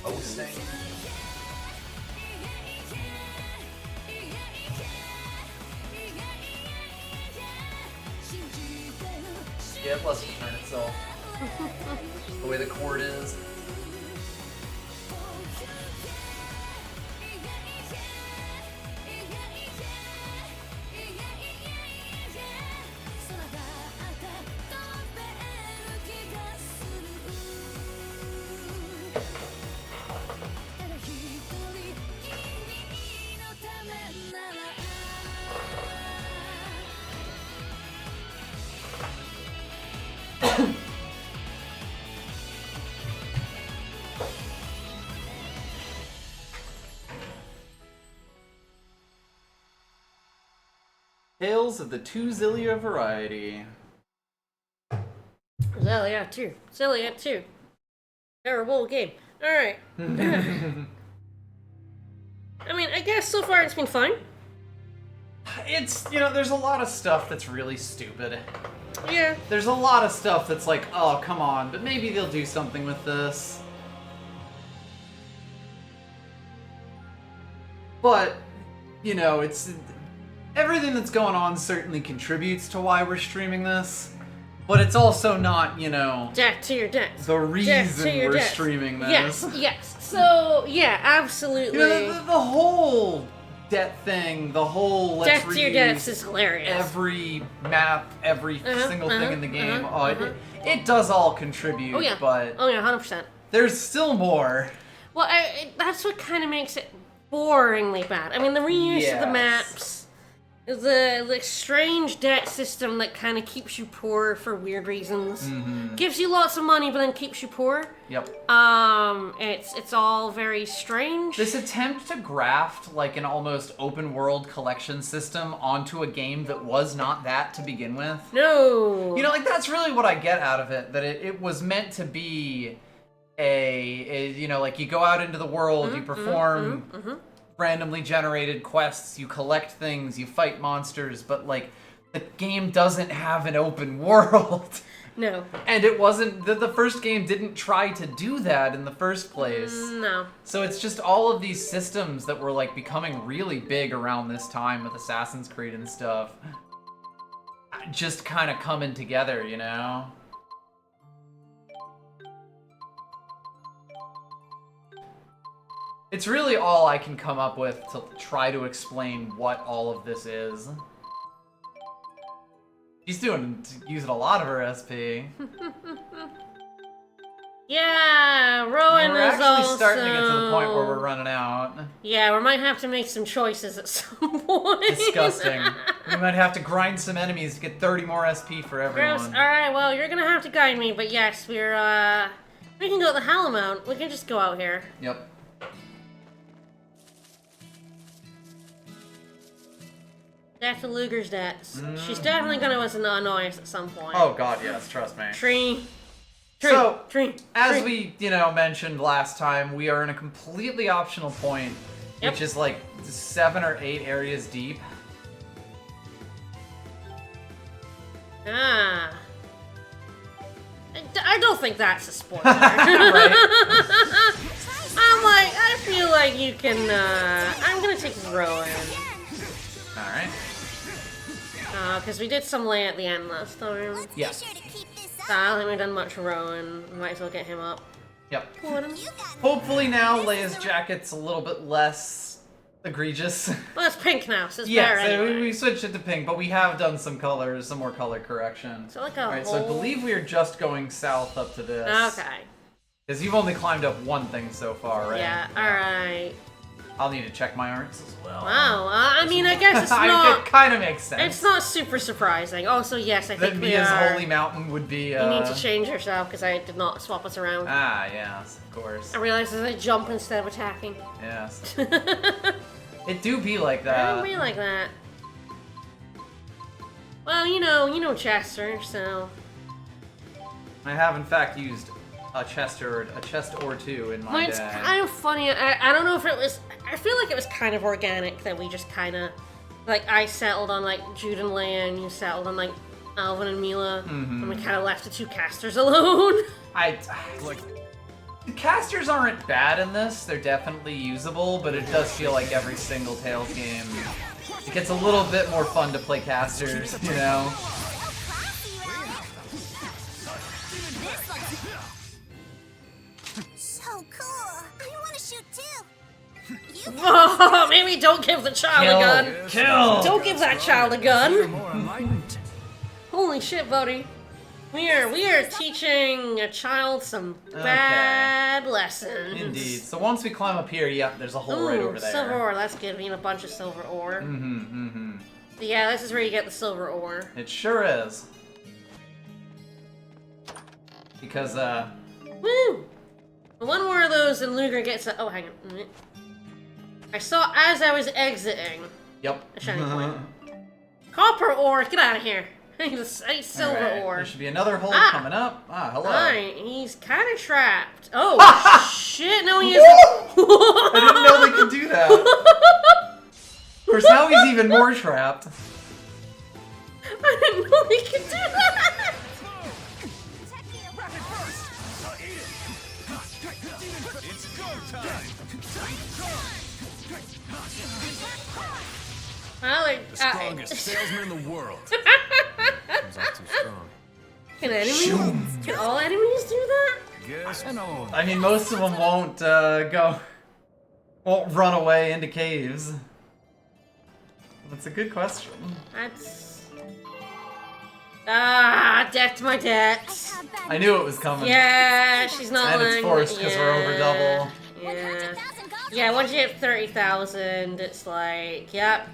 hosting. Yeah, plus it turn itself. The way the chord is. Tales of the two Xillia variety. Xillia 2. Xillia 2. Terrible game. Alright. I mean, I guess so far it's been fine. It's, you know, there's a lot of stuff that's really stupid. Yeah. There's a lot of stuff that's like, oh, come on, but maybe they'll do something with this. But, you know, it's... Everything that's going on certainly contributes to why we're streaming this. But it's also not, you know... Death to your death. The reason we're streaming this. Yes. So, yeah, absolutely. You know, the whole debt thing, the whole let's Death to your deaths is hilarious. Every map, every single thing in the game. It does all contribute, but... Oh, yeah, 100%. There's still more. Well, that's what kind of makes it boringly bad. I mean, the reuse of the maps... The strange debt system that kind of keeps you poor for weird reasons. Gives you lots of money, but then keeps you poor. Yep. It's all very strange. This attempt to graft like an almost open world collection system onto a game that was not that to begin with. No. You know, like that's really what I get out of it. That it was meant to be a you know, like you go out into the world, you perform randomly generated quests, you collect things, you fight monsters, but like the game doesn't have an open world. No. And it wasn't, the first game didn't try to do that in the first place. No. So it's just all of these systems that were like becoming really big around this time with Assassin's Creed and stuff. Just kind of coming together, you know? It's really all I can come up with to try to explain what all of this is. She's using a lot of her SP. Yeah, Rowan we're is actually starting to get to the point where we're running out. Yeah, we might have to make some choices at some point. Disgusting. We might have to grind some enemies to get 30 more SP for everyone. Gross. Alright, well, you're gonna have to guide me, but yes, we can go to the Halamount. We can just go out here. Yep. Death to Luger's debts. She's definitely gonna annoy us at some point. Oh god, yes, trust me. Tree. As we, you know, mentioned last time, we are in a completely optional point, which is like 7 or 8 areas deep. Ah. I don't think that's a spoiler. Right? I feel like you can, I'm gonna take Rowan. Alright. Because we did some lay at the end last time. Yeah. So I don't think we've done much Rowan. Might as well get him up. Yep. Hopefully now Leia's jacket's a little bit less egregious. Well, it's pink now, so it's yeah, better so anyway. we switched it to pink, but we have done some more color correction. So like a Alright, so I believe we are just going south up to this. Okay. Because you've only climbed up one thing so far, right? Yeah, alright. I'll need to check my arts as well. Wow, I mean, I guess it's not... It kind of makes sense. It's not super surprising. Also, yes, I think that we Mia's are... Holy Mountain would be, You need to change yourself, because I did not swap us around. Ah, yes, of course. I realized that I jump instead of attacking. Yes. It do be like that. It don't be like that. Well, you know Chester, so... I have, in fact, used a chest or two in my It's day. kind of funny. I don't know if it was... I feel like it was kind of organic that we just kind of... Like, I settled on, like, Jude and Leia, and you settled on, like, Alvin and Mila. And we kind of left the two casters alone. The casters aren't bad in this. They're definitely usable, but it does feel like every single Tales game. It gets a little bit more fun to play casters, you know? So cool. I want to shoot too. Oh, maybe don't give the child a gun. Kill! Don't give that child a gun. Holy shit, buddy. We are teaching a child some bad lessons. Indeed. So once we climb up here, yep, there's a hole right over there. Silver ore. That's good. We need a bunch of silver ore. Yeah, this is where you get the silver ore. It sure is. Because, Woo! One more of those and Luger gets a... Oh, hang on. I saw as I was exiting. Yep. A shiny point. Copper ore, get out of here. I need silver ore. There should be another hole coming up. Ah, hello. Alright, he's kind of trapped. Oh, shit, no he isn't. I didn't know they could do that. Of course, now he's even more trapped. I didn't know he could do that. It's go time. Well, The strongest salesman in the world. Comes off too strong. Can all enemies do that? Guess no. I mean, most of them won't won't run away into caves. That's a good question. That's... death to my debts. I knew it was coming. Yeah, she's not And it's letting- forced because we're over double. Yeah. Yeah, once you hit 30,000, it's like, yep.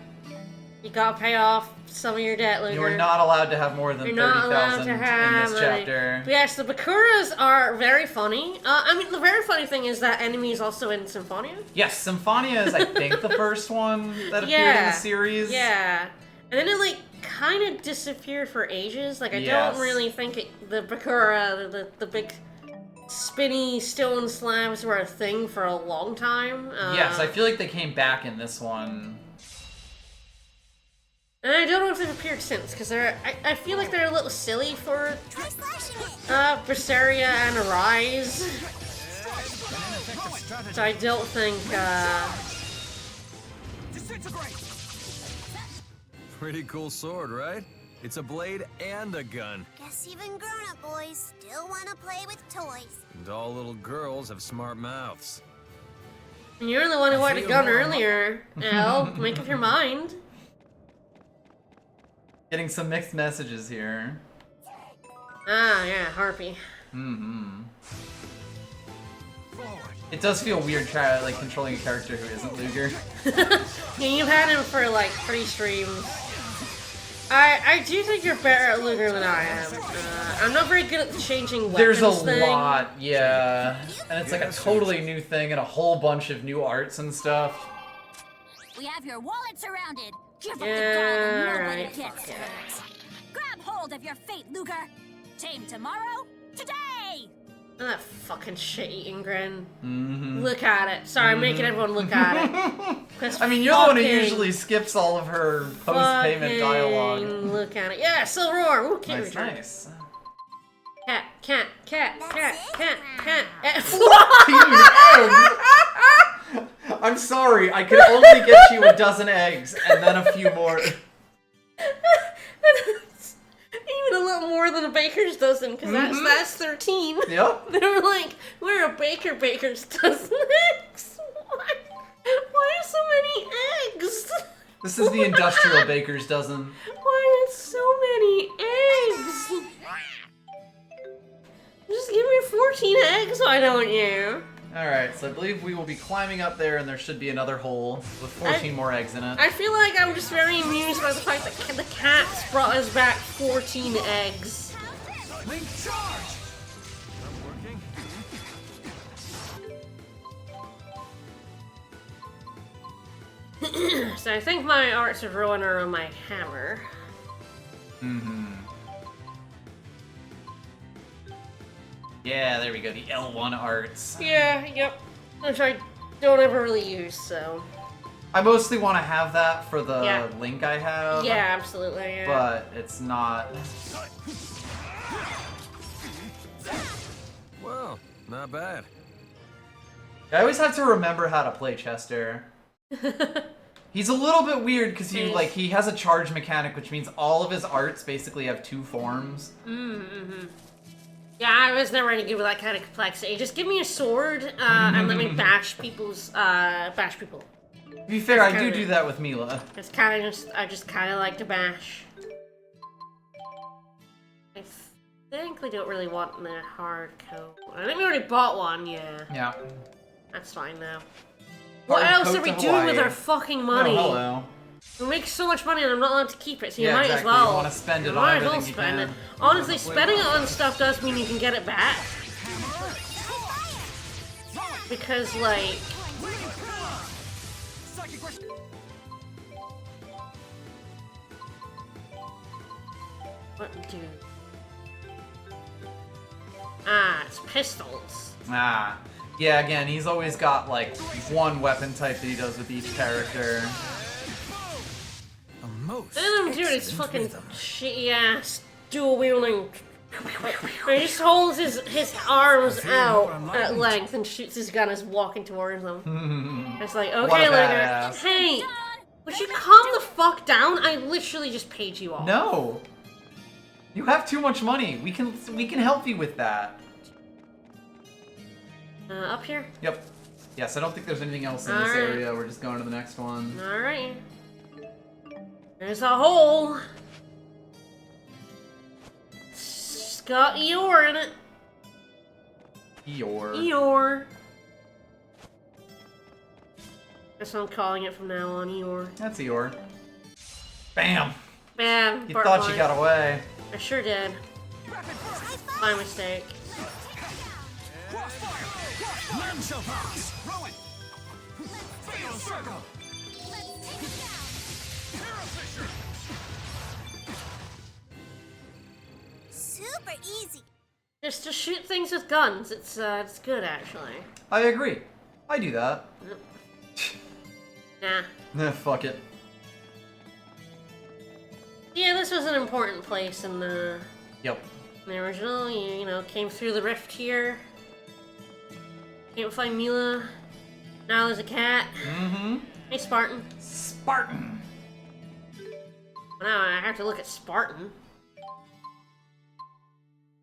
You gotta pay off some of your debt, Luger. You are not allowed to have more than You're not allowed 30,000 to in have this money. chapter. But yes, the Bakuras are very funny. I mean, the very funny thing is that enemy is also in Symphonia. Yes, Symphonia is, I think, the first one that appeared in the series. Yeah. And then it, like, kind of disappeared for ages. Like, I don't really think the Bakura, the big spinny stone slabs were a thing for a long time. Yes, I feel like they came back in this one. And I don't know if they've appeared since, because I feel like they're a little silly for Berseria and Arise. So I don't think, Pretty cool sword, right? It's a blade and a gun. Guess even grown-up boys still want to play with toys. And all little girls have smart mouths. and you're the one who wanted a gun earlier, Al. Make up your mind. Getting some mixed messages here. Ah, yeah, Harpy. It does feel weird like controlling a character who isn't Luger. Yeah, you've had him for like 3 streams. I do think you're better at Luger than I am. I'm not very good at the changing weapons There's a thing. lot, yeah. And it's like a totally new thing and a whole bunch of new arts and stuff. We have your wallet surrounded. Give up the Yeah, gold and nobody alright, gets fuck it. it. Grab hold of your fate, Luger. Tame tomorrow, today. And that fucking shit-eating grin. Mm-hmm. Look at it. Sorry, I'm making everyone look at it. I mean, you're the one who usually skips all of her post-payment dialogue. Look at it. Yeah, Silver Ore. Ooh, can't Nice, return. nice. Cat. 14 eggs! I'm sorry, I could only get you a dozen eggs, and then a few more. Even a little more than a baker's dozen, because that's 13. Yep. They were like, we're a baker's dozen eggs. Why are so many eggs? This is the industrial baker's dozen. Why are so many eggs? Just give me 14 eggs, why don't you? Alright, so I believe we will be climbing up there, and there should be another hole with 14 more eggs in it. I feel like I'm just very amused by the fact that the cats brought us back 14 eggs. Link charge! Not working? So I think my arts of ruin are on my hammer. Yeah, there we go, the L1 arts. Yeah, yep. Which I don't ever really use, so... I mostly want to have that for the Yeah. link I have. Yeah, absolutely, yeah. But it's not... Well, not bad. I always have to remember how to play Chester. He's a little bit weird because he has a charge mechanic, which means all of his arts basically have 2 forms. Mm-hmm. Yeah, I was never any good with that kind of complexity. Just give me a sword and let me bash people. To be fair, I do that with Mila. I just kind of like to bash. I think we don't really want the hard coat. I think we already bought one, yeah. Yeah. That's fine now. What else are we doing with our fucking money? Oh, hello. We make so much money and I'm not allowed to keep it, so you might exactly. as well. You want to spend it on everything you can. Honestly, spending it on stuff does mean you can get it back. Because, like... What do? Ah, it's pistols. Ah. Yeah, again, he's always got, like, one weapon type that he does with each character. Most And I'm doing his fucking shitty-ass dual-wielding... He just holds his arms out at length and shoots his gun as walking towards them. It's like, okay, Luger, hey, would you calm the fuck down? I literally just paid you off. No! You have too much money. We can help you with that. Up here? Yep. Yes, I don't think there's anything else in this area. We're just going to the next one. Alright. There's a hole. It's got Eeyore in it. Eeyore. Eeyore. That's what I'm calling it from now on, Eeyore. That's Eeyore. Bam! Bam. You thought you got away. I sure did. My mistake. Super easy. Just to shoot things with guns. It's good actually. I agree. I do that. Nah. Nah, fuck it. Yeah, this was an important place in the original. You know, came through the rift here. Can't find Mila. Now there's a cat. Mm-hmm. Hey, Spartan. Spartan. Now I have to look at Spartan.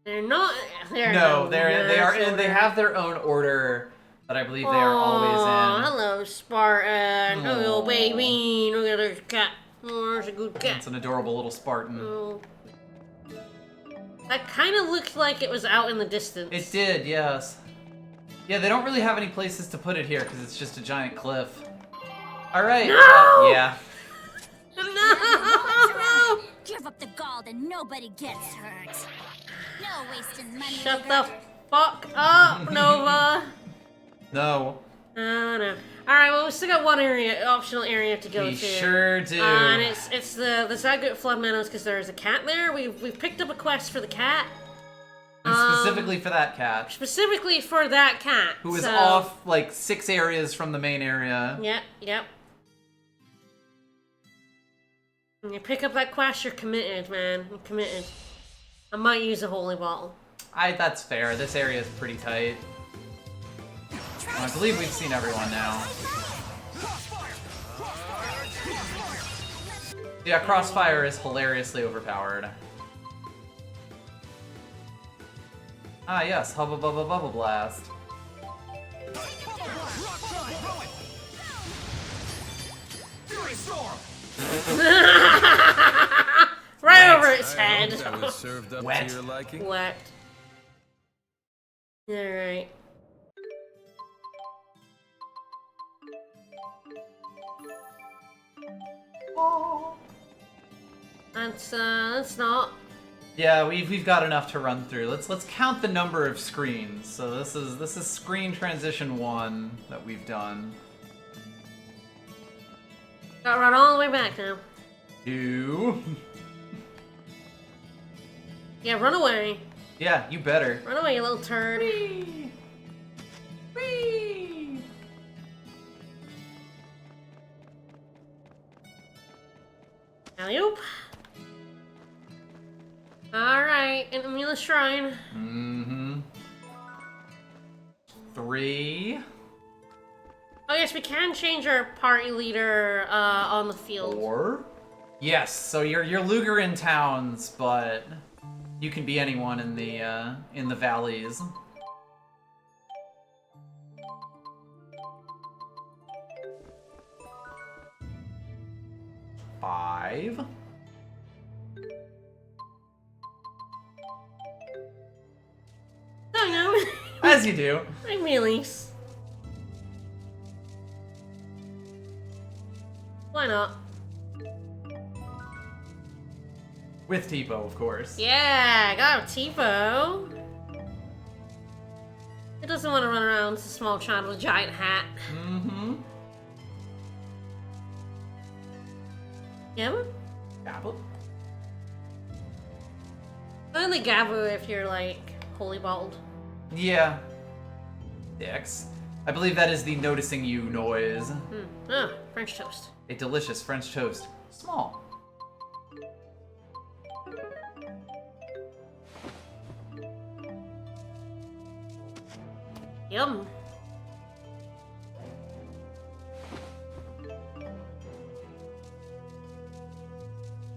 They're not. They have their own order that I believe they are always in. Hello, Spartan. Oh, baby. Look at there's a cat. Oh, there's a good cat. It's an adorable little Spartan. Oh. That kind of looked like it was out in the distance. It did, yes. Yeah, they don't really have any places to put it here because it's just a giant cliff. All right. No! Yeah. No! Give up the gold and nobody gets hurt. No wasting money. Shut the fuck up, Nova. No. No. All right, well we still got one optional area to go to. We sure do. And it's the Zagut Flood Meadows because there's a cat there. We've picked up a quest for the cat. And specifically for that cat. Specifically for that cat. Who is off like 6 areas from the main area. Yep. When you pick up that quest, you're committed, man. You're committed. I might use a holy bottle. That's fair. This area is pretty tight. I believe we've seen everyone now. Yeah, Crossfire is hilariously overpowered. Ah, yes, Hubba Bubba Bubba Blast. Right over its head. That was served up Wet. to your liking. Wet. Alright. That's not. Yeah, we've got enough to run through. Let's count the number of screens. So this is screen transition 1 that we've done. Gotta run all the way back now. 2. Yeah, run away. Yeah, you better. Run away, you little turd. Whee! Whee! Alley-oop. Alright, in Amila's shrine. Mm-hmm. 3. Oh yes, we can change our party leader on the field. Or? Yes, so you're Lugerin towns, but you can be anyone in the valleys. Five. Oh no. As you do. Like mealies. Why not? With Tipo, of course. Yeah, got a Tipo. He doesn't want to run around as a small child with a giant hat. Mm-hmm. Gabu? Gabu? Only Gabu if you're like holy bald. Yeah. Dix. I believe that is the noticing you noise. Oh, French toast. A delicious French toast. Small. Yum.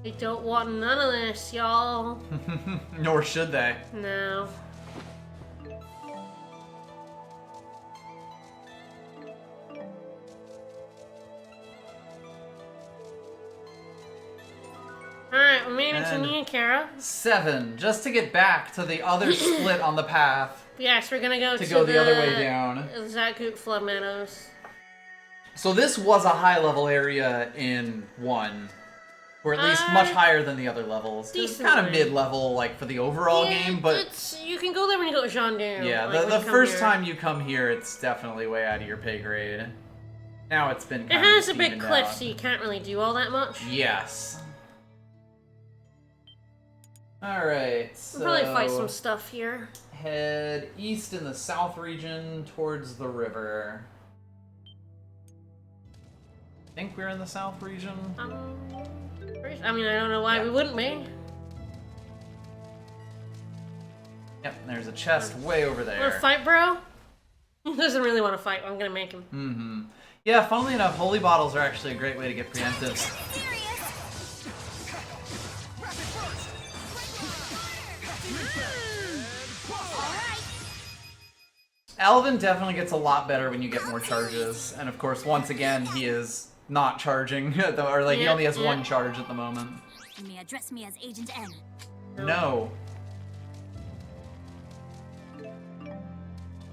They don't want none of this, y'all. Nor should they. No. Alright, we made it to And Niakara. 7, just to get back to the other split on the path. Yes, we're gonna go To go the other way down. Zakut Flood Meadows. So this was a high level area in 1. Or at least much higher than the other levels. It's kind of decently. mid-level, like, for the overall game, but... you can go there when you go to Jeandu. Yeah, like, when the you come first here. time you come here, it's definitely way out of your pay grade. Now it's been It kind has of a big evened cliff, out. so you can't really do all that much. Yes. Alright, so... We'll probably fight some stuff here. Head east in the south region towards the river. I think we're in the south region. I mean, I don't know why we wouldn't be. Yep, there's a chest way over there. Wanna fight, bro? He doesn't really want to fight. I'm gonna make him. Mm-hmm. Yeah, funnily enough, holy bottles are actually a great way to get preemptives. Alvin definitely gets a lot better when you get more charges. And of course, once again, he is not charging. Or like, he only has one charge at the moment. You may address me as Agent N. No.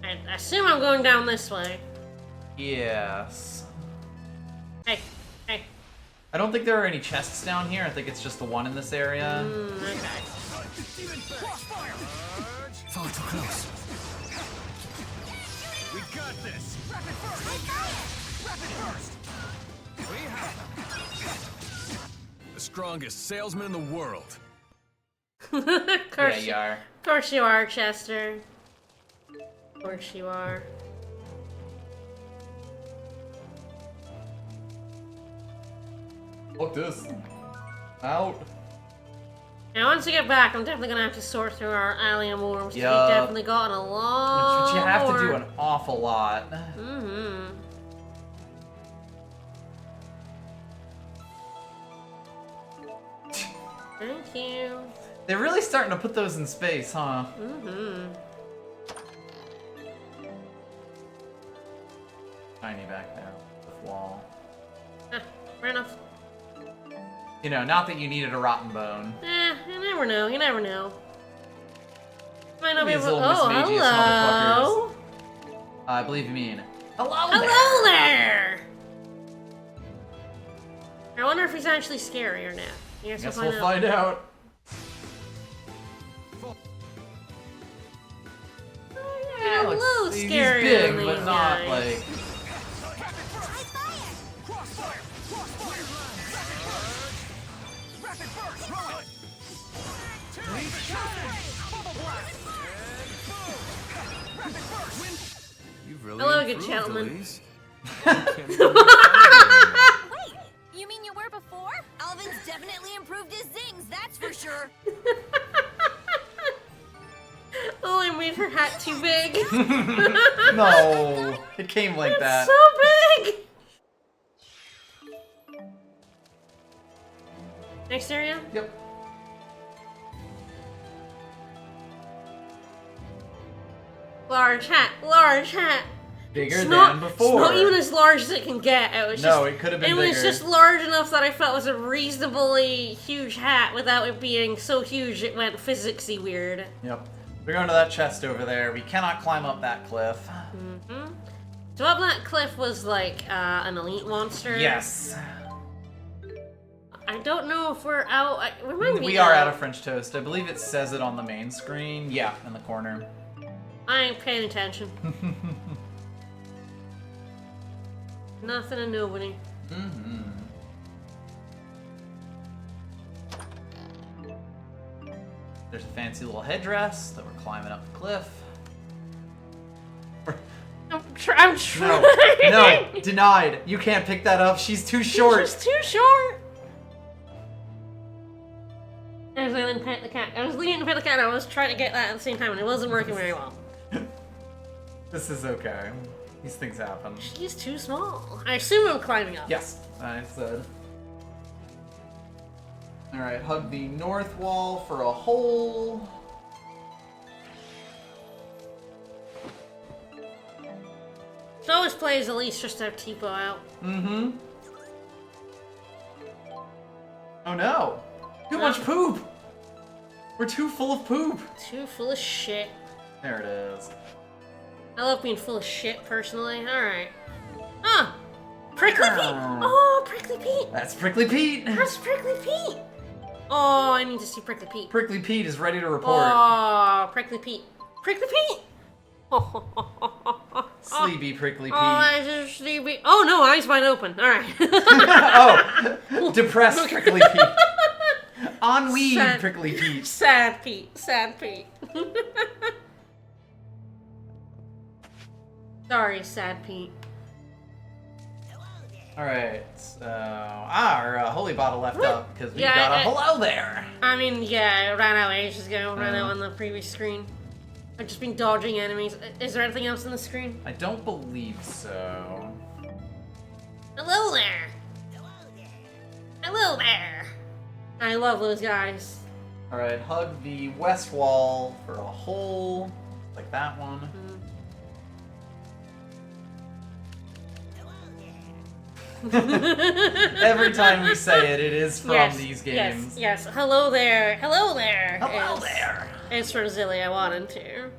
I assume I'm going down this way. Yes. Hey, hey. I don't think there are any chests down here. I think it's just the one in this area. Okay. Far too close. We got this. Rapid burst. The strongest salesman in the world. Of Yeah, course, you are. of course you are, Chester. Of course you are. Look this. Out. Now, once we get back, I'm definitely gonna have to sort through our alien worms. Yup. We've definitely gotten a lot. Which you have to do more. an awful lot. Mm-hmm. Thank you. They're really starting to put those in space, huh? Mm-hmm. Tiny back there. The wall. Fair enough. You know, not that you needed a rotten bone. You never know. You never know. Might not be These able. little Oh, mismagious hello. I believe you mean. Hello, Hello there. I wonder if he's actually scary or not. Yes, Guess we'll we'll find out. Yeah, a looks- little he's scary. big, but not like. You've really Hello, good improved, gentleman. Elise. Wait, you mean you were before? Alvin's definitely improved his zings, that's for sure. Oh, I made her hat too big. No, it came like that. So egg! Next area? Yep. Large hat, large hat. Bigger It's than not, before. It's not even as large as it can get. It was No, just, it could have been It bigger. was just large enough that I felt was a reasonably huge hat without it being so huge it went physicsy weird. Yep. We're going to that chest over there. We cannot climb up that cliff. Mm-hmm. So up that cliff was like an elite monster. Yes. I don't know if we're out. We might be We are out of French toast. I believe it says it on the main screen. Yeah, in the corner. I ain't paying attention. Nothing and nobody. Mm-hmm. There's a fancy little headdress that we're climbing up the cliff. I'm trying. No, denied. You can't pick that up. She's too short. She's too short. I was leaning to pet the cat. I was trying to get that at the same time, and it wasn't working very well. This is okay. These things happen. She's too small. I assume I'm climbing up. Yes, I said. Alright, hug the north wall for a hole. So always plays at least just to have Tipo out. Mm-hmm. Oh no! Too much poop! We're too full of poop! Too full of shit. There it is. I love being full of shit, personally. Alright. Ah! Prickly Pete! Ah. Oh, Prickly Pete! That's Prickly Pete! That's Prickly Pete! Oh, I need to see Prickly Pete. Prickly Pete is ready to report. Oh, Prickly Pete. Prickly Pete! Sleepy Prickly Pete. Oh, that's just sleepy. Oh no, eyes wide open. Alright. Oh! Depressed Prickly Pete. Ennui Sad. Prickly Pete. Sad Pete. Sad Pete. Sorry, Sad Pete. Alright, so... our holy bottle left up, because we Yeah, got a hello there! I mean, yeah, I ran out ages ago. Ran out on the previous screen. I've just been dodging enemies. Is there anything else on the screen? I don't believe so. Hello there! Hello there! I love those guys. Alright, hug the west wall for a hole, like that one. Every time we say it, it is from these games. Yes. Hello there. Hello there. Hello there. It's from Xillia. I wanted to.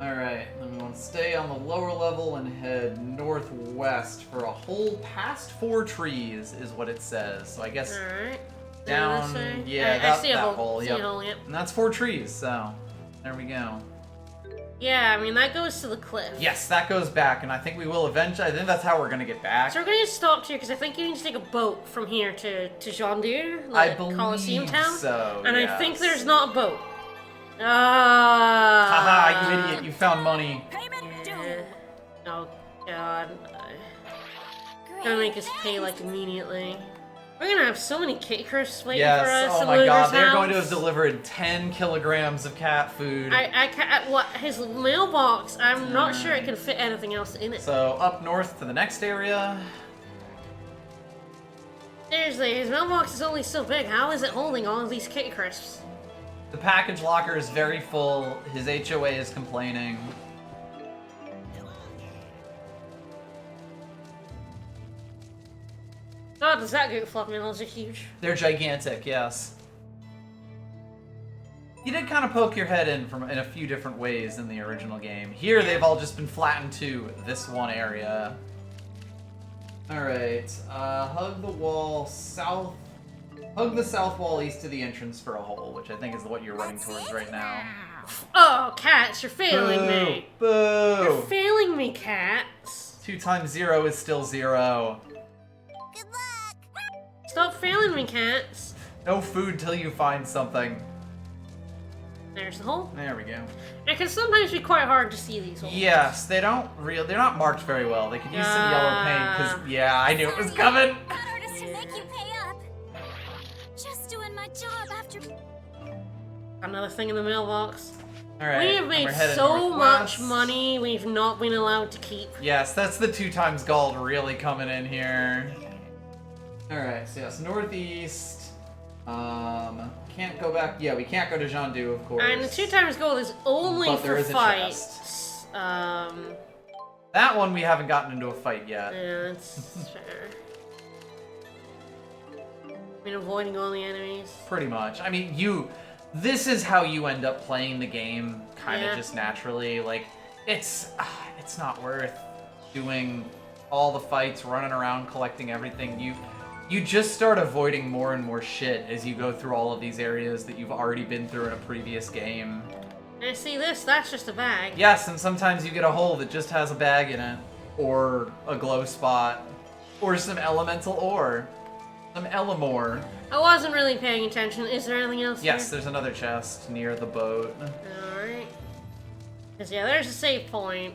Alright, then we want to stay on the lower level and head northwest for a hole past 4 trees, is what it says. So I guess Alright. down, yeah, I see a that hole. hole, See yep. a hole, yep. And that's 4 trees, so there we go. Yeah, I mean, that goes to the cliff. Yes, that goes back, and I think we will eventually. I think that's how we're gonna get back. So we're gonna get stopped here because I think you need to take a boat from here to Jondir, I the believe Coliseum town. so. And yes. I think there's not a boat. Ah. Haha, you idiot! You found money. Payment due. Oh God. Gonna make us pay like immediately. We're gonna have so many cake crisps waiting for Yes. us. Oh in my Luger's God! They're going to house. have delivered 10 kilograms of cat food. What his mailbox? I'm not sure it can fit anything else in it. So up north to the next area. Seriously, his mailbox is only so big. How is it holding all of these cake crisps? The package locker is very full. His HOA is complaining. God, does that get fluffy? Those are huge. They're gigantic, yes. You did kind of poke your head in a few different ways in the original game. Here, they've all just been flattened to this one area. Alright, hug the wall south. Hug the south wall east of the entrance for a hole, which I think is what you're running towards right now. Oh, cats, you're failing me. Boo! You're failing me, cats. 2 times 0 is still 0. Good luck. Stop failing me, cats. No food till you find something. There's the hole. There we go. It can sometimes be quite hard to see these holes. Yes, they're not marked very well. They could use some yellow paint, because, yeah, I knew it was coming. Not artist to make you pay up. Just doing my job after. Another thing in the mailbox. Alright. We have made we're headed so northwest. much money we've not been allowed to keep. Yes, that's the 2 times gold really coming in here. Alright, so yes, northeast. Can't go back. Yeah, we can't go to Jandu, of course. And the 2 times gold is only But for there is a fights. That one we haven't gotten into a fight yet. Yeah, that's fair. I mean, avoiding all the enemies. Pretty much. I mean, this is how you end up playing the game, kind of just naturally. Like, it's not worth doing all the fights, running around, collecting everything. You just start avoiding more and more shit as you go through all of these areas that you've already been through in a previous game. And see this? That's just a bag. Yes, and sometimes you get a hole that just has a bag in it, or a glow spot, or some elemental ore. Some Elamore. I wasn't really paying attention. Is there anything else Yes, here? there's another chest near the boat. Alright. Because, yeah, there's a save point.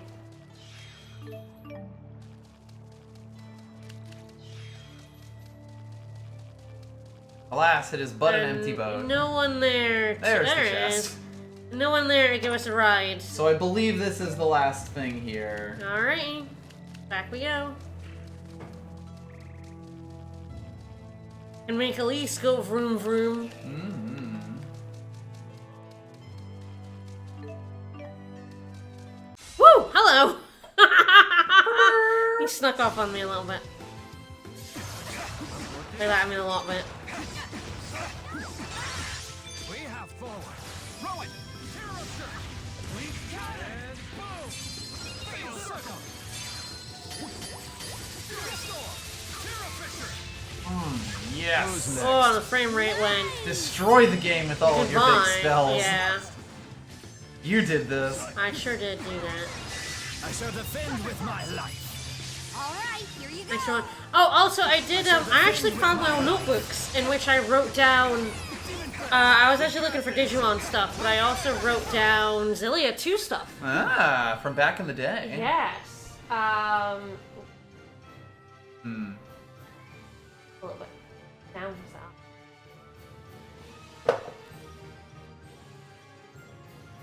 Alas, it is but an empty boat. No one there. There's the there it chest. is. No one there to give us a ride. So I believe this is the last thing here. Alright. Back we go. And make Elise go vroom vroom. Woo! Hello! He snuck off on me a little bit. By that I mean a lot bit. We have forward. Throw it. Hero shirt. We got it. And boom. Fatal circle. Pistol. Hero fisher. Yes! Oh, the frame rate went. Destroy the game with all of your big Goodbye. spells. Yeah, You did this. I sure did do that. I shall defend with my life. Alright, here you go. Nice one. Oh, also, I did, I actually found my own notebooks in which I wrote down, I was actually looking for Digimon stuff, but I also wrote down Xillia 2 stuff. Ah, from back in the day. Yes. A little bit. Down south.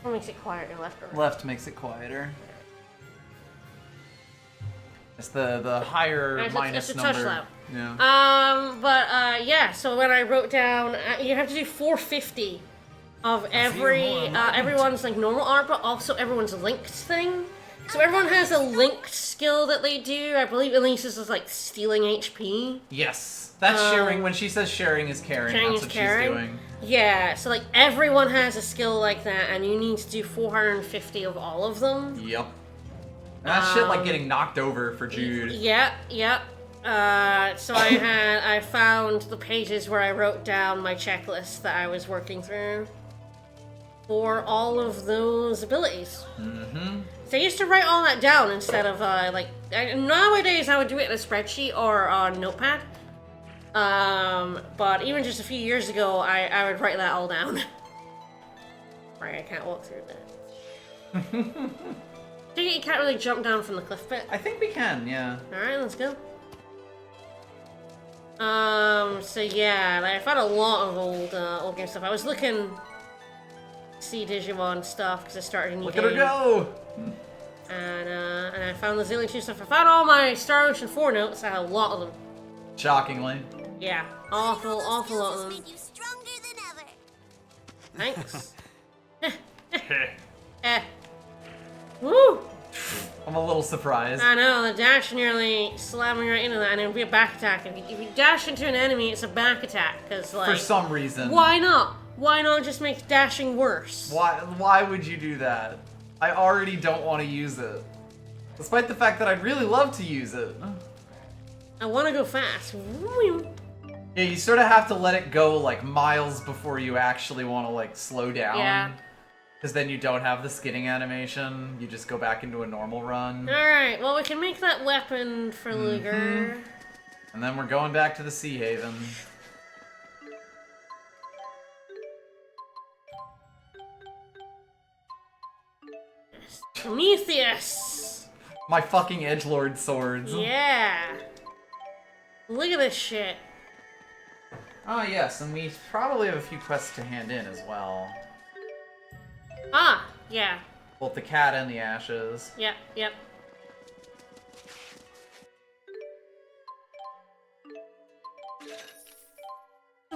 What makes it quieter, left or right? Left makes it quieter. It's the higher It's minus a number. touch loud. Yeah. Yeah, so when I wrote down, you have to do 450 of everyone's like normal art, but also everyone's linked thing. So everyone has a linked skill that they do. I believe Elise's is like stealing HP. Yes. That's sharing. When she says sharing is caring, Sharing that's is what caring. she's doing. Yeah, so like everyone has a skill like that, and you need to do 450 of all of them. Yep. And that shit like getting knocked over for Jude. Yep. So I found the pages where I wrote down my checklist that I was working through for all of those abilities. So I used to write all that down instead of nowadays I would do it in a spreadsheet or on Notepad. But even just a few years ago, I would write that all down. Right, I can't walk through that. You can't really jump down from the cliff bit. I think we can, yeah. Alright, let's go. So yeah, like, I found a lot of old game stuff. I was looking to see Digimon stuff because I started a new Look game. at her go! And I found the Xillia 2 stuff. I found all my Star Ocean 4 notes. I had a lot of them. Shockingly. Yeah, awful lot of them. Make you stronger than ever. Thanks. Woo! I'm a little surprised. I know, the dash nearly slammed me right into that, and it would be a back attack. If you dash into an enemy, it's a back attack, because, like... For some reason. Why not? Why not just make dashing worse? Why would you do that? I already don't want to use it. Despite the fact that I'd really love to use it. I want to go fast. Yeah, you sort of have to let it go, like, miles before you actually want to, like, slow down. Yeah. Because then you don't have the skidding animation. You just go back into a normal run. Alright, well, we can make that weapon for Luger. And then we're going back to the Sea Haven. Prometheus! My fucking edgelord swords. Yeah! Look at this shit. Oh, yes, and we probably have a few quests to hand in as well. Ah! Yeah. Both the cat and the ashes. Yep, yep.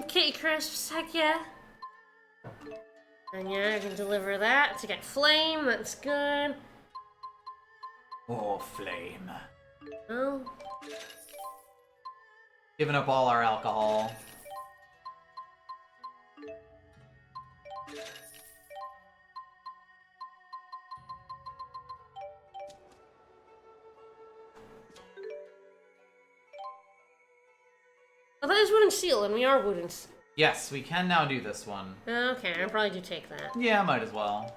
Kitty crisps, heck yeah. And yeah, I can deliver that to get flame, that's good. Oh, flame. Oh. Giving up all our alcohol. Oh, that is wooden seal, and we are wooden seal. Yes, we can now do this one. Okay, I probably do take that. Yeah, might as well.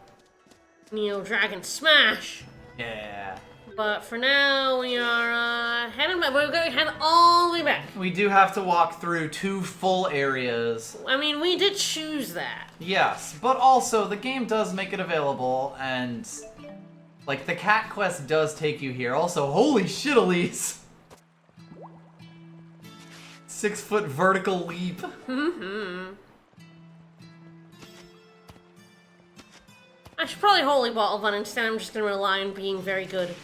Neo Dragon Smash! Yeah. But for now, we are heading back. We're going to head all the way back. We do have to walk through 2 full areas. I mean, we did choose that. Yes, but also the game does make it available, and like the cat quest does take you here. Also, holy shit, Elise! 6-foot vertical leap. I should probably holy bottle, but instead I'm just going to rely on being very good.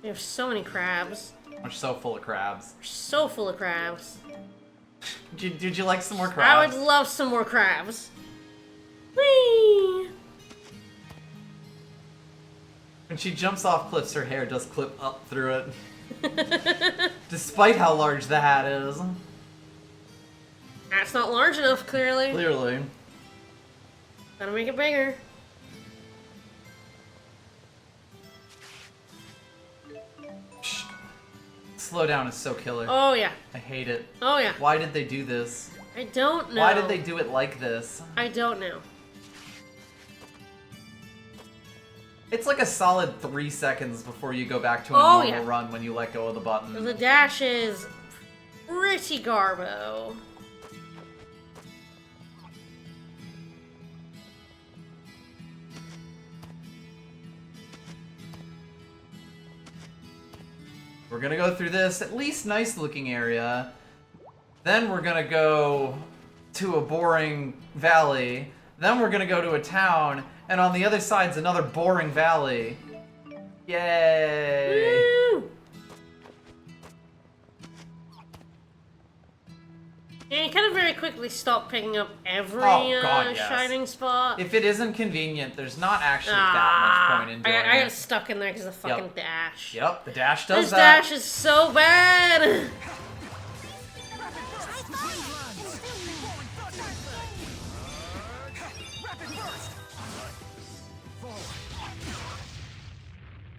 We have so many crabs. We're so full of crabs. We're so full of crabs. Did you like some more I crabs? would love some more crabs. Whee! When she jumps off cliffs, her hair does clip up through it. Despite how large the hat is. That's not large enough, clearly. Clearly. Gotta make it bigger. Slowdown is so killer. Oh, yeah. I hate it. Oh, yeah. Why did they do this? I don't know. Why did they do it like this? I don't know. It's like a solid 3 seconds before you go back to a Oh, normal yeah. run when you let go of the button. The dash is pretty garbo. We're gonna go through this at least nice looking area. Then we're gonna go to a boring valley. Then we're gonna go to a town. And on the other side's another boring valley. Yay! Woo! Yeah, you kind of very quickly stop picking up every Oh, God, yes. shining spot. If it isn't convenient, there's not actually that much point in doing I got it. stuck in there because of the fucking Yep. dash. Yep, the dash does This that. dash is so bad!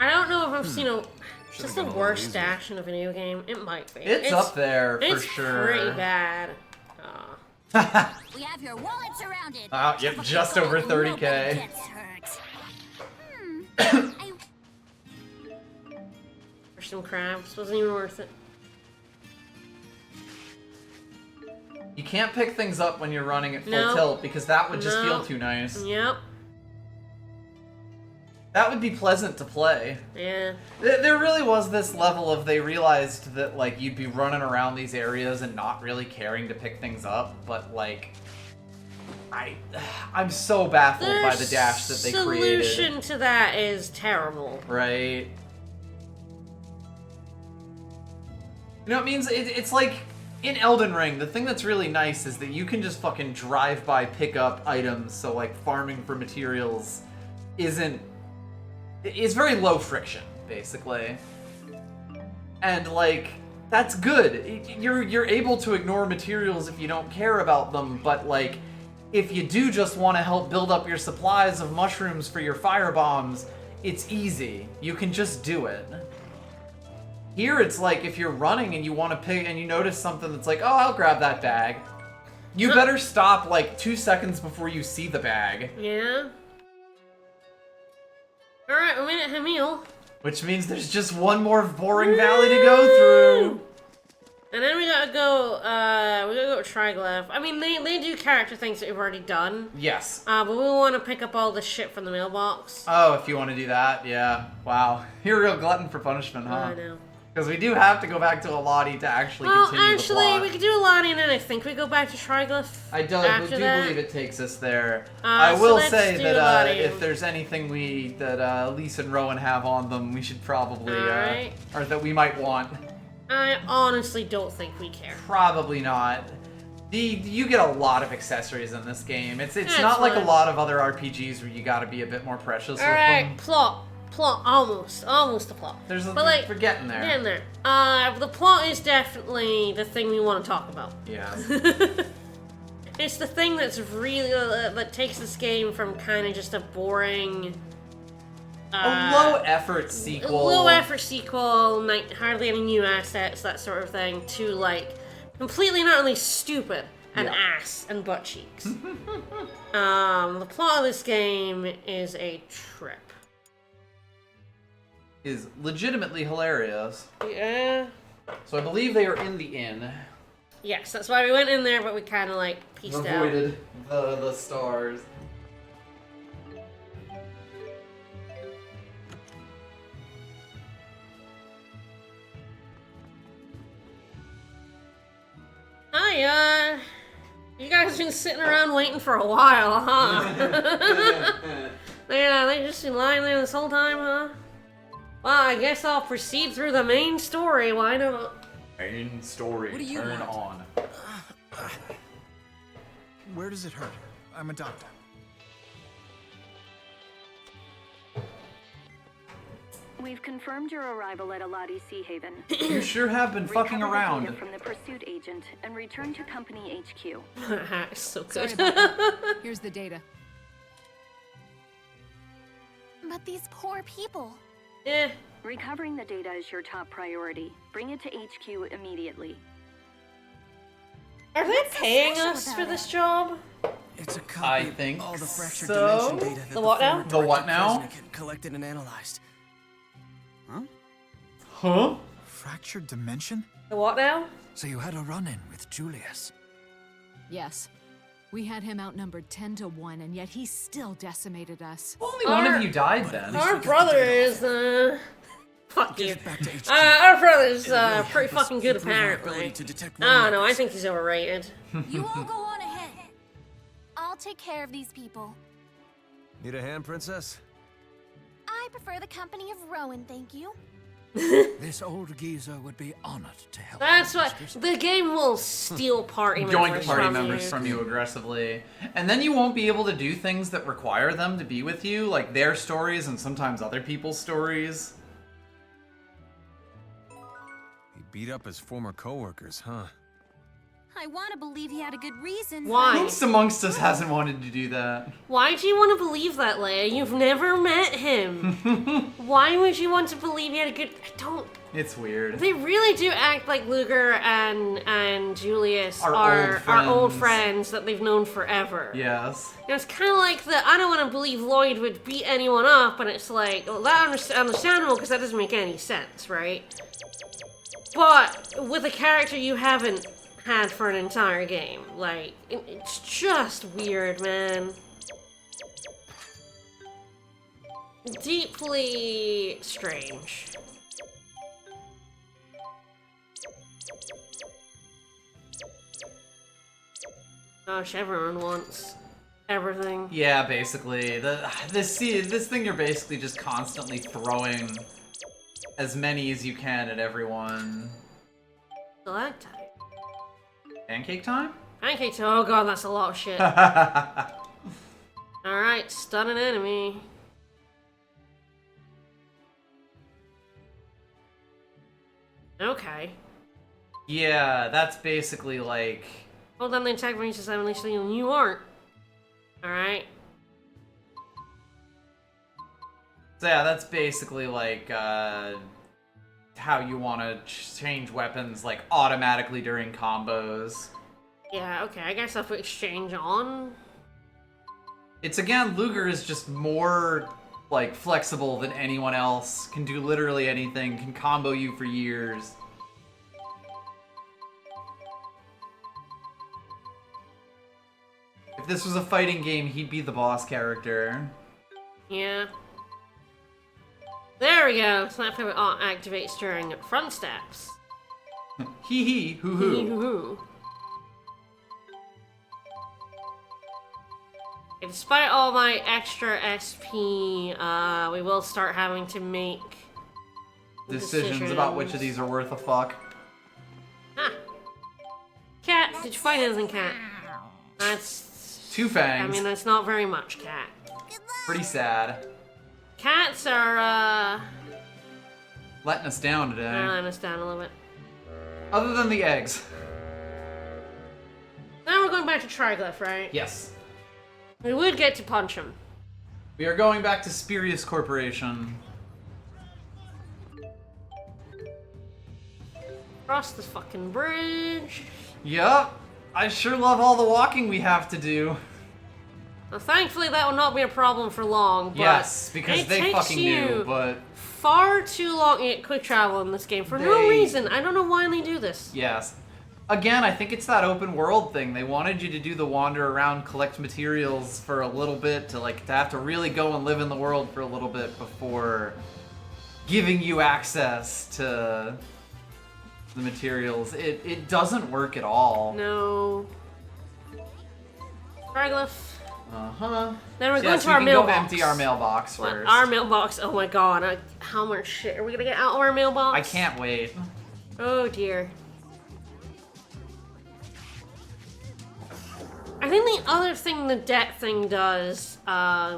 I don't know if I've seen a... Is this the worst dash in a video game? It might be. It's up there, for it's sure. pretty bad. We have your wallet surrounded. Yep, just over 30K. Nobody gets hurt. I For some crabs. Wasn't even worth it. You can't pick things up when you're running at full No. tilt because that would just No. feel too nice. Yep. That would be pleasant to play. Yeah. There really was this level of they realized that like you'd be running around these areas and not really caring to pick things up, but like I'm so baffled by the dash that they created. The solution to that is terrible. Right. You know, it means it's like in Elden Ring, the thing that's really nice is that you can just fucking drive by pick up items, so like farming for materials is very low friction, basically. And like that's good. You're able to ignore materials if you don't care about them, but like if you do just want to help build up your supplies of mushrooms for your fire bombs, it's easy. You can just do it. Here it's like if you're running and you want to pick and you notice something that's like, oh, I'll grab that bag. You better stop like 2 seconds before you see the bag. Yeah. Alright, we made it Hamil. Which means there's just one more boring valley to go through. And then we gotta go to Triglav. I mean, they do character things that we've already done. Yes. But we want to pick up all the shit from the mailbox. Oh, if you want to do that, yeah. Wow. You're a real glutton for punishment, huh? I know. Because we do have to go back to Alati to actually continue the plot. Well, actually, we could do Alani and then I think we go back to Triglyph. I do believe it takes us there. So I will let's say do that Alani. if there's anything that Lisa and Rowan have on them, we should probably, Alright. or that we might want. I honestly don't think we care. Probably not. You get a lot of accessories in this game. It's not like a fine. lot of other RPGs where you gotta be a bit more precious with Alright, them. plot, almost the plot. We're like, getting there. Getting there. The plot is definitely the thing we want to talk about. Yeah. It's the thing that's really, that takes this game from kind of just a boring... a low-effort sequel. Low-effort sequel, like, hardly any new assets, that sort of thing, to, like, completely not only stupid and ass and butt cheeks. The plot of this game is a trip. Is legitimately hilarious. Yeah. So I believe they are in the inn. Yes, that's why we went in there, but we kind of, like, pieced out. Avoided the stars. Hi, you guys been sitting around waiting for a while, huh? They just been lying there this whole time, huh? Well, I guess I'll proceed through the main story, why not? Main story, What do you turn want? on. Where does it hurt? I'm a doctor. We've confirmed your arrival at Alati Sea Haven. You sure have been fucking Recover the around. data from the pursuit agent and return to company HQ. It's so Sorry good. about that. Here's the data. But these poor people. Eh, Recovering the data is your top priority. Bring it to HQ immediately. are they paying us for this job? It's a copy I of think all the fractured so. dimension data that The what now? former The what Director now? Kresnik had collected and analyzed. Huh? Fractured dimension? The what now? So you had a run-in with Julius. Yes. We had him outnumbered 10 to 1, and yet he still decimated us. Only one of you died then. Our brother is, fuck you. Get back to HQ. Our brother's, pretty Help us fucking good, improve our apparently. ability to detect I don't know, I non-weapons. think he's overrated. You all go on ahead. I'll take care of these people. Need a hand, princess? I prefer the company of Rowan, thank you. This old geezer would be honored to help. That's you, what, mistress. the game will steal party members Join party from members you. from you aggressively. And then you won't be able to do things that require them to be with you, like their stories and sometimes other people's stories. He beat up his former coworkers, huh? I want to believe he had a good reason. Why? Who's amongst us hasn't wanted to do that? Why do you want to believe that, Leia? You've never met him. Why would you want to believe he had a good... I don't... It's weird. They really do act like Luger and Julius Are are old old friends. friends that they've known forever. Yes. And it's kind of like I don't want to believe Lloyd would beat anyone up, and it's like, well, that's understandable because that doesn't make any sense, right? But with a character you haven't had for an entire game, like, it's just weird, man. Deeply strange. Gosh, everyone wants everything. Yeah, basically. This thing you're basically just constantly throwing as many as you can at everyone. Stalactite. Pancake time? Pancakes. Oh god, that's a lot of shit. Alright, stun an enemy. Okay. Yeah, that's basically like... Hold on the attack range to 7 so you aren't. Alright. So yeah, that's basically like how you want to change weapons like automatically during combos. Yeah, okay, I guess I'll put exchange on. It's again, Luger is just more like flexible than anyone else, can do literally anything, can combo you for years. If this was a fighting game, he'd be the boss character. Yeah. There we go. Snap pivot activates during front steps. Hee hee, hoo hoo. Hoo-hoo. Despite all my extra SP, we will start having to make Decisions about which of these are worth a fuck. Ah. Cat, did you find anything, Cat? That's... 2 fangs. I mean, that's not very much, Cat. Pretty sad. Cats are, Letting us down today. letting us down a little bit. Other than the eggs. Now we're going back to Triglyph, right? Yes. We would get to punch him. We are going back to Spurious Corporation. Cross this fucking bridge. Yup. I sure love all the walking we have to do. Well, thankfully, that will not be a problem for long, but Yes, because it they takes fucking you knew, but... far too long to get quick travel in this game for no reason. I don't know why they do this. Yes. Again, I think it's that open world thing. They wanted you to do the wander around, collect materials for a little bit, to have to really go and live in the world for a little bit before giving you access to the materials. It doesn't work at all. No. Triglyph. Uh-huh. Then we're So going yes, to we our can mailbox. go empty our mailbox What? first. Our mailbox. Oh my god. How much shit are we gonna get out of our mailbox? I can't wait. Oh dear. I think the other thing the debt thing does, that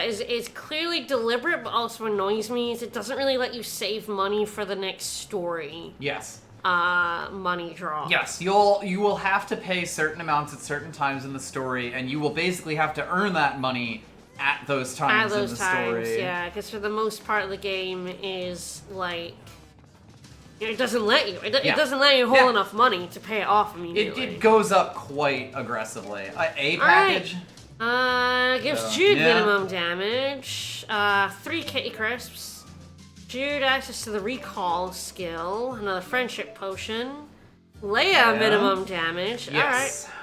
is clearly deliberate but also annoys me, is it doesn't really let you save money for the next story. Yes. Money draw. Yes, you will have to pay certain amounts at certain times in the story, and you will basically have to earn that money at those times in the story. Yeah, because for the most part the game is like, it doesn't let you. It doesn't let you hold enough money to pay it off immediately. It goes up quite aggressively. A package. Gives Jude minimum damage. 3 Kitty Crisps. Jude access to the recall skill. Another friendship potion. Leia minimum damage. Yes. Alright.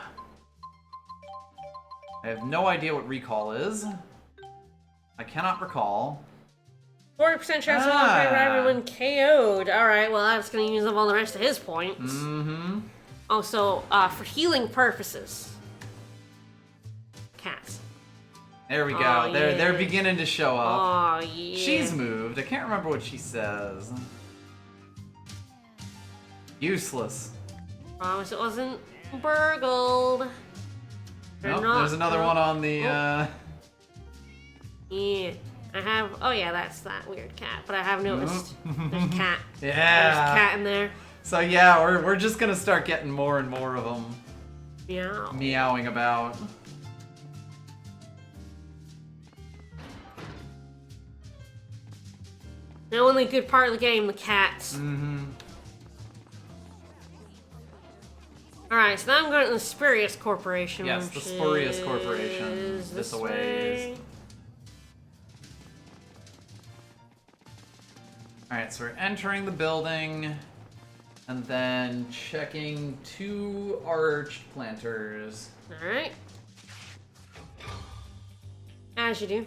I have no idea what recall is. I cannot recall. 40% chance of everyone KO'd. Alright, well that's gonna use up all the rest of his points. Mm-hmm. Also, for healing purposes. Cats. There we go. Oh, They're beginning to show up. Oh yeah. She's moved. I can't remember what she says. Useless. Promise it wasn't burgled. Nope, there's another one on the Yeah. I have. Oh yeah, that's that weird cat. But I have noticed there's a cat. Yeah. There's a cat in there. So yeah, we're just gonna start getting more and more of them. Meow. Meowing about. The only good part of the game, the cats. Mm-hmm. Alright, so now I'm going to the Spurious Corporation. Yes, the which Spurious is Corporation. This a ways. way. Alright, so we're entering the building and then checking 2 arched planters. Alright. As you do.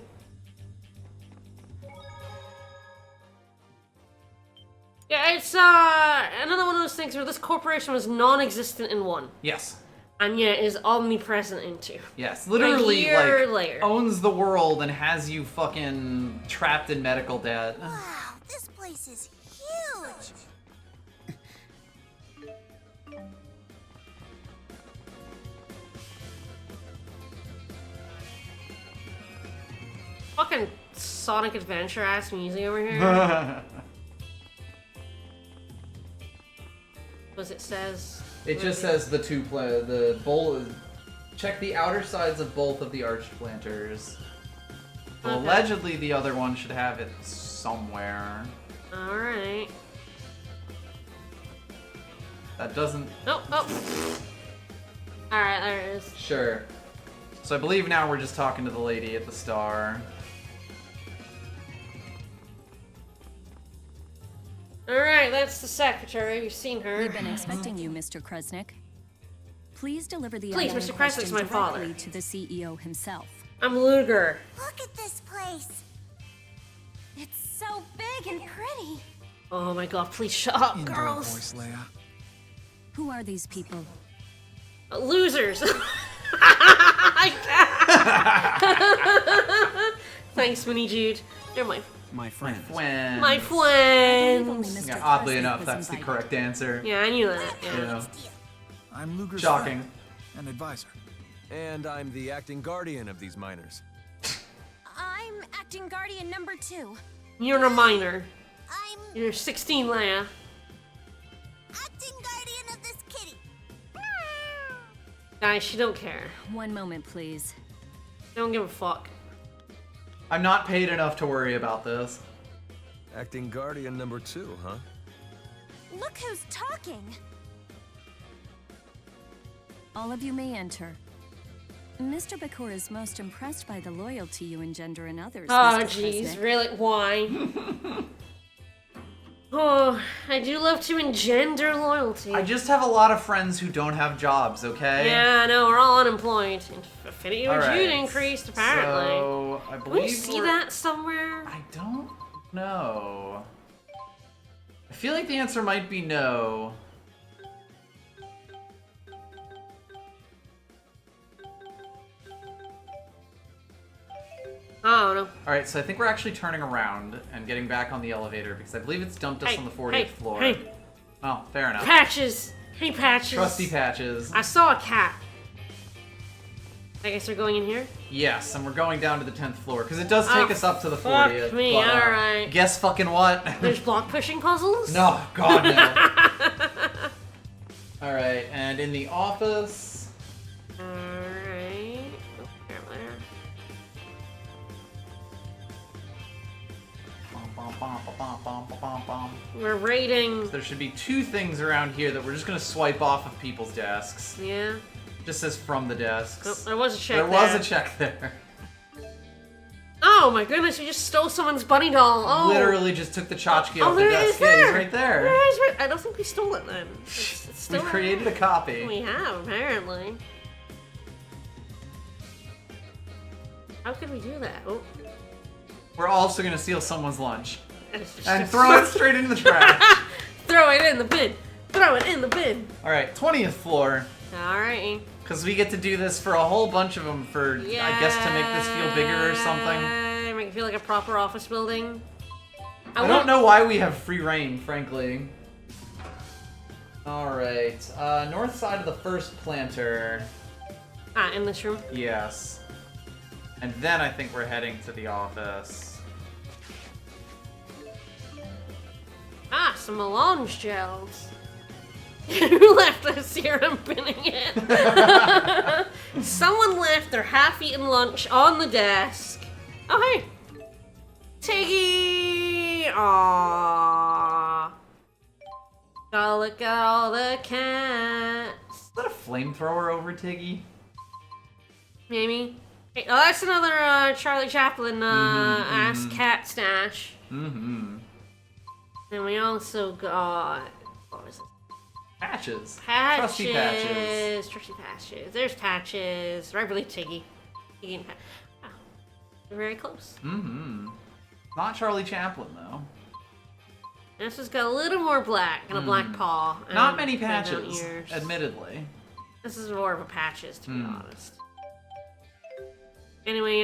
Yeah, it's another one of those things where this corporation was non-existent in 1. Yes. And yet is omnipresent in 2. Yes, literally, year like, later. owns the world and has you fucking trapped in medical debt. Wow, this place is huge. Fucking Sonic Adventure ass music over here. What it says? It just says check the outer sides of both of the arched planters. So Okay. allegedly the other one should have it somewhere. Alright. That doesn't... Oh. Alright, there it is. Sure. So I believe now we're just talking to the lady at the star. Alright, that's the secretary. You've seen her. We've been expecting you, Mr. Kresnik. Please deliver the Please, item Mr. in Kresnik's question my father. directly to the CEO himself. I'm Luger. Look at this place. It's so big and pretty. Oh my god, please shut up, Indoor girls. voice, Leia. Who are these people? Losers. Thanks, Winnie Jude. They're My friend. When my friends. yeah, oddly enough, that's the correct answer. Yeah, I knew that. Yeah. Yeah. I'm Luger's Shocking. friend and advisor. And I'm the acting guardian of these miners. I'm acting guardian number 2. You're a minor. I'm You're 16, Leia. acting guardian of this kitty. Guys, she don't care. One moment, please. Don't give a fuck. I'm not paid enough to worry about this. Acting guardian number 2, huh? Look who's talking. All of you may enter. Mr. Bakor is most impressed by the loyalty you engender in others. Oh, Mr. jeez, Kresnik. really? Why? Oh, I do love to engender loyalty. I just have a lot of friends who don't have jobs, okay? Yeah, I know, we're all unemployed. Affinity with Alright, Jude increased, apparently. So, I Can we believe see we're- that somewhere? I don't know. I feel like the answer might be no. I don't know. Alright, so I think we're actually turning around and getting back on the elevator because I believe it's dumped us Hey, on the 40th hey, floor. hey. Oh, fair enough. Patches! Hey, Patches! Trusty Patches. I saw a cat. I guess we're going in here? Yes, and we're going down to the 10th floor because it does take Oh, us up to the fuck 40th. me, but, alright. Guess fucking what? There's block pushing puzzles? No, God no. Alright, and in the office. Alright. Oh, there. Bum, bum, bum, bum, bum, bum, bum. We're raiding. There should be 2 things around here that we're just gonna swipe off of people's desks. Yeah. Just says from the desks. Oh, there was a check There was a check there. Oh my goodness, you just stole someone's bunny doll. Oh. Literally just took the tchotchke Oh, off the there it desk. is Yeah, there. he's right there. There it is right. I don't think we stole it then. It's still We've created a copy. We have, apparently. How could we do that? Oh. We're also gonna steal someone's lunch. It's And just- throw it straight into the trash. Throw it in the bin. Throw it in the bin. Alright, 20th floor. Alrighty. Because we get to do this for a whole bunch of them for, I guess, to make this feel bigger or something. Make it feel like a proper office building. I don't know why we have free reign, frankly. Alright, north side of the first planter. Ah, in this room. Yes. And then I think we're heading to the office. Ah, some melange gels. Who left us here? I'm pinning it. Someone left their half-eaten lunch on the desk. Oh, hey. Tiggy! Aww. Gotta look at all the cats. Is that a flamethrower over Tiggy? Maybe. Hey, oh, that's another Charlie Chaplin ass cat stash. Mm-hmm. And we also got... What was it? Patches. Patches. Trusty Patches. Trusty Patches. There's Patches. Right, really Tiggy. Tiggy and Patches. Wow. They're very close. Mm-hmm. Not Charlie Chaplin, though. This has got a little more black and a black paw. And Not many big round patches, ears. admittedly. This is more of a Patches, to be Hmm. honest. Anyway,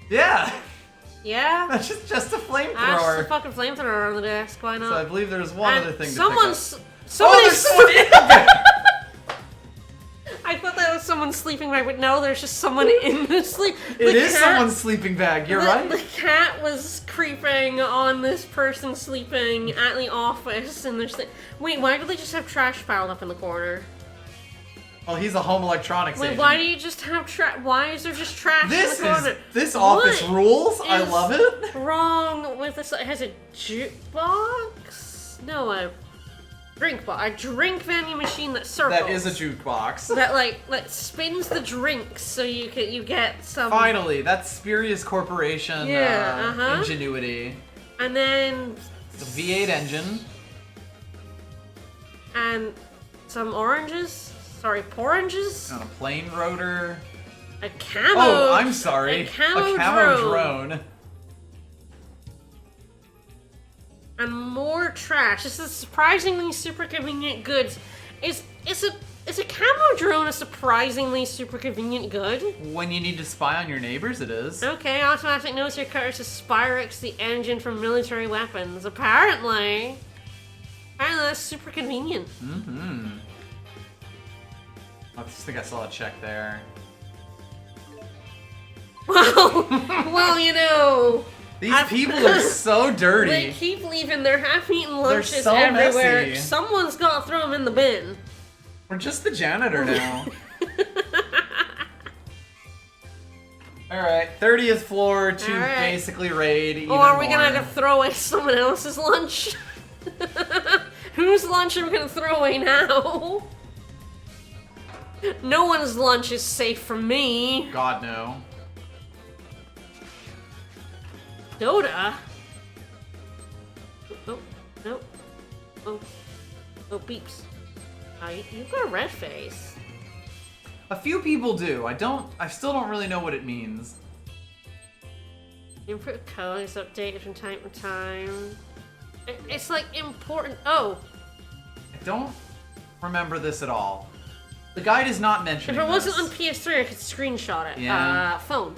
Yeah! yeah? That's just a That's flamethrower. the fucking flamethrower on the desk. Why not? So I believe there's one And other thing to someone's, pick up. somebody's there's someone in there! I thought that was someone sleeping bag, but no, there's just someone in the sleep. It is someone's sleeping bag, you're right. The cat was creeping on this person sleeping at the office, and there's wait, why do they just have trash piled up in the corner? Well, he's a home electronics Wait, agent. why do you just have trash? Why is there just trash This in the corner? this office What rules. I is love it. Wrong with this? It has a jukebox? No, a drink box. A drink vending machine that circles. That is a jukebox. that spins the drinks so you get some. Finally, that's Spurious Corporation Yeah, ingenuity. And then The V8 engine. and some oranges. Sorry, poranges. On a plane rotor. A camo. Oh, I'm sorry. A camo drone. drone. And more trash. This is surprisingly super convenient goods. Is a camo drone a surprisingly super convenient good? When you need to spy on your neighbors, it is. Okay, automatic noticer cutters to Spyrex, the engine for military weapons. Apparently that's super convenient. Mm-hmm. I just think I saw a check there. Well, you know. These people are so dirty. They keep leaving their half-eaten lunches so everywhere. messy. Someone's got to throw them in the bin. We're just the janitor now. Alright, 30th floor to basically raid even are we more. gonna have to throw away someone else's lunch? Whose lunch are we gonna throw away now? No one's lunch is safe from me. God, no. Dota? Oh, no. Oh, beeps. You've got a red face. A few people do. I still don't really know what it means. Input code is updated from time to time. It's like important. Oh. I don't remember this at all. The guide is not mentioning If it wasn't this. on PS3, I could screenshot it. Yeah. Phone.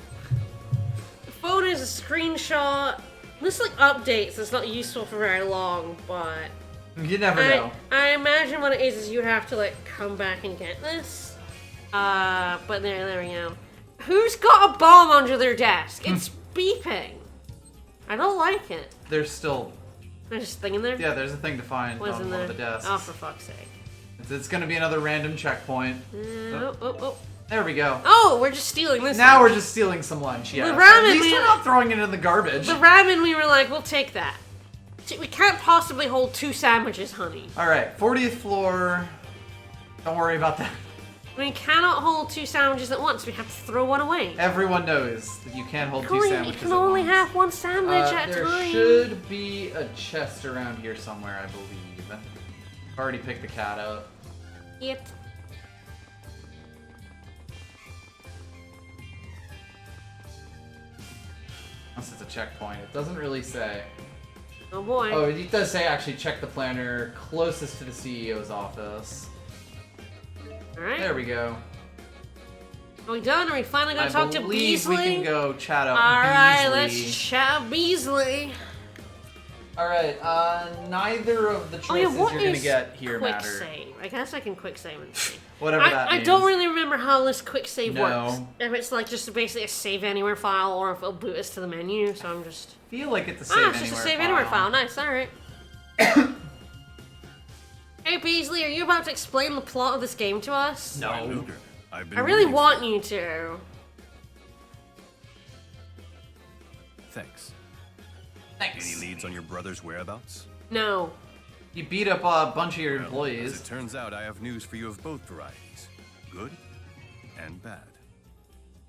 The phone is a screenshot. This like updates. It's not useful for very long, but You never know. I imagine what it is you have to like come back and get this. But there we go. Who's got a bomb under their desk? It's beeping. I don't like it. There's still... There's just a thing in there? Yeah, there's a thing to find What's on in one there? of the desks. Oh, for fuck's sake. It's gonna be another random checkpoint. Oh. There we go. Oh, we're just stealing this. Now lunch. we're just stealing some lunch, yeah. The ramen At least we- we're not throwing it in the garbage. The ramen, we were like, we'll take that. We can't possibly hold 2 sandwiches, honey. Alright, 40th floor. Don't worry about that. We cannot hold 2 sandwiches at once. We have to throw one away. Everyone knows that you can't hold 2 Corey, sandwiches you can at only once. have 1 sandwich at a There time. should be a chest around here somewhere, I believe. Already picked the cat up. It. Unless it's a checkpoint. It doesn't really say. Oh boy. Oh, it does say actually check the planner closest to the CEO's office. Alright. There we go. Are we done? Are we finally gonna talk to believe Beasley? we can go chat up Alright, Beasley. let's chat Beasley. Alright, neither of the Oh yeah, choices what you're gonna is get here quick matter. save? I guess I can quick save and see. Whatever that I means. don't really remember how this quick save No. works. If it's like just basically a save anywhere file or if it'll boot us to the menu, so I'm just... feel like it's a save it's just a save anywhere file. Nice, alright. Hey Beasley, are you about to explain the plot of this game to us? No. Luger, I've been I really waiting want you to. Thanks. Thanks. Any leads on your brother's whereabouts? No. You beat up a bunch of your As employees. it turns out, I have news for you of both varieties. Good and bad.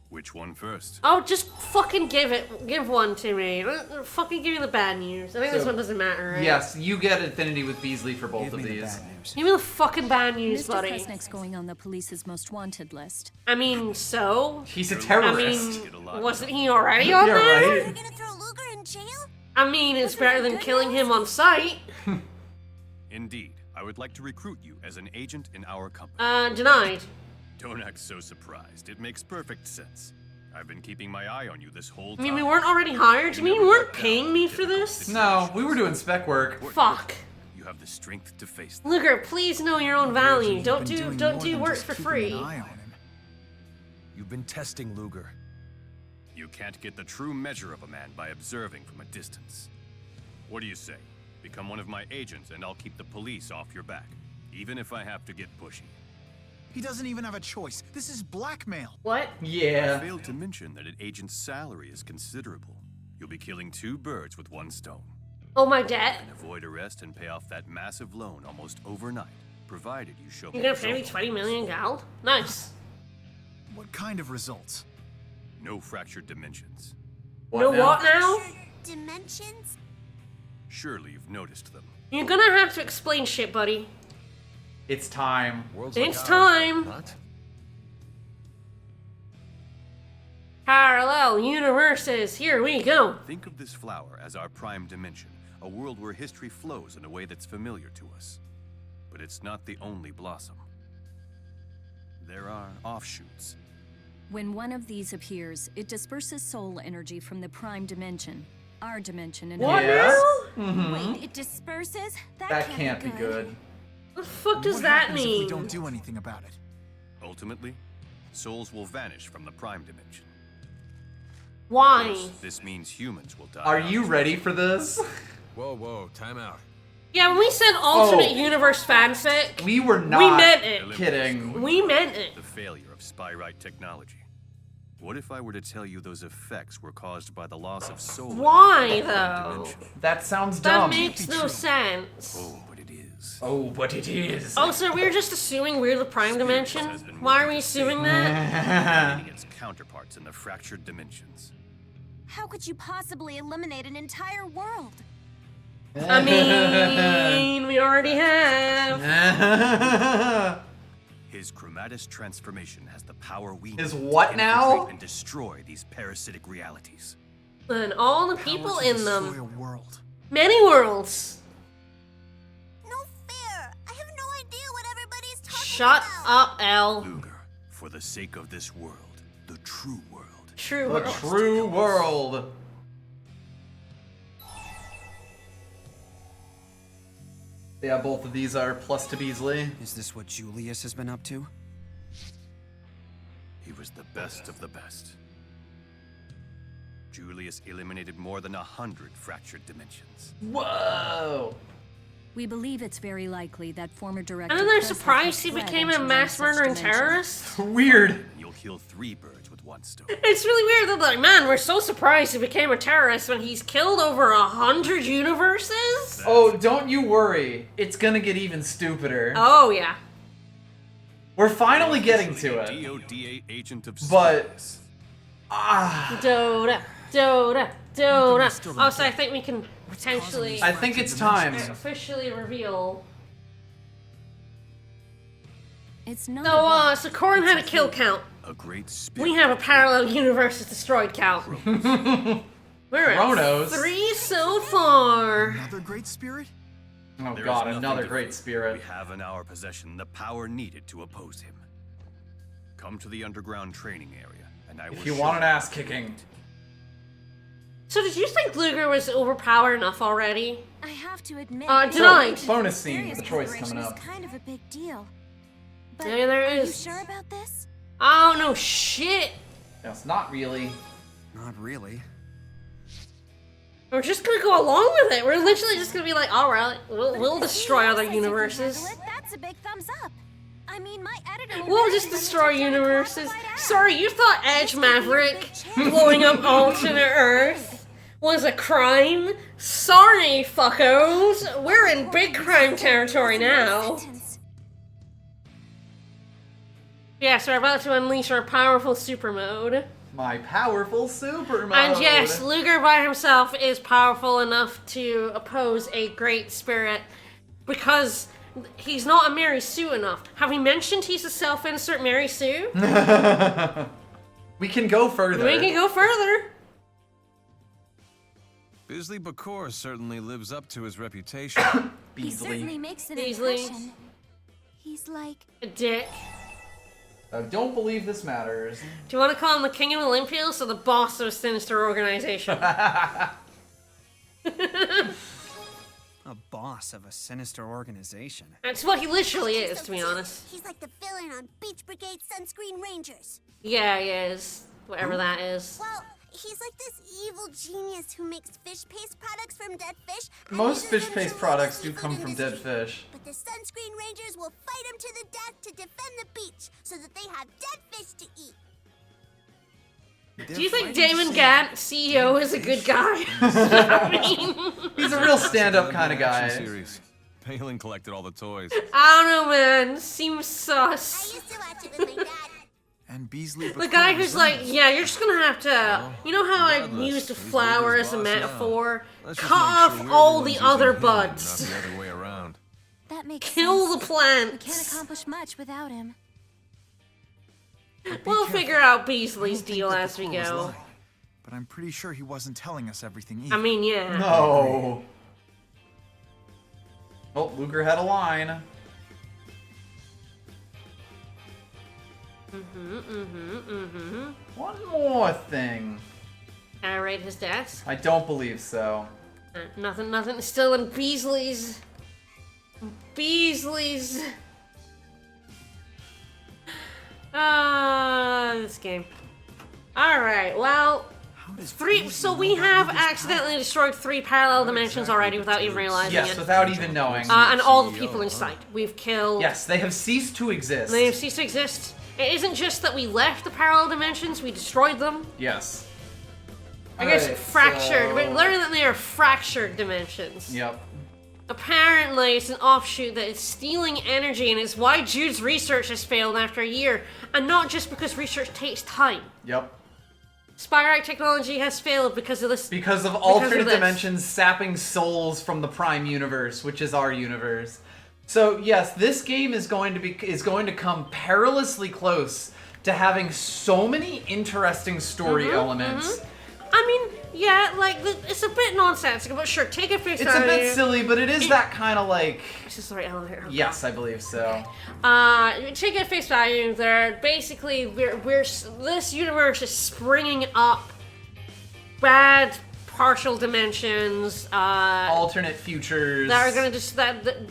Which one first? Oh, just fucking give one to me. Fucking give me the bad news. I think this So, one doesn't matter, right? Yes, you get affinity with Beasley for both of these. Give me the fucking bad news, Mr. buddy. Kresnik's going on the police's most wanted list. I mean, so? He's a I terrorist. mean, wasn't he already on Yeah, there? right. You're gonna throw Luger in jail? I mean, it's better than killing him on sight. Indeed. I would like to recruit you as an agent in our company. Denied. Don't act so surprised. It makes perfect sense. I've been keeping my eye on you this whole I time. mean, we weren't already hired? You mean you weren't paying me for this? No, we were doing spec work. Fuck. You have the strength to face them. Luger, please know your own value. Don't do work for free. You've been testing Luger. You can't get the true measure of a man by observing from a distance. What do you say? Become one of my agents and I'll keep the police off your back, even if I have to get pushy. He doesn't even have a choice. This is blackmail. What? I Yeah. failed to mention that an agent's salary is considerable. You'll be killing 2 birds with 1 stone. Oh, my debt? And avoid arrest and pay off that massive loan almost overnight, provided you show You're gonna me pay me results. 20 million gal? Nice. What kind of results? No fractured dimensions. Know what now? Dimensions? Surely you've noticed them. You're gonna have to explain shit, buddy. It's time. Worlds It's like ours, time. What? Parallel universes, here we go. Think of this flower as our prime dimension, a world where history flows in a way that's familiar to us. But it's not the only blossom. There are offshoots. When one of these appears, it disperses soul energy from the prime dimension, our dimension, and What Yes. now? Wait, it disperses? That can't be good. What the fuck does What that happens if we mean? don't do anything about it? Ultimately, souls will vanish from the prime dimension. Why? This means humans will die. Are out. you ready for this? Whoa, time out. Yeah, when we said alternate Oh. universe fanfic, We were not we meant it. kidding. We meant it. The failure of spyrite technology. What if I were to tell you those effects were caused by the loss of soul? Why, in the prime though? dimension? That sounds That dumb. makes no sense. Oh, but it is. Oh, but it is. Oh, so we're just assuming we're the prime dimension? Why are we assuming that? Fighting its counterparts in the fractured dimensions. How could you possibly eliminate an entire world? I mean, we already have. His chromatus transformation has the power we His need what to now? infiltrate and destroy these parasitic realities. And all the people Power to in destroy them. a world. Many worlds. No fair! I have no idea what everybody's talking Shut about. up, L. Luger, for the sake of this world, the true world. True The world. true world. Yeah, both of these are plus to Beasley. Is this what Julius has been up to? He was the best of the best. Julius eliminated more than 100 fractured dimensions. Whoa! We believe it's very likely that former director. And then they're Kreslov surprised he fled became a into mass one such murdering dimension. terrorist. Weird. You'll kill 3 birds with one stone. It's really weird. They're like, man, we're so surprised he became a terrorist when he's killed over 100 universes? Oh, don't you worry. It's gonna get even stupider. Oh, yeah. We're finally getting to it. DODA agent of But- Julius. Doda, Doda, Doda. Oh, so I think we can potentially I think it's time. officially reveal. It's not. So Corin had a kill count. A great spirit. We have a parallel universes destroyed count. We're at Chronos. 3 so far. Another great spirit? Oh There is god, nothing another to great fear. spirit. We have in our possession the power needed to oppose him. Come to the underground training area, and I will If you show want an you. ass kicking. So did you think Luger was overpowered enough already? I have to admit, Denied. Bonus scene Serious with the choice preparation coming up. is kind of a big deal. But Yeah, there are is. you sure about this? Oh, no shit. Yes, not really. Not really. We're just gonna go along with it. We're literally just gonna be like, alright, we'll destroy other If you can universes. handle it, that's a big thumbs up. I mean, my editor. We'll just destroy universes. Sorry, you thought Edge Maverick blowing up alternate Earth was a crime? Sorry, fuckos. We're in big crime territory now. Yes, we're about to unleash our powerful super mode. My powerful super mode. And yes, Luger by himself is powerful enough to oppose a great spirit because he's not a Mary Sue enough. Have we mentioned he's a self-insert Mary Sue? We can go further. We can go further. Beasley Bakor certainly lives up to his reputation. He certainly makes an Beasley. impression. He's like, A dick. I don't believe this matters. Do you want to call him the King of Olympios or the boss of a sinister organization? A boss of a sinister organization. That's what he literally is, to be honest. he's like the villain on Beach Brigade Sunscreen Rangers. Yeah, he is. Whatever that is. Well, he's like this evil genius who makes fish paste products from dead fish. and Most uses fish them paste to products do release come food from industry. dead fish. But the Sunscreen Rangers will fight him to the death to defend the beach so that they have dead fish to eat. Do you think Damon Gant, CEO, is a good guy? I mean, He's a real stand-up kind of Action guy. Series. Palin collected all the toys. I don't know, man. Seems I sus. used to watch it with my dad. And Beasley. The guy who's like, yeah, you're just gonna have to. You know how I regardless, used a he's flower Luger's as a boss now. metaphor? Let's just Cut make off sure we're all the the ones other using him, not buds. the other way around. That makes Kill sense. the We can't plants. accomplish much without him. We'll figure out Beasley's deal as we go. But I'm pretty sure he wasn't telling us everything either. I mean, yeah. No. Oh, Luger had a line. One more thing. Can I raid his desk? I don't believe so. Nothing still in Beasley's. This game. Alright, well, so we have accidentally destroyed 3 parallel dimensions already without even realizing it. Yes, without even knowing. And all the people inside. We've killed... Yes, they have ceased to exist. They have ceased to exist. It isn't just that we left the parallel dimensions, we destroyed them. Yes. I guess fractured. We learned that they are fractured dimensions. Yep. Apparently, it's an offshoot that is stealing energy, and it's why Jude's research has failed after a year, and not just because research takes time. Yep. Spyrite technology has failed because of this. Because of alternate dimensions sapping souls from the Prime universe, which is our universe. So yes, this game is going to come perilously close to having so many interesting story elements. I mean, yeah, like, it's a bit nonsensical, but sure, take it face value. It's a bit silly, but it is that kind of like... Is this the right elevator? Okay. Yes, I believe so. Take it face value. They're basically, this universe is springing up bad partial dimensions, alternate futures that are gonna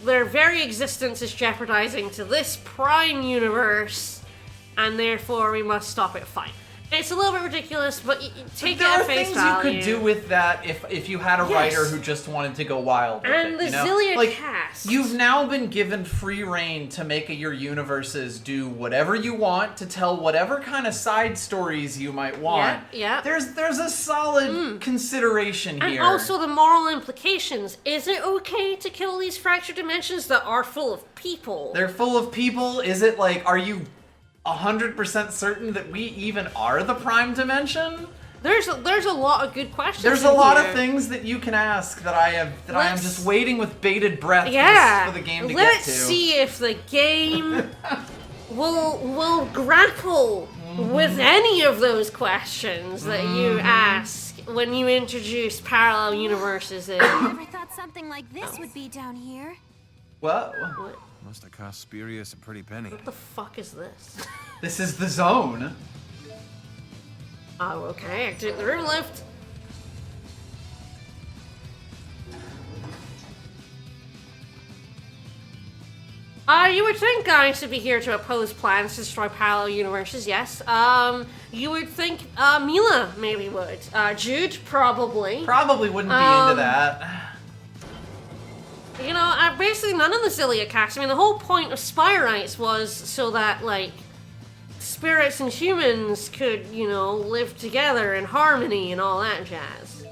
their very existence is jeopardizing to this Prime universe, and therefore we must stop it. Fine. It's a little bit ridiculous, but take it at face value. There are things you could do with that if you had a writer who just wanted to go wild with and it. And the Xillia cast. You've now been given free reign to make your universes do whatever you want, to tell whatever kind of side stories you might want. Yeah. There's a solid consideration here. And also the moral implications. Is it okay to kill these fractured dimensions that are full of people? They're full of people? Is it like, are you 100% certain that we even are the Prime dimension? There's a lot of good questions. There's a lot of things that you can ask that I am just waiting with bated breath for the game to get to. Let's see if the game will grapple with any of those questions that you ask when you introduce parallel universes in. I never thought something like this would be down here. Whoa. What? Must have cost Spurious a pretty penny. What the fuck is this? This is the zone. Oh, okay. Activate the room lift. You would think guys would be here to oppose plans to destroy parallel universes, yes. You would think Mila maybe would. Jude, probably. Probably wouldn't be into that. You know, basically none of the Xillia cast. I mean, the whole point of Spyrites was so that, like, spirits and humans could, you know, live together in harmony and all that jazz.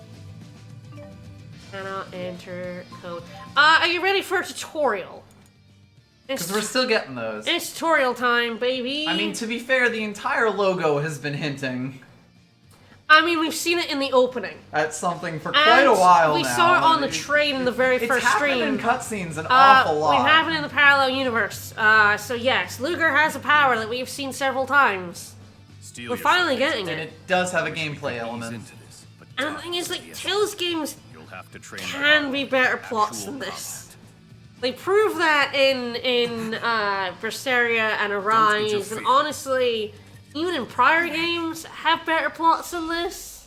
Cannot enter code. Are you ready for a tutorial? Because we're still getting those. It's tutorial time, baby. I mean, to be fair, the entire logo has been hinting. I mean, we've seen it in the opening. At something for quite a while now. We saw it on the train in the very first stream. It's happened in cutscenes an awful lot. We have it in the parallel universe. So yes, Luger has a power that we've seen several times. We're finally getting it. And it does have a gameplay element. And the thing is, like, Tales games can be better plots than this. They prove that in Berseria and Arise, and honestly, even in prior games, have better plots than this.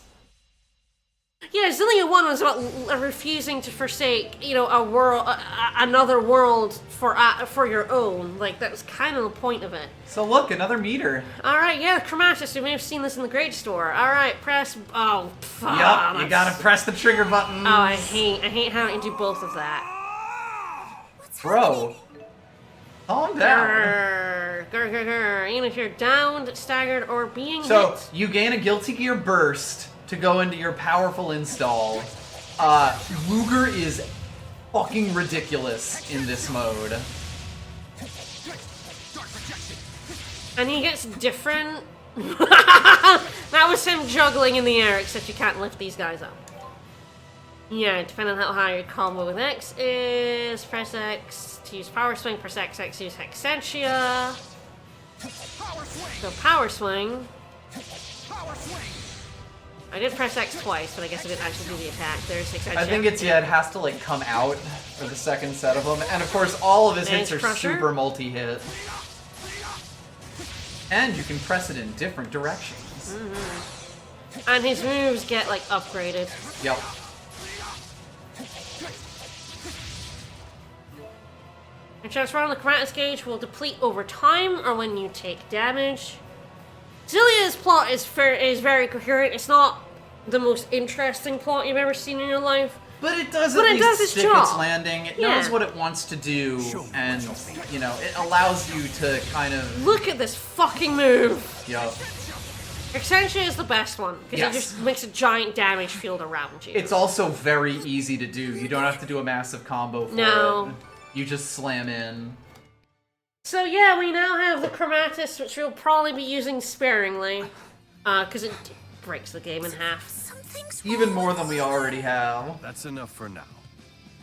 Yeah, Xillia 1 was about refusing to forsake, you know, a world, another world for your own. Like, that was kind of the point of it. So look, another meter. Alright, yeah, Chromatus, we may have seen this in the Great Store. Alright, press, oh, fuck. Yup, you gotta press the trigger button. Oh, I hate having to do both of that. Bro, calm down. Grr. Even if you're downed, staggered, or being hit. So, you gain a Guilty Gear burst to go into your powerful install. Luger is fucking ridiculous in this mode. And he gets different... That was him juggling in the air, except you can't lift these guys up. Yeah, depending on how high your combo with X is, press X to use Power Swing, press XX to use Hexentia. So Power Swing. I did press X twice, but I guess I didn't actually do the attack. There's 6 I think it's, yeah, it has to, like, come out for the second set of them. And, of course, all of his hits are super multi-hit. And you can press it in different directions. And his moves get, like, upgraded. Yep. And transfer on the Chromatus gauge will deplete over time or when you take damage. Xillia's plot is very coherent. It's not the most interesting plot you've ever seen in your life. But it does at least stick its landing. It knows what it wants to do, and, you know, it allows you to kind of... Look at this fucking move! Yup. Extension is the best one, because it just makes a giant damage field around you. It's also very easy to do. You don't have to do a massive combo for it. You just slam in. So yeah, we now have the Chromatus, which we'll probably be using sparingly, because it breaks the game in half. Even more than we already have. That's enough for now.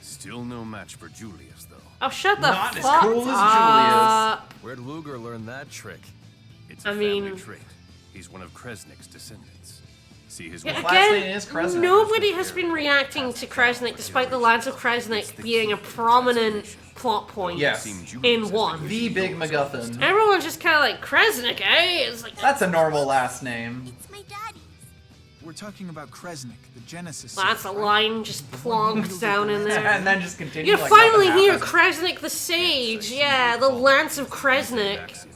Still no match for Julius, though. Oh, shut the fuck up! Not as cool as Julius. Where'd Luger learn that trick? It's a family trait. He's one of Kresnik's descendants. See his again, nobody has been reacting to Kresnik, despite the Lance of Kresnik being a prominent plot point in 1. The big MacGuffin. Everyone's just kind of like, Kresnik, eh? It's like, that's a normal last name. It's my daddy. We're talking about Kresnik, the Genesis. That's a line just plonked down in there. And then just continue. You like finally hear Kresnik the Sage. Yeah, the Lance of Kresnik.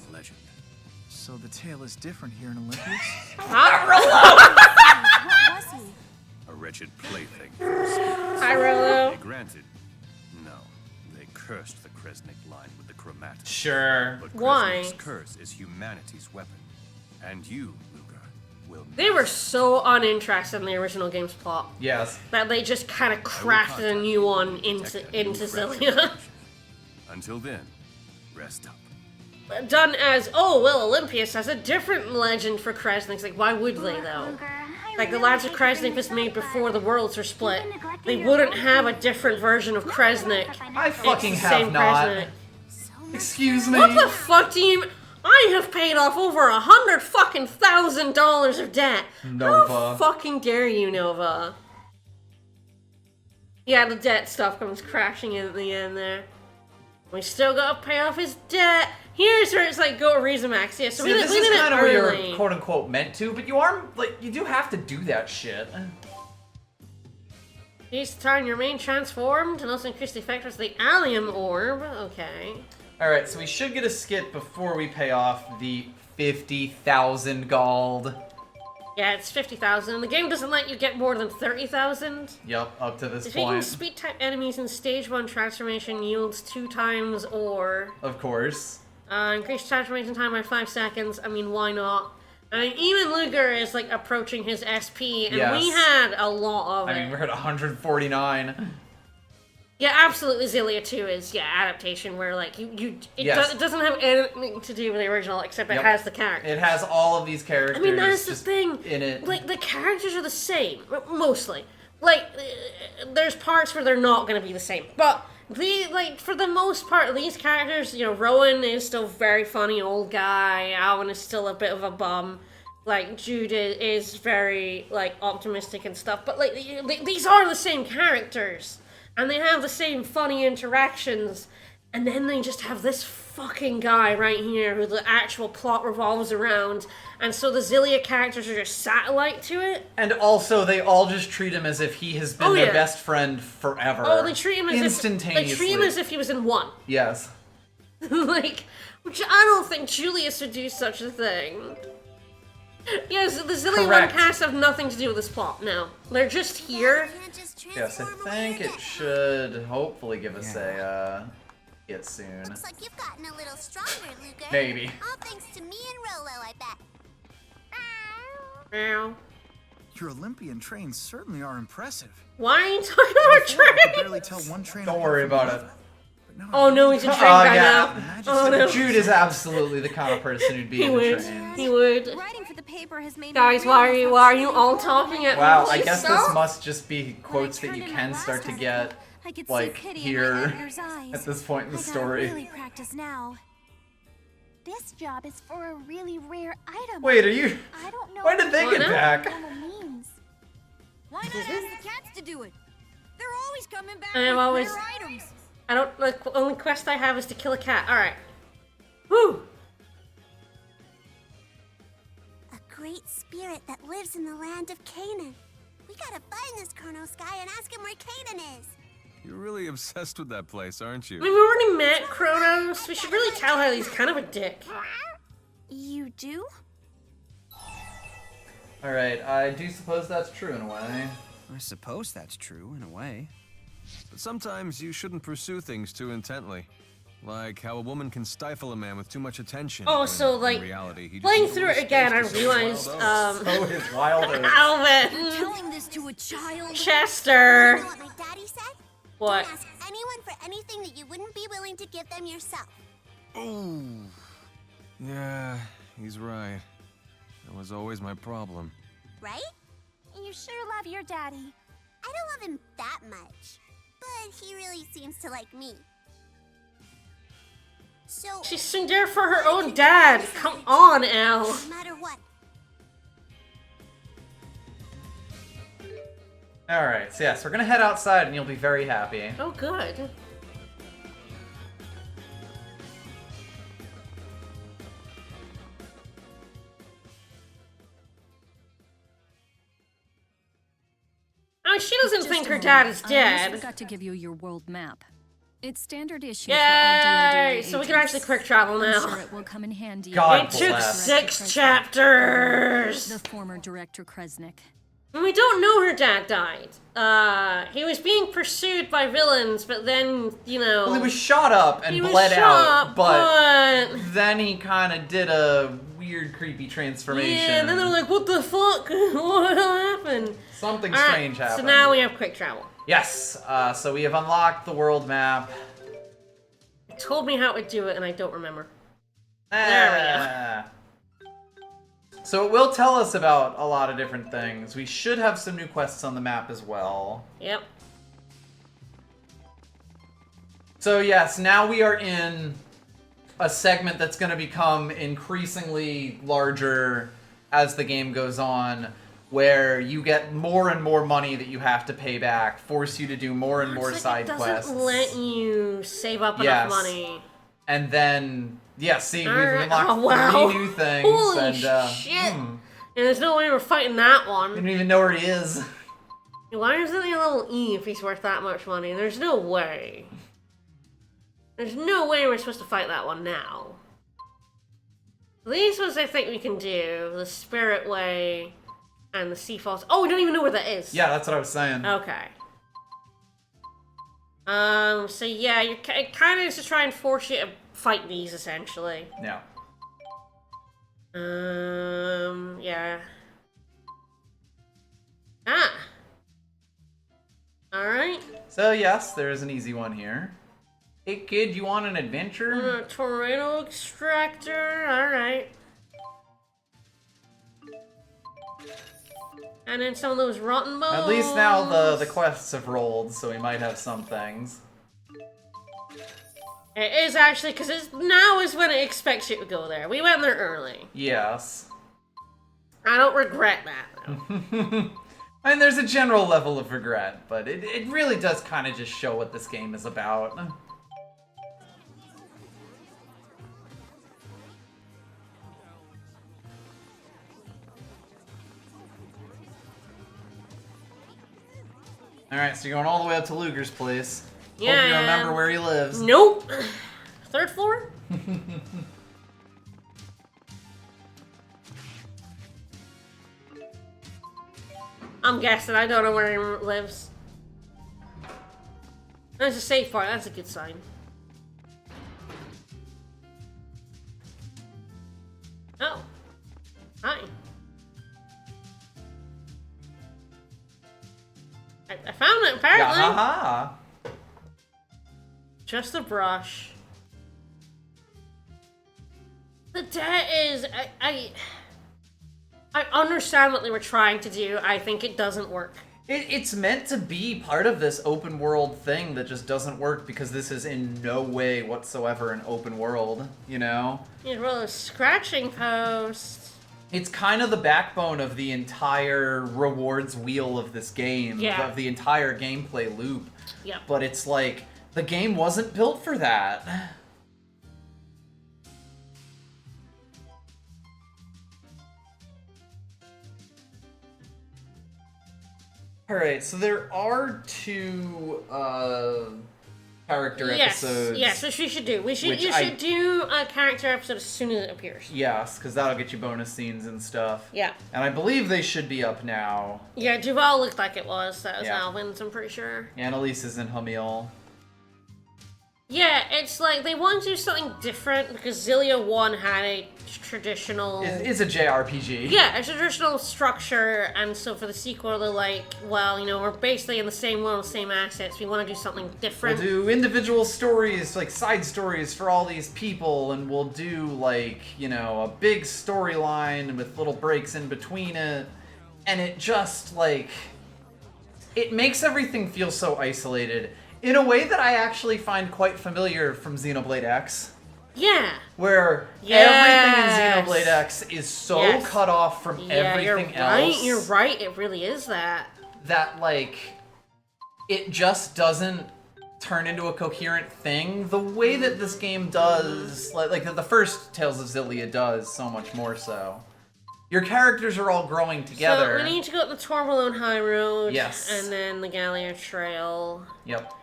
So the tale is different here in Olympus? What was he? A wretched plaything. Hi, Rolo. Granted, no. They cursed the Kresnik line with the Chromatus. Sure. But why? Kresnik's curse is humanity's weapon. And you, Luger, will... They were so uninterested in the original game's plot. Yes. That they just kind of crafted a new one into Xillia. Until then, rest up. Done as, oh, well, Olympius has a different legend for Kresnik. It's like, why would they, though? Like, the Lance of Kresnik was made before the worlds were split. They wouldn't have a different version of Kresnik. I fucking have not. Kresnik. Excuse me? What the fuck do you... I have paid off over $100,000 of debt. Nova. How fucking dare you, Nova? Yeah, the debt stuff comes crashing in at the end there. We still gotta pay off his debt. Here's where it's like, go Rizamax. Yeah, so we this did is kind it of where early. you're quote unquote meant to, but you are like you do have to do that shit. Use the time your main transformed and also increase the effect of the allium orb. Okay. All right, so we should get a skit before we pay off the 50,000 gold. Yeah, it's 50,000. And the game doesn't let you get more than 30,000. Yep, up to this Defeating point. speed type enemies in stage 1 transformation yields 2 times ore. Of course. Increased transformation time by 5 seconds. I mean, why not? I mean, even Luger is like approaching his SP, and we had a lot of it. I mean, we're at 149. Yeah, absolutely. Xillia 2 is adaptation where like it doesn't have anything to do with the original except it has the characters. It has all of these characters. I mean, that's the thing. In it, like the characters are the same mostly. Like there's parts where they're not going to be the same, but for the most part, these characters, you know, Rowan is still very funny old guy. Alwyn is still a bit of a bum. Like Jude is very like optimistic and stuff. But like these are the same characters. And they have the same funny interactions, and then they just have this fucking guy right here who the actual plot revolves around, and so the Xillia characters are just satellite to it. And also, they all just treat him as if he has been their best friend forever. Oh, they treat him as instantaneously. if he was in 1. Yes. Like, which I don't think Julius would do such a thing. Yes, the Xillia 1 cast have nothing to do with this plot, no. They're just here. Yes, I think it should hopefully give us a hit soon. Looks like you've gotten a little stronger, Luger. Maybe. All thanks to me and Rolo, I bet. Meow. Your Olympian trains certainly are impressive. Why are you talking about trains? I could barely tell one train. Don't worry about it. Oh no, he's a train guy now. Oh no. Jude is absolutely the kind of person who'd be in a train. He would. Writing for the paper has made Guys, why are you all talking at me? Wow, I guess this must just be quotes that you can start to get, like, here at this point in the story. Really practice now. This job is for a really rare item. Wait, are you? I don't know. When did they get back? Why not ask the cats to do it? They're always coming back And I'm with always... rare items. I don't... The only quest I have is to kill a cat. Alright. Woo! A great spirit that lives in the land of Canaan. We gotta find this Colonel Sky and ask him where Canaan is. You're really obsessed with that place, aren't I you? mean, we already met Kronos. We should really tell her he's kind of a dick. You do? Alright, I do suppose that's true in a way. I suppose that's true, in a way. But sometimes you shouldn't pursue things too intently. Like how a woman can stifle a man with too much attention. Oh, when, so, in like, reality, he just playing needs through it space again, I to sow realized, wild oats. So is Wild Oats. Alvin! Telling this to a child? Chester! You know what my daddy said? What? Don't ask anyone for anything that you wouldn't be willing to give them yourself. Oh. Yeah, he's right. That was always my problem. Right? You sure love your daddy. I don't love him that much, but he really seems to like me. So She's there for her own dad. Come on, Elle. no matter what. Alright, so yes, we're gonna head outside and you'll be very happy. Oh, good. I mean, she doesn't Just think a her moment. dad is I dead. almost forgot to give you your world map. It's standard issue Yay! for all DoD So we can agents. actually quick travel I'm now. sure it will come in handy. God It took bless. 6 chapters. The former director Kresnik. And we don't know her dad died. He was being pursued by villains, but then, you know... Well, he was shot up and he was bled shot, out, but then he kind of did a weird, creepy transformation. Yeah, and then they're like, what the fuck? What happened? Something All right, strange happened. So now we have quick travel. Yes, so we have unlocked the world map. It told me how to do it, and I don't remember. There we go. So it will tell us about a lot of different things. We should have some new quests on the map as well. Yep. So yes, now we are in a segment that's going to become increasingly larger as the game goes on, where you get more and more money that you have to pay back, force you to do more and more side quests. It doesn't let you save up Yes. enough money. And then, yeah, see, we've Alright. unlocked Oh, wow. 3 new things. Holy and, shit! And there's no way we're fighting that I one. don't even know where he is. Why isn't he a level E if he's worth that much money? There's no way. There's no way we're supposed to fight that one now. These ones I think we can do. The Spirit Way and the Sea Falls. Oh, we don't even know where that is. Yeah, that's what I was saying. Okay. So yeah, it kind of is to try and force you to fight these, essentially. Yeah. Yeah. Ah! Alright. So yes, there is an easy one here. Hey kid, you want an adventure? Tornado extractor, alright. And then some of those rotten bones. At least now the quests have rolled, so we might have some things. It is actually, because now is when it expects you to go there. We went there early. Yes. I don't regret that, though. I mean, there's a general level of regret, but it really does kind of just show what this game is about. Alright, so you're going all the way up to Luger's place. Yeah. Hope you remember where he lives. Nope. 3rd floor? I'm guessing. I don't know where he lives. There's a safe part. That's a good sign. Oh. Hi. I found it, apparently. Yahaha. Just a brush. The debt is... I understand what they were trying to do. I think it doesn't work. It's meant to be part of this open world thing that just doesn't work because this is in no way whatsoever an open world, you know? You roll a scratching post. It's kind of the backbone of the entire rewards wheel of this game, of the entire gameplay loop. Yep. But it's like, the game wasn't built for that. Alright, so there are 2 character episodes. Yes, which we should do. You should do a character episode as soon as it appears. Yes, because that'll get you bonus scenes and stuff. Yeah. And I believe they should be up now. Yeah, Duval looked like it was. That was Alvin's, I'm pretty sure. Annalise is in Hamil. Yeah, it's like they want to do something different because Xillia 1 had a traditional... It's a JRPG. Yeah, a traditional structure, and so for the sequel they're like, well, you know, we're basically in the same world, same assets, we want to do something different. We'll do individual stories, like side stories for all these people, and we'll do like, you know, a big storyline with little breaks in between it, and it just like... It makes everything feel so isolated. In a way that I actually find quite familiar from Xenoblade X. Yeah. Where everything in Xenoblade X is so cut off from everything else. You're right, it really is that. That, like, it just doesn't turn into a coherent thing the way that this game does. Like the first Tales of Xillia does, so much more so. Your characters are all growing together. So we need to go up the Tourmaline High Road. Yes. And then the Gallia Trail. Yep.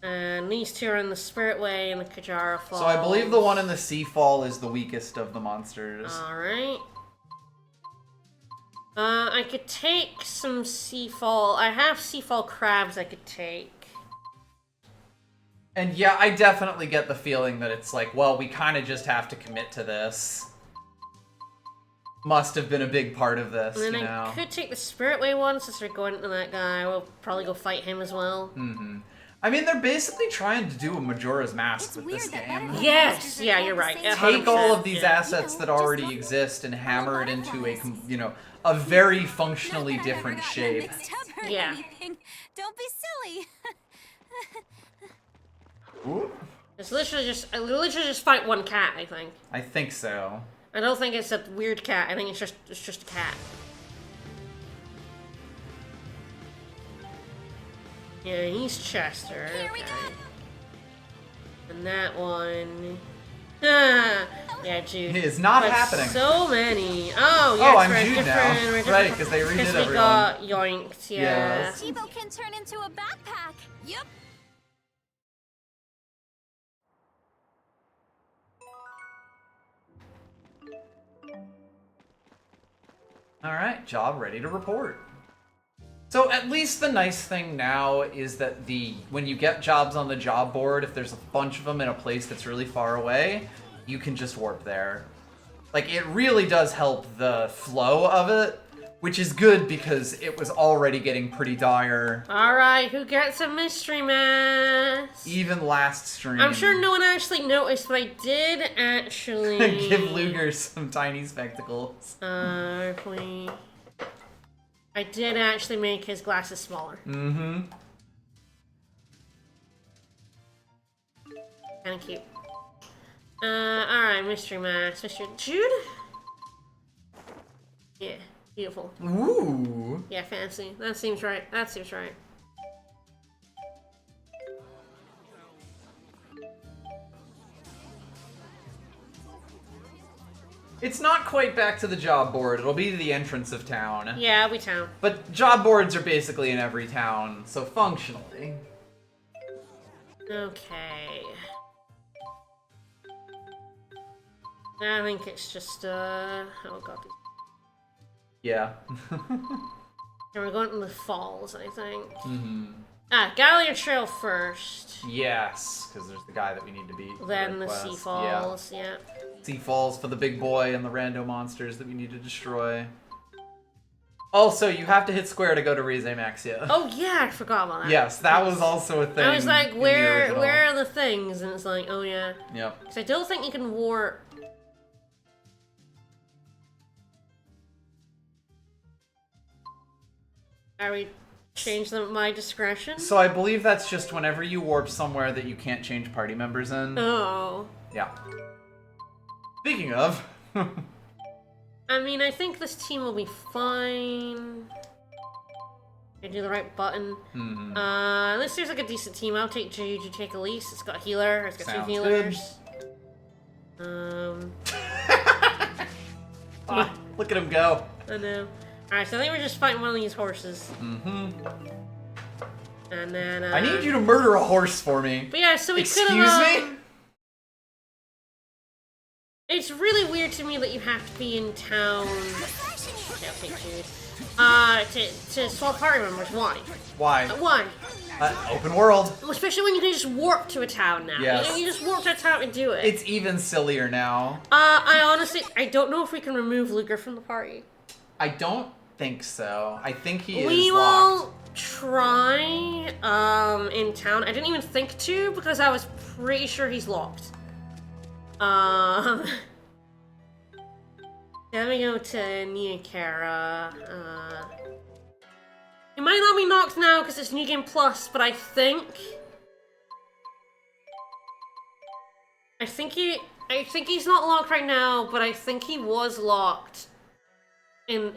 And these 2 are in the Spirit Way and the Kajara Falls. So I believe the one in the Sea Fall is the weakest of the monsters. Alright. I could take some Seafall. I have Seafall crabs I could take. And yeah, I definitely get the feeling that it's like, well, we kind of just have to commit to this. Must have been a big part of this, and then you know? I could take the Spirit Way one since we're going to that guy. We'll probably go fight him as well. Mm-hmm. I mean, they're basically trying to do a Majora's Mask with this game. Yes, yeah, you're right. Take all of these assets that already exist and hammer it into a, you know, a very functionally different shape. Yeah. Don't be silly. Ooh. It's literally just fight one cat, I think. I think so. I don't think it's a weird cat. I think it's just a cat. Yeah, he's Chester. Here we okay. go. And that one. Yeah, Jude. It is not But happening. So many. Oh, yeah. Oh, I'm we're Jude different. now. We're different. Right, because they redid Because everyone. we got yoinked, yeah. Yes. Chibo can turn into a backpack. Yep. Alright, job ready to report. So at least the nice thing now is that when you get jobs on the job board, if there's a bunch of them in a place that's really far away, you can just warp there. Like, it really does help the flow of it, which is good because it was already getting pretty dire. Alright, who gets a mystery mask? Even last stream. I'm sure no one actually noticed, but I did actually... Give Luger some tiny spectacles. I did actually make his glasses smaller. Mm-hmm. Kinda cute. Alright, mystery mask. Mr. Jude? Yeah, beautiful. Ooh. Yeah, fancy. That seems right. That seems right. It's not quite back to the job board. It'll be the entrance of town. Yeah, we town. But job boards are basically in every town, so functionally. Okay. I think it's just, oh god. Yeah. And we're going to the falls, I think. Mm-hmm. Gallia Trail first. Yes, because there's the guy that we need to beat. Then the Sea Falls, yeah. Sea Falls for the big boy and the rando monsters that we need to destroy. Also, you have to hit square to go to Rize Maxia. Oh yeah, I forgot about that. Yes, that was also a thing. I was like, in the where original. are the things? And it's like, oh yeah. Yep. Because I don't think you can warp. Are we change them at my discretion? So I believe that's just whenever you warp somewhere that you can't change party members in. Oh. Yeah. Speaking of... I mean, I think this team will be fine. I do the right button. This seems like a decent team. I'll take Jude, you take Elise. It's got a healer. It's got Sounds 2 healers. Look at him go. I know. Alright, so I think we're just fighting one of these horses. And then, I need you to murder a horse for me. But yeah, so we could Excuse have... me? It's really weird to me that you have to be in town... Okay, I'll take Jude. To swap party members. Why? Why? Why? Open world. Especially when you can just warp to a town now. Yes. You just warp to a town and do it. It's even sillier now. I honestly, I don't know if we can remove Luger from the party. I don't think so. I think he We is will locked. try, in town. I didn't even think to, because I was pretty sure he's locked. Then we go to Niakara. He might not be knocked now because it's New Game Plus, but I think he's not locked right now, but I think he was locked. In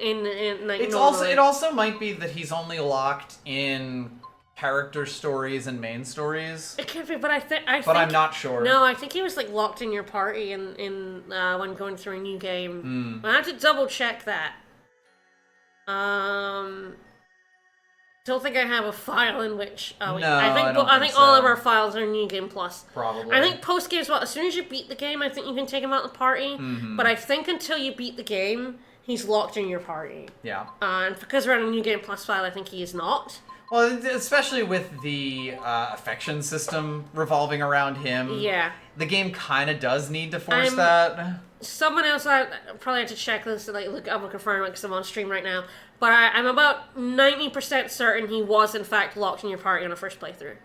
like It also might be that he's only locked in character stories and main stories. It could be, but I think I'm not sure. No, I think he was like locked in your party in when going through a new game. I have to double check that. Don't think I have a file in which. I think all of our files are New Game Plus. Probably. I think post game as well. As soon as you beat the game, I think you can take him out of the party. But I think until you beat the game, he's locked in your party. Yeah. And because we're on a New Game Plus file, I think he is not. Well, especially with the affection system revolving around him. Yeah. The game kind of does need to force that. Someone else, I probably have to check this to look up and confirm it because I'm on stream right now. But I'm about 90% certain he was in fact locked in your party on the first playthrough.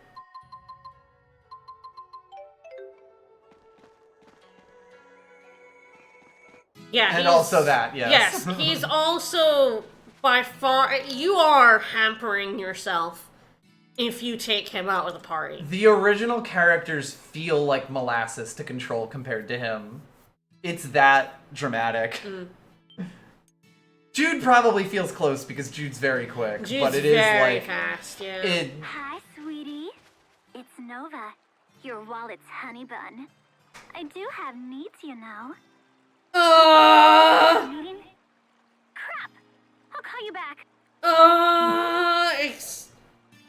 Yeah. And also that, yes. Yes, he's also by far. You are hampering yourself if you take him out of the party. The original characters feel like molasses to control compared to him. It's that dramatic. Jude probably feels close because Jude's very quick, but it is very like fast. Yeah. Hi, sweetie. It's Nova, your wallet's honey bun. I do have needs, you know. Meeting? Crap! I'll call you back.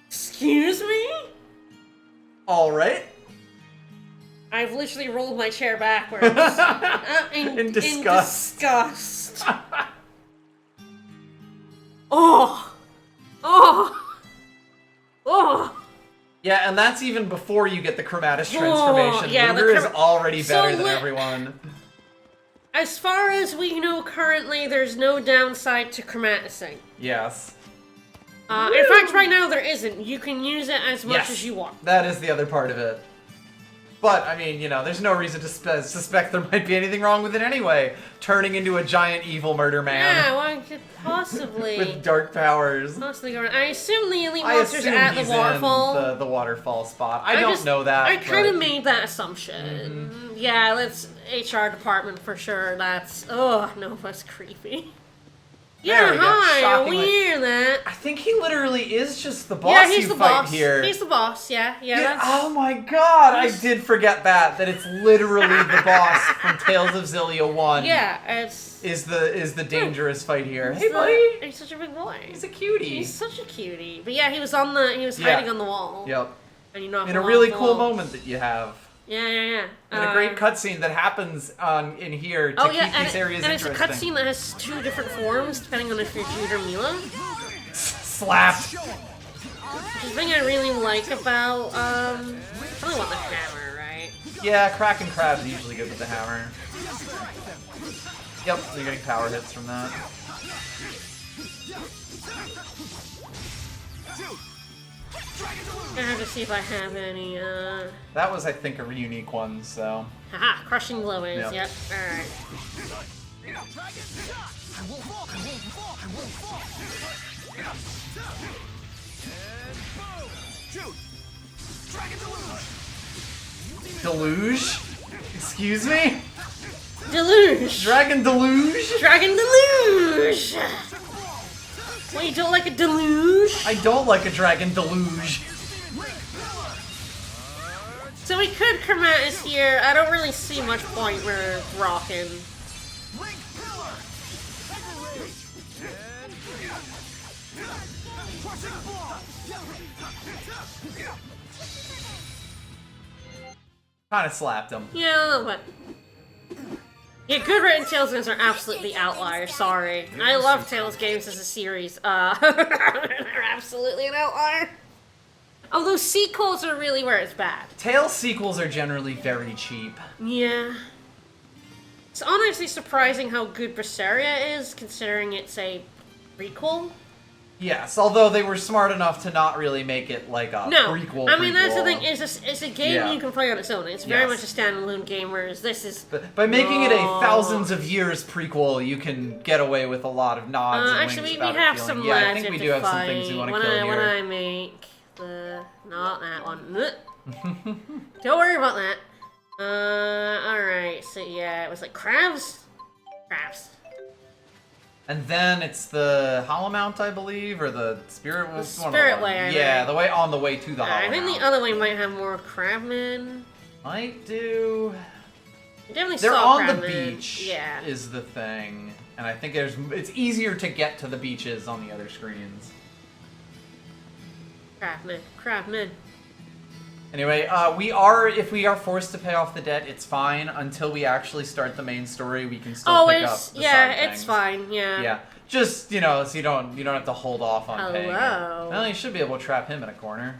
Excuse me? All right. I've literally rolled my chair backwards. In disgust. In disgust. Oh! Yeah, and that's even before you get the chromatis transformation. Yeah, Luger is already better than everyone. As far as we know currently, there's no downside to chromatising. Yes. In fact, right now there isn't. You can use it as much as you want. That is the other part of it. But, I mean, you know, there's no reason to suspect there might be anything wrong with it anyway. Turning into a giant evil murder man. Yeah, well, could possibly. With dark powers. Possibly go around. I assume the elite monster's at the waterfall. In the waterfall spot. I don't know that. I kind of made that assumption. Yeah, that's HR department for sure. That's. Oh, no, that's creepy. Yeah, hi, we hear that. I think he literally is just the boss. Yeah, he's the boss. Here. He's the boss, yeah. That's... Oh my god, I did forget that it's literally the boss from Tales of Xillia 1. Yeah, it's... Is the dangerous fight here. Hey, buddy! He's such a big boy. He's a cutie. He's such a cutie. But yeah, he was hiding on the wall. Yep. And you knocked in him a really off the cool wall. moment that you have. Yeah. And a great cutscene that happens in here to keep these areas interesting. And it's a cutscene that has 2 different forms, depending on if you're Jude or Mila. Slapped! The thing I really like about, I really want the hammer, right? Yeah, Kraken Crab's usually good with the hammer. Yep, so you're getting power hits from that. I have to see if I have any, That was, I think, a unique one, so... Haha, crushing blow is, yep. Alright. Deluge? Excuse me? Deluge. Dragon deluge? Dragon deluge. What, you don't like a deluge? I don't like a dragon deluge. So we could Chromatus here. I don't really see much point where rocking. Kind of slapped him. Yeah, a little bit. Yeah, good written Tales games are absolutely outliers, sorry. I love Tales games as a series. They're absolutely an outlier. Although sequels are really where it's bad. Tales sequels are generally very cheap. Yeah. It's honestly surprising how good Berseria is, considering it's a prequel. Yes, although they were smart enough to not really make it like a prequel. I mean, that's the thing, it's a game you can play on its own. It's very much a standalone game, whereas this is... But by making it a thousands of years prequel, you can get away with a lot of nods and actually, winks we about have it some feeling. Yeah, I legend think we to do have some fight. things we want to kill here. When I make the... Not that one. Don't worry about that. Alright, so yeah, it was like crabs? Crabs. And then it's the Hollow Mount, I believe, or the Spirit Way. Spirit Way, yeah, the way on the way to the Hollow I think Mount. the other way might have more crabmen. Might do. I definitely They're saw on the crabmen. beach. Yeah. Is the thing, and I think it's easier to get to the beaches on the other screens. Crabmen. Anyway, if we are forced to pay off the debt, it's fine. Until we actually start the main story, we can still pick up the side it's things. fine, yeah. Yeah, just, so you don't have to hold off on paying it. Hello. Well, you should be able to trap him in a corner.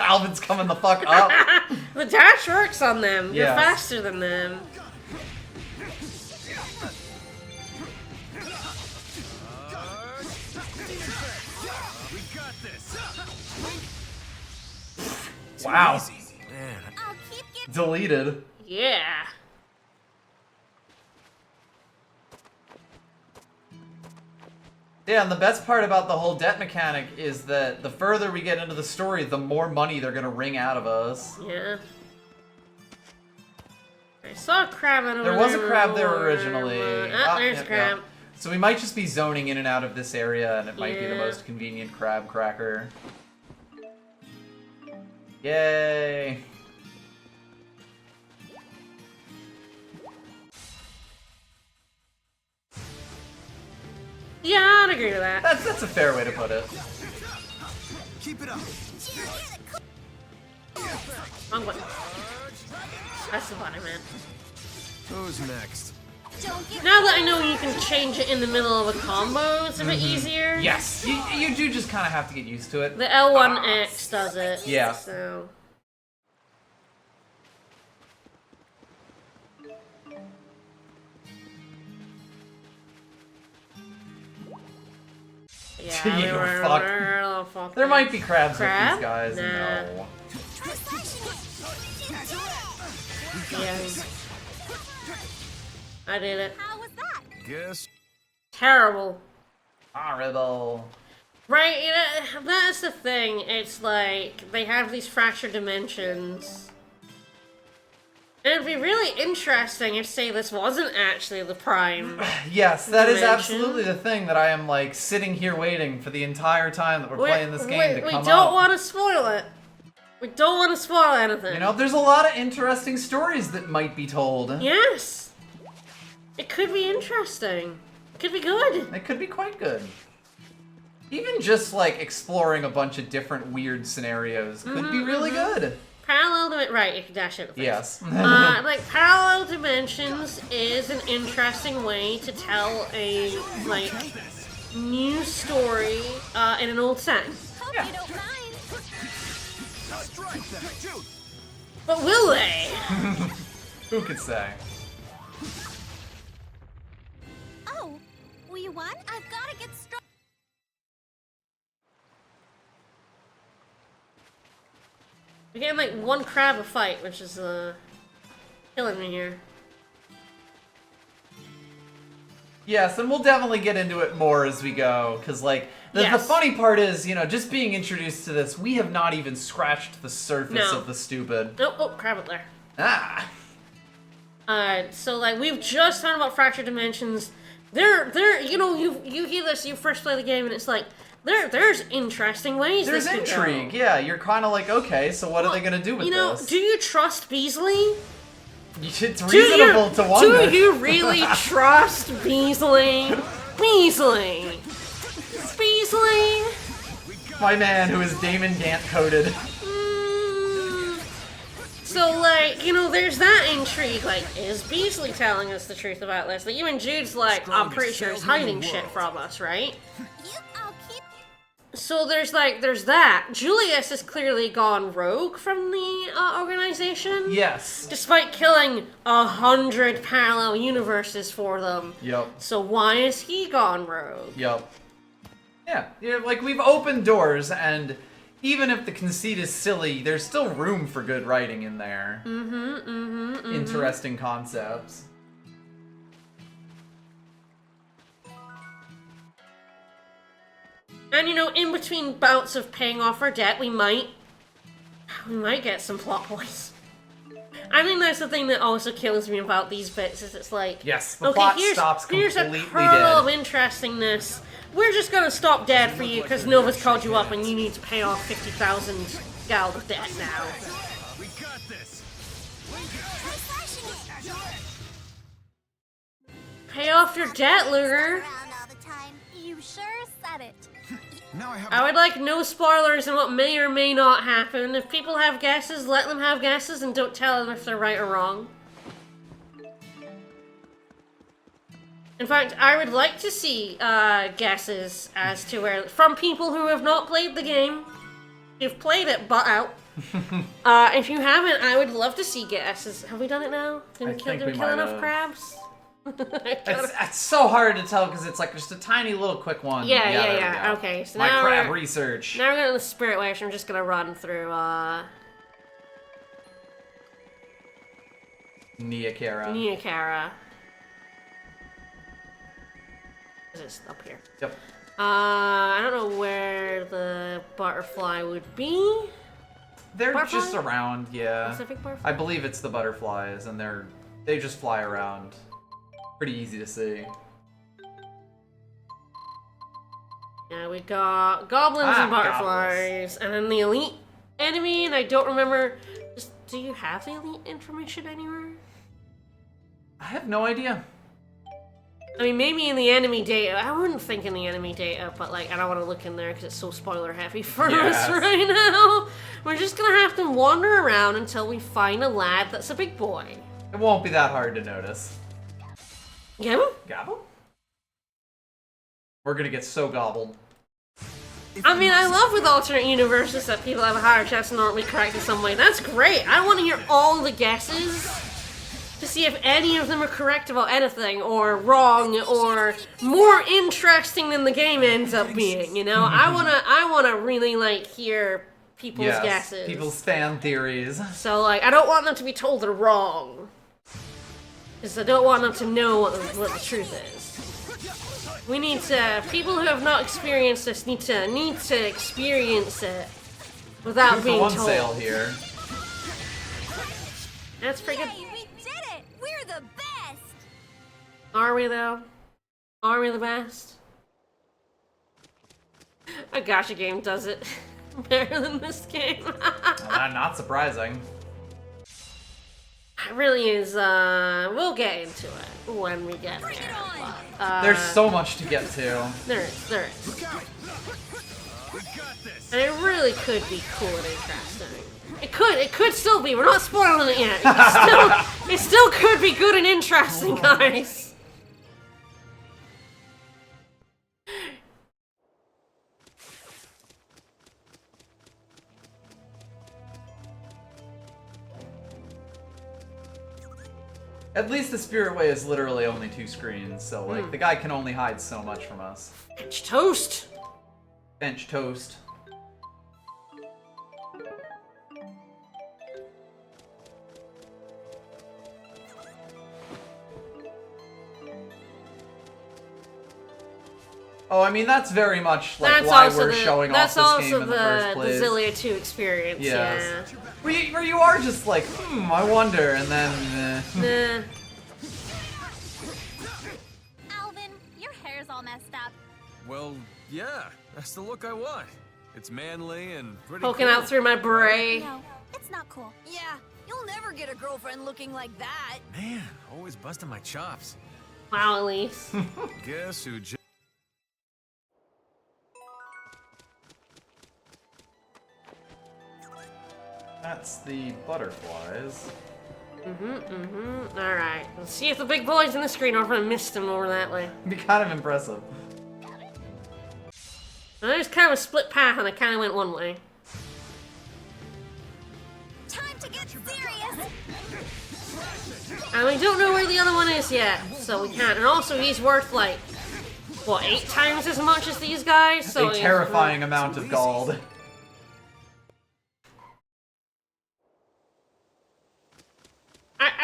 Alvin's coming the fuck up. The dash works on them. You're Yes. faster than them. Wow. Man, Deleted. Yeah. Yeah, and the best part about the whole debt mechanic is that the further we get into the story, the more money they're gonna wring out of us. Yeah. I saw a crab out of There was a crab there originally. There's a crab. Yeah. So we might just be zoning in and out of this area, and it might be the Yeah. most convenient crab cracker. Yay! Yeah, I'd agree with that. That's a fair way to put it. Keep it up. Wrong one. That's the one I meant. Who's next? Now that I know you can change it in the middle of a combo, it's a bit easier. Yes, you do just kind of have to get used to it. The L1X does it. Yeah. So. Yeah, You we were fuck. a little fucked There up. might be crabs Crab? with these guys. Nah. No. Yeah. I did it. How was that? Guess. Terrible. Horrible. Right, that's the thing. It's like, they have these fractured dimensions. And it'd be really interesting if, say, this wasn't actually the prime. Yes, that is dimension. absolutely the thing that I am, like, sitting here waiting for the entire time that we're playing this game to come up. We don't want to spoil it. We don't want to spoil anything. You know, there's a lot of interesting stories that might be told. Yes. It could be interesting. It could be good. It could be quite good. Even just, like, exploring a bunch of different weird scenarios could be really good. Parallel right, you can dash it. Yes. Like, parallel dimensions is an interesting way to tell a, like, new story in an old setting. Hope Yeah. you don't mind. Strike that. Shoot. But will they? Who could say? Oh, we won? I've got to get strong. We're getting, like, one crab a fight, which is, killing me here. Yes, and we'll definitely get into it more as we go, because, like, the funny part is, you know, just being introduced to this, we have not even scratched the surface of the stupid. Oh, crab up there. Ah! So like we've just found about fractured dimensions. You know, you hear this, you first play the game, and it's like there's interesting ways. There's this intrigue, go. yeah. You're kind of like, okay, so what are they gonna do with this? Do you trust Beasley? It's reasonable to wonder. Do you really trust Beasley? Beasley. My man, who is Damon Gant coded. So, like, you know, there's that intrigue. Like, is Beasley telling us the truth about this? Like, even Jude's like, I'm pretty sure he's hiding shit from us, right? So there's that. Julius has clearly gone rogue from the organization. Yes. Despite killing 100 parallel universes for them. Yep. So why has he gone rogue? Yep. Yeah, like, we've opened doors, and even if the conceit is silly, there's still room for good writing in there. Interesting concepts. And you know, in between bouts of paying off our debt, we might get some plot points. I think that's the thing that also kills me about these bits, is it's like, yes, the plot stops here's completely a kernel of interestingness. We're just gonna stop dead for you because Nova's called you up and you need to pay off 50,000 gal of debt now. We got this. Pay off your debt, Luger. You sure said it. I would like no spoilers on what may or may not happen. If people have guesses, let them have guesses and don't tell them if they're right or wrong. In fact, I would like to see guesses as to where, from people who have not played the game. You've played it, butt out. If you haven't, I would love to see guesses. Have we done it now? Did we kill enough crabs? It's so hard to tell because it's like just a tiny little quick one. Yeah. Okay, so my now crab research. Now we're going to the Spirit Way, so I'm just gonna run through Neokara. Is up here? Yep. I don't know where the butterfly would be. They're just around, yeah. Pacific butterfly? I believe it's the butterflies, and they just fly around. Pretty easy to see. Yeah, we got goblins and butterflies, and then the elite enemy, and I don't remember. Do you have the elite information anywhere? I have no idea. I mean, maybe in the enemy data. I wouldn't think in the enemy data, but like, I don't want to look in there because it's so spoiler heavy for us right now. We're just gonna have to wander around until we find a lad that's a big boy. It won't be that hard to notice. Gabble? Gabble? We're gonna get so gobbled. I mean, I love with alternate universes that people have a higher chance of normally correct in some way. That's great. I want to hear all the guesses to see if any of them are correct about anything, or wrong, or more interesting than the game ends up being, you know? I wanna really, like, hear people's guesses. People's fan theories. So, like, I don't want them to be told they're wrong. Because I don't want them to know what the truth is. We need to, people who have not experienced this need to experience it without being told. 2 for 1 sale here. That's pretty good. Hey, we did it! We're the best! Are we though? Are we the best? A gacha game does it better than this game. Not surprising. It really is, we'll get into it when we get there. But, there's so much to get to. There is. And it really could be cool and interesting. It could still be. We're not spoiling it yet. It still could be good and interesting, guys. At least the Spirit Way is literally only 2 screens, so like the guy can only hide so much from us. Bench toast. Bench toast. Oh, I mean, that's very much like That's why also we're the, showing that's off this also game in the first place. the Xillia 2 experience, Yes. Where you are just like, I wonder, and then... Nah. Alvin, your hair's all messed up. Well, yeah, that's the look I want. It's manly and pretty Poking cool. out through my beret. No, it's not cool. Yeah, you'll never get a girlfriend looking like that. Man, always busting my chops. Wow, Elise. Guess who just... That's the butterflies. Alright, let's see if the big boy's in the screen or if I missed him over that way. It'd be kind of impressive. There's kind of a split path and I kind of went one way. Time to get serious. And we don't know where the other one is yet, so we can't. And also, he's worth like, what, 8 times as much as these guys? So a terrifying amount of gold.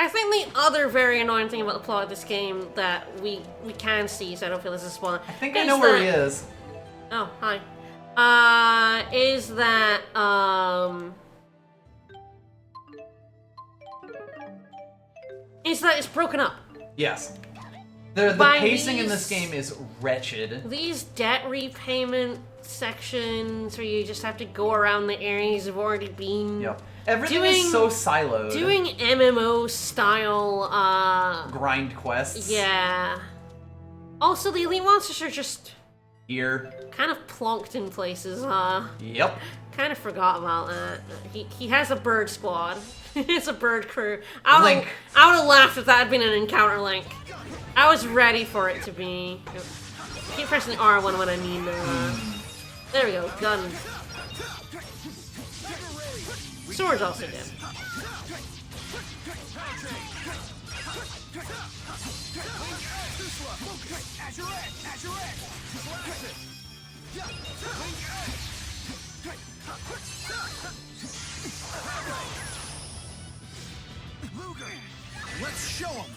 I think the other very annoying thing about the plot of this game that we can see, so I don't feel this is a spoiler. I think I know where he is. Oh, hi. Is that, it's broken up. Yes. The pacing in this game is wretched. These debt repayment sections where you just have to go around the areas you've already been. Yep. Everything is so siloed. Doing MMO style, grind quests. Yeah. Also, the elite monsters are just... here. Kind of plonked in places, Yep. Kind of forgot about that. He has a bird squad. It's a bird crew. I would have laughed if that had been an encounter link. I was ready for it to be. Keep pressing R1 when I mean there we go, gun. Sword's also good. Let's show him.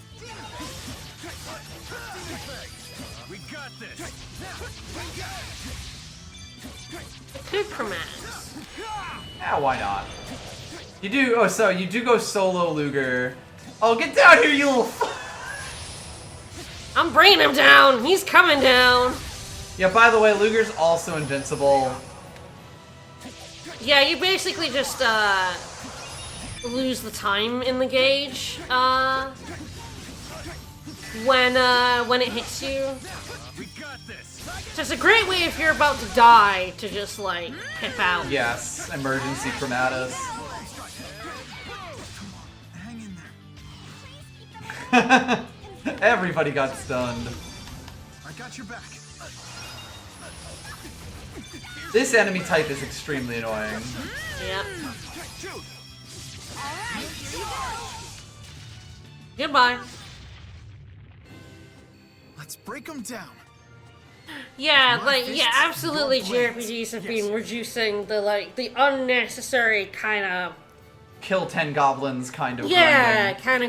We got this. Good chromax. Yeah, why not? You do. Oh, so you do go solo, Luger. Oh, get down here, you little. I'm bringing him down. He's coming down. Yeah. By the way, Luger's also invincible. Yeah, you basically just lose the time in the gauge when it hits you. So it's a great way if you're about to die to just like pip out. Yes, emergency chromatus. Everybody got stunned. I got your back. This enemy type is extremely annoying. Yep. Goodbye. Let's break them down. Yeah, absolutely. JRPGs have been reducing the unnecessary kind of kill 10 goblins kind of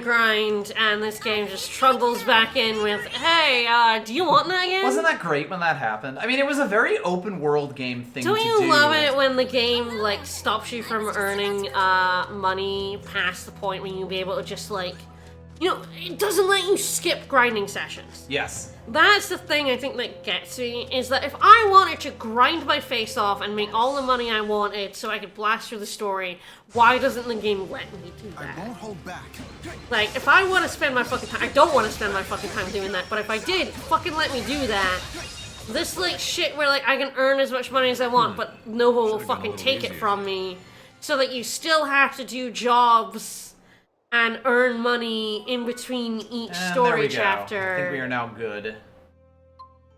grind, and this game just trundles back in with, hey, do you want that again? Wasn't that great when that happened? I mean, it was a very open world game thing to do. Don't you love it when the game, like, stops you from earning money past the point when you'll be able to just, like, you know, it doesn't let you skip grinding sessions. Yes. That's the thing I think that gets me, is that if I wanted to grind my face off and make all the money I wanted so I could blast through the story, why doesn't the game let me do that? I won't hold back. Like, if I want to spend my fucking time, I don't want to spend my fucking time doing that, but if I did, fucking let me do that. This, like, shit where, like, I can earn as much money as I want, but no one will fucking take it from me, so that you still have to do jobs and earn money in between each story chapter. I think we are now good.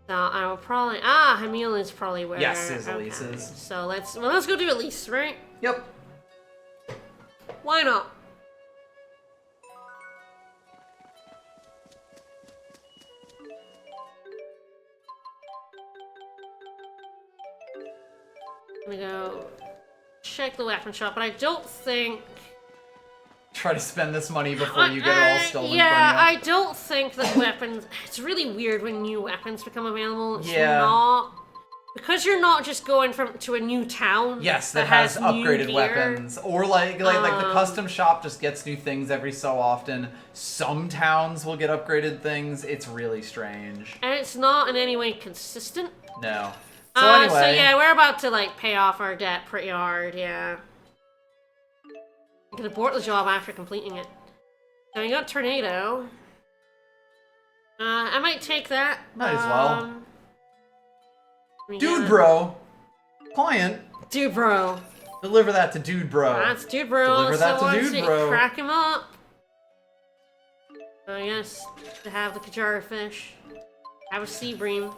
So I will probably Hamil is probably where. Yes, is Elise's. So let's go do Elise, right? Yep. Why not? I'm gonna go check the weapon shop, but I don't think. try to spend this money before you get it all stolen Yeah, from you. I don't think that weapons... It's really weird when new weapons become available. It's Yeah. not... Because you're not just going to a new town. Yes, that has new upgraded gear. weapons. Or like the custom shop just gets new things every so often. Some towns will get upgraded things. It's really strange. And it's not in any way consistent. No. So anyway. So yeah, we're about to like pay off our debt pretty hard, yeah. You can abort the job after completing it. So you got Tornado. I might take that. Might as well. Dude Bro. Client. Dude Bro. Deliver that to Dude Bro. That's Dude Bro. Deliver that so to once Dude you Bro. crack him up. Yes, to have the Kajara fish. Have a sea bream.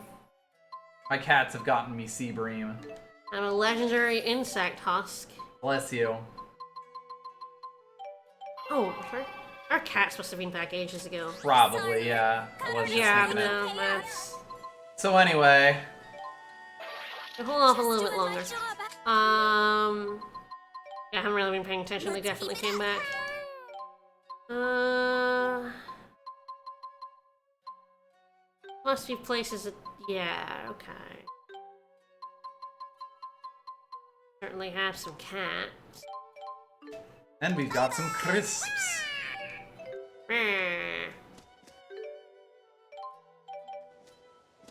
My cats have gotten me sea bream. Have a legendary insect husk. Bless you. Oh, our cats must have been back ages ago. Probably, yeah. I was just Yeah, thinking it. no, that's... So anyway. Hold off a little bit longer. Yeah, I haven't really been paying attention. They definitely came back. Must be places that... Yeah, okay. Certainly have some cats. And we've got some crisps.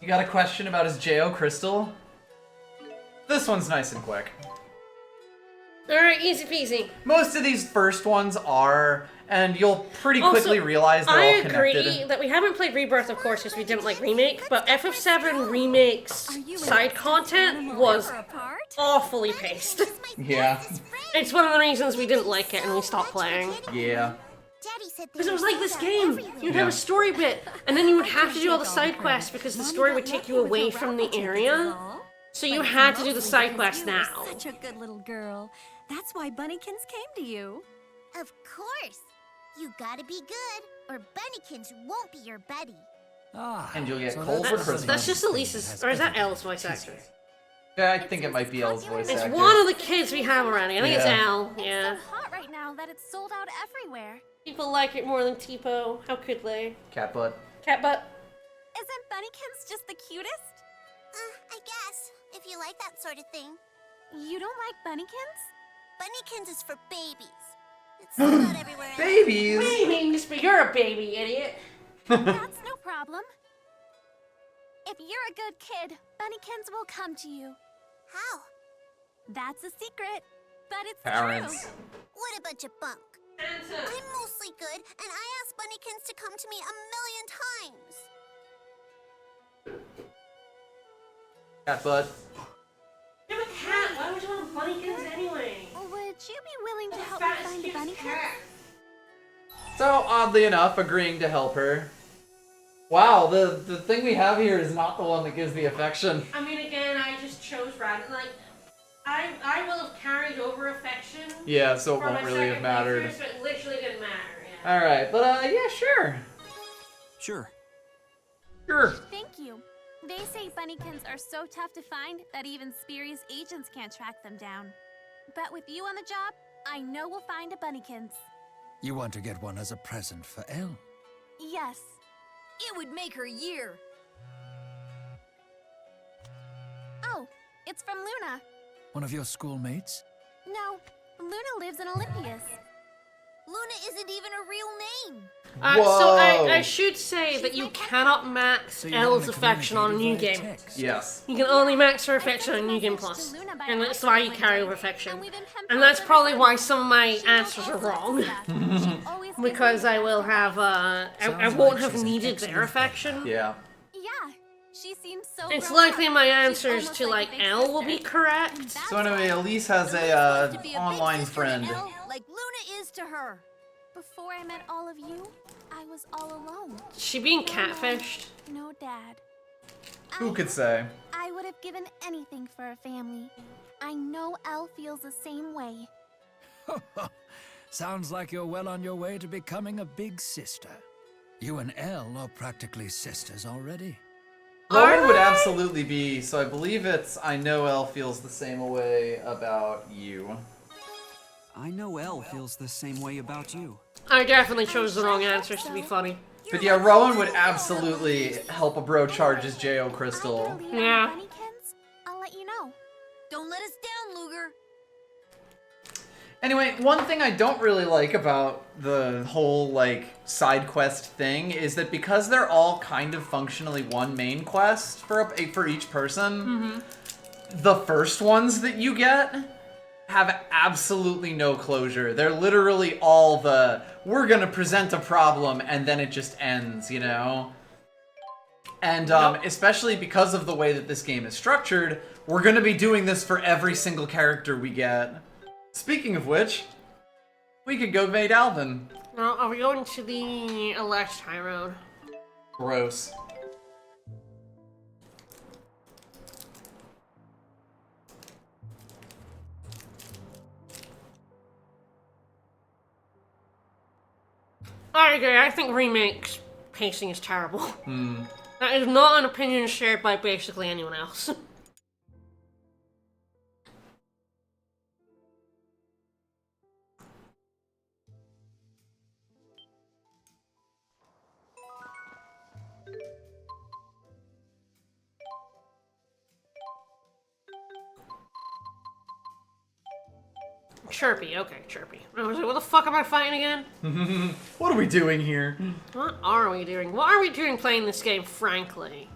You got a question about his J.O. crystal? This one's nice and quick. Alright, easy peasy. Most of these first ones are, and you'll pretty quickly realize they're all connected. I agree that we haven't played Rebirth, of course, because we didn't like Remake, but FF7 Remake's side content was awfully paced. Yeah. It's one of the reasons we didn't like it and we stopped playing. Yeah. Because it was like this game. You'd have a story bit, and then you would have to do all the side quests because the story would take you away from the area. So you had to do the side quest now. Such a good little girl. That's why Bunnykins came to you. Of course. You gotta be good, or Bunnykins won't be your buddy. And you'll get cold for Christmas. That's just Elise's, or is that Elle's voice actor? Yeah, I think it might be Elle's voice actor. It's one of the kids we have already. I think it's Elle, yeah. It's so hot right now that it's sold out everywhere. People like it more than Tipo. How could they? Cat butt. Cat butt. Isn't Bunnykins just the cutest? I guess, if you like that sort of thing. You don't like Bunnykins? Bunnykins is for babies. It's sold out everywhere. Babies? Babies, but you're a baby, idiot. That's no problem. If you're a good kid, Bunnykins will come to you. How? That's a secret, but it's Parents. true. What a bunch of bunk. I'm mostly good, and I asked Bunnykins to come to me 1,000,000 times. Cat butt. You're a cat. Why would you want Bunnykins anyway? Would you be willing to help me find Bunnykins? So, oddly enough, agreeing to help her. Wow, the thing we have here is not the one that gives the affection. I mean, again, I just chose random. Like, I will have carried over affection. Yeah, so it from won't my really have second mattered. playthrough, so it literally didn't matter. Yeah. Alright, but yeah, sure. Sure. Sure. Thank you. They say Bunnykins are so tough to find that even spurious agents can't track them down. But with you on the job, I know we'll find a Bunnykins. You want to get one as a present for Elle? Yes. It would make her year. Oh, it's from Luna. One of your schoolmates? No, Luna lives in Olympius. Luna isn't even a real name. So I should say that you cannot max Elle's affection on a new game. Yes. You can only max her affection on New Game Plus. And that's why you carry over affection. And that's probably why some of my answers are wrong. Because I will have, I won't have needed their affection. Yeah. Yeah, she seems so It's grown likely up. my She's answers almost to, like, a big Elle will sister. be correct. So anyway, Elise has Elise a, wants to be a big online sister to friend. Elle, like Luna is to her. Before I met all of you, I was all alone. Is she being catfished? No dad. Who could say? I would have given anything for a family. I know Elle feels the same way. Sounds like you're well on your way to becoming a big sister. You and Elle are practically sisters already. Rowan would absolutely be, so I believe it's I know Elle feels the same way about you. I know Elle feels the same way about you. I definitely chose the wrong answers to be funny. But yeah, Rowan would absolutely help a bro charge his J.O. Crystal. Yeah. I'll let you know. Don't let us down, Luger. Anyway, one thing I don't really like about the whole, like, side quest thing is that because they're all kind of functionally one main quest for each person, the first ones that you get have absolutely no closure. They're literally all the, we're gonna present a problem, and then it just ends, you know? And especially because of the way that this game is structured, we're gonna be doing this for every single character we get. Speaking of which, we could go invade Alvin. Well, are we going to the Electri Road? Gross. I agree. I think Remake's pacing is terrible. That is not an opinion shared by basically anyone else. Chirpy, okay, Chirpy. I was like, what the fuck am I fighting again? What are we doing here? What are we doing? What are we doing playing this game, frankly?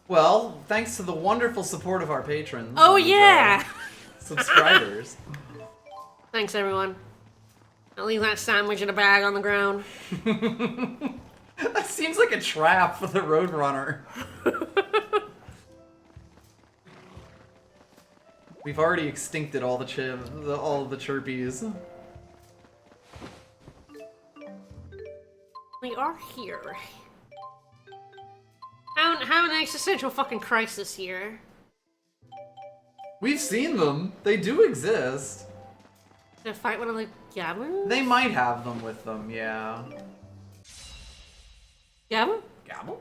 Well, thanks to the wonderful support of our patrons. Oh, and, yeah! Subscribers. Thanks, everyone. I'll leave that sandwich in a bag on the ground. That seems like a trap for the Roadrunner. We've already extincted all the all of the chirpies. We are here. Have an existential fucking crisis here. We've seen them. They do exist. To fight one of the Gabbles? They might have them with them, yeah. Gabble? Gabble?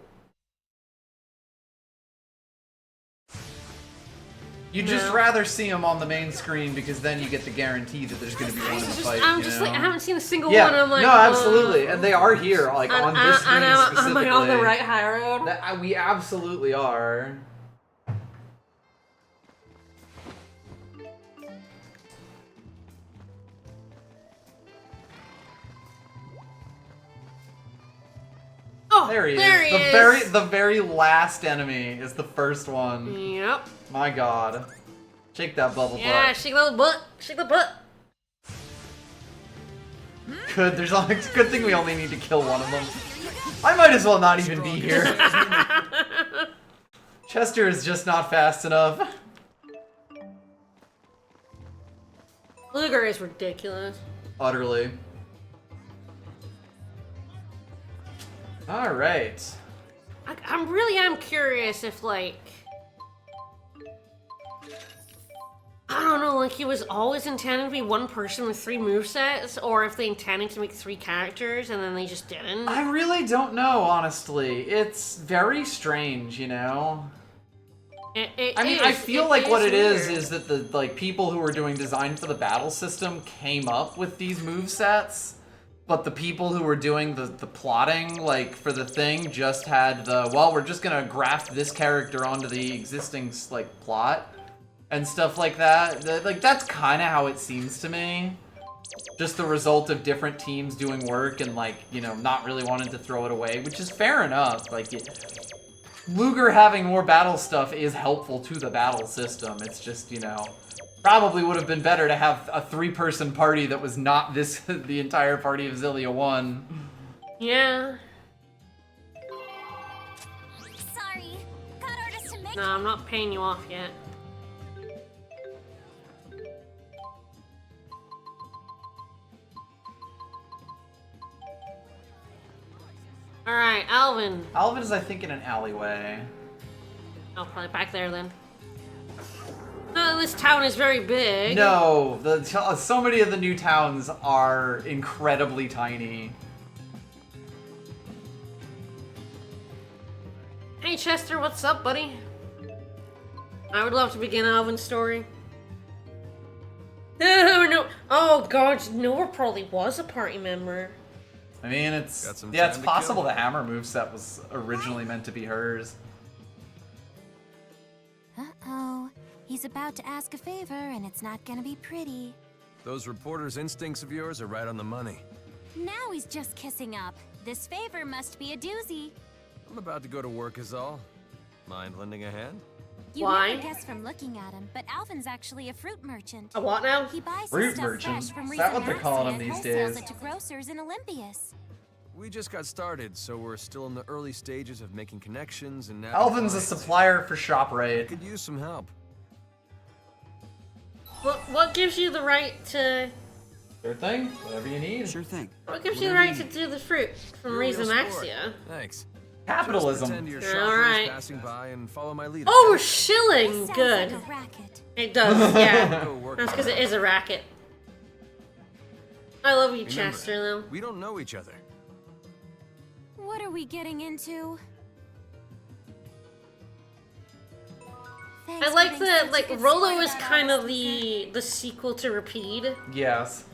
You'd just rather see them on the main screen because then you get the guarantee that there's going to be one in the fight. I'm just like, I haven't seen a single yeah, one. I'm like, no, absolutely, and they are here, like on this screen specifically. Am I on the right high road? We absolutely are. Oh, there he is. The very last enemy is the first one. Yep. My god. Shake that bubble butt. Yeah, shake the butt. Shake the butt. Good, there's a good thing we only need to kill one of them. I might as well not even be here. Chester is just not fast enough. Luger is ridiculous. Utterly. Alright. I really am curious if, like... I don't know, like, he was always intended to be one person with 3 movesets, or if they intended to make 3 characters and then they just didn't. I really don't know, honestly. It's very strange, you know? I feel like what it is that the people who were doing design for the battle system came up with these movesets, but the people who were doing the plotting, like, for the thing just had the, well, we're just gonna graft this character onto the existing, like, plot and stuff like that. Like, that's kind of how it seems to me. Just the result of different teams doing work and, like, you know, not really wanting to throw it away, which is fair enough. Like, Luger having more battle stuff is helpful to the battle system. It's just, you know, probably would have been better to have a 3-person party that was not this the entire party of Xillia 1. Yeah. Sorry. Got orders to make. No, I'm not paying you off yet. Alright, Alvin. Alvin is, I think, in an alleyway. Oh, probably back there then. This town is very big. No, so many of the new towns are incredibly tiny. Hey Chester, what's up, buddy? I would love to begin Alvin's story. Oh, no. Oh, God, Nora probably was a party member. I mean, it's Got some yeah, it's time to possible kill. the hammer moveset was originally meant to be hers. Uh-oh. He's about to ask a favor, and it's not gonna be pretty. Those reporters' instincts of yours are right on the money. Now he's just kissing up. This favor must be a doozy. I'm about to go to work is all. Mind lending a hand? You Why? never guess from looking at him, but Alvin's actually a fruit merchant. A what now? He buys Fruit his stuff merchant? fresh from Is that what they're Riza calling Maxi them and these wholesales days? it to grocers in Olympias. We just got started, so we're still in the early stages of making connections and now. Alvin's a supplier for ShopRite. Could use some help. What gives you the right to? Sure thing. Whatever you need. Sure thing. What gives you the right to do the fruit from Riza Maxia? Thanks. Capitalism. Just pretend you're All shoppers right. passing by and follow my lead. Oh, we're shilling. Sounds Good. like a racket. It does. Yeah. Go work That's on because it. it is a racket. I love you, Remember, Chester. Though. We don't know each other. What are we getting into? Thanks I for like being that. such a Like good Rolo sport is about kind all of this, the sequel to Rapide. Yes.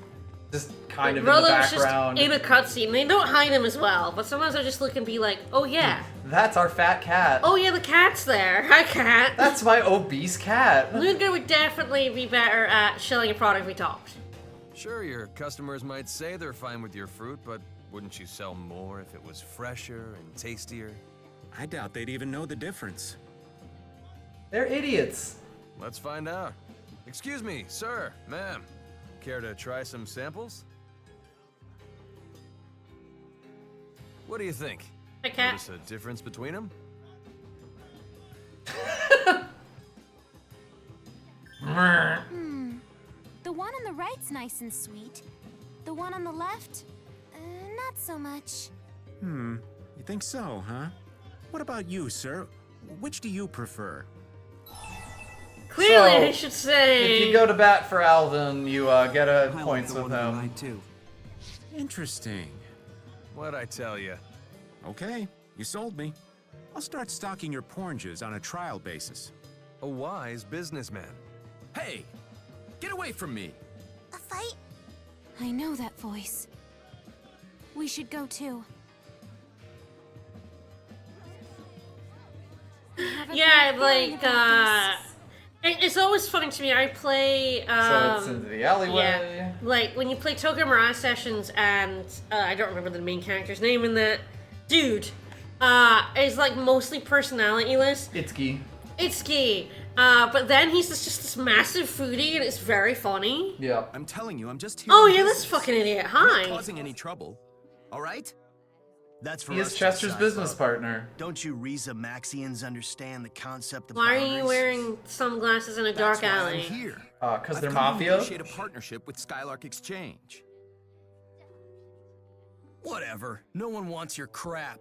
Just kind of Rolo's in the background. just in a cutscene. They don't hide him as well, but sometimes I just look and be like, "Oh yeah, That's our fat cat. oh yeah, the cat's there. Hi, cat." That's my obese cat. Luca would definitely be better at shelling a product if we talked. Sure, your customers might say they're fine with your fruit, but wouldn't you sell more if it was fresher and tastier? I doubt they'd even know the difference. They're idiots. Let's find out. Excuse me, sir, ma'am. Care to try some samples? What do you think? Hi, cat. Notice a difference between them? The one on the right's nice and sweet. The one on the left, not so much. You think so, huh? What about you, sir? Which do you prefer? Clearly, So, I should say. If you go to bat for Alvin, you get a I points like the with one on the him. right, too. Interesting. What'd I tell you? Okay, you sold me. I'll start stocking your oranges on a trial basis. A wise businessman. Hey! Get away from me! A fight? I know that voice. We should go too. Yeah, like it's always fun to me. I play. So it's into the alleyway. Yeah, like when you play Tokyo Mirage Sessions, and I don't remember the main character's name in that. Dude, is like mostly personality-less. Itsuki. But then he's just this massive foodie, and it's very funny. Yeah. I'm telling you, I'm just here. Oh yeah, this fucking idiot. I'm Hi. not causing any trouble. All right? That's for He us is to Chester's decide, business Bob. partner. Don't you Riza Maxians understand the concept of Why are boundaries? you wearing sunglasses in a dark That's why alley? I'm here. Because they're I've come to mafia? negotiate a partnership with Skylark Exchange. Whatever. No one wants your crap.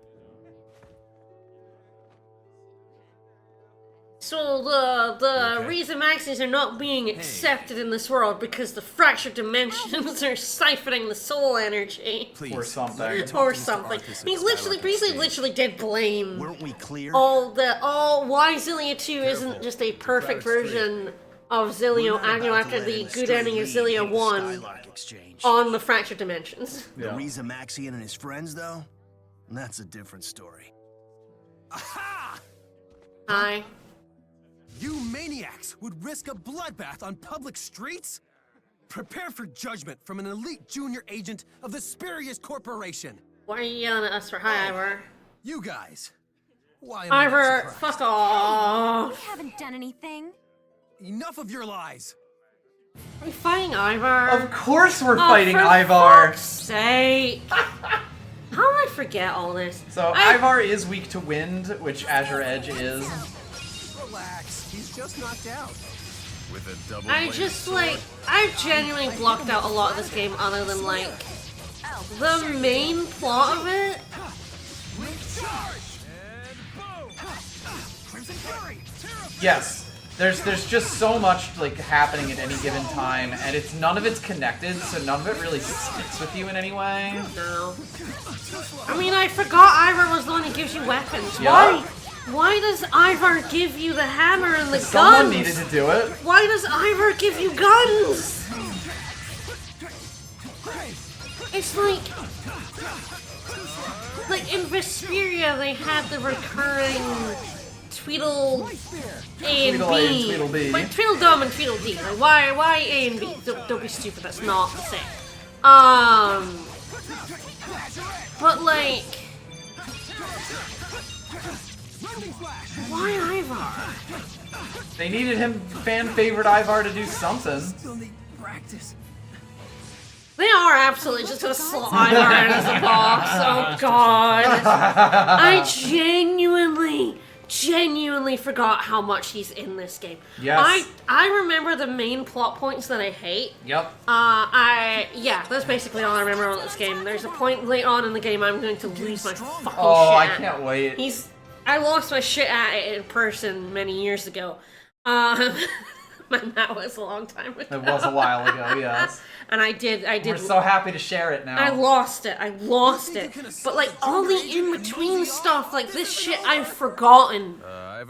So the reason Maxies are not being accepted in this world because the fractured dimensions are siphoning the soul energy. Please. Or something. Or something. He literally did blame Weren't we clear? all why Xillia 2 isn't just a perfect version of Xillia after the good ending of Xillia 1 Skylark Exchange. on the fractured dimensions. The Riza Maxian and his friends, though? That's a different story. Aha! Hi. You maniacs would risk a bloodbath on public streets? Prepare for judgment from an elite junior agent of the Spurious Corporation. Why are you yelling at us for hi, Ivor? You guys. Why am I not Ivor, surprised? fuck off. We haven't done anything. Enough of your lies. Are we fighting Ivar? Of course we're Oh, fighting for Ivar! fuck's sake. How did I forget all this? So Ivar is weak to wind, which Azure Edge is. Relax. He's just knocked out. With a double I just like I've genuinely blocked out a lot of this game other than like the main plot of it. Yes. There's just so much like happening at any given time, and it's none of it's connected, so none of it really sticks with you in any way. No. I mean, I forgot Ivar was the one who gives you weapons. Yeah. Why does Ivar give you the hammer and the guns? Someone needed to do it. Why does Ivar give you guns? It's like like in Vesperia, they had the recurring Tweedle A and Tweedle B. A and Tweedle B. Like Tweedledum and Tweedledee. Like why A and B? Don't be stupid. That's not the same. But like, why Ivar? They needed him, fan favorite Ivar, to do something. Still need practice. They are absolutely just gonna slot Ivar in as a boss. Oh god. I genuinely forgot how much he's in this game. Yes. I remember the main plot points that I hate. Yep. Yeah, that's basically all I remember on this game. There's a point late on in the game I'm going to lose my fucking shit I at. can't wait. I lost my shit at it in person many years ago. That was a long time ago. It was a while ago, yes. And I did. We're so happy to share it now. I lost it. But like all the in-between stuff, like this shit I've forgotten.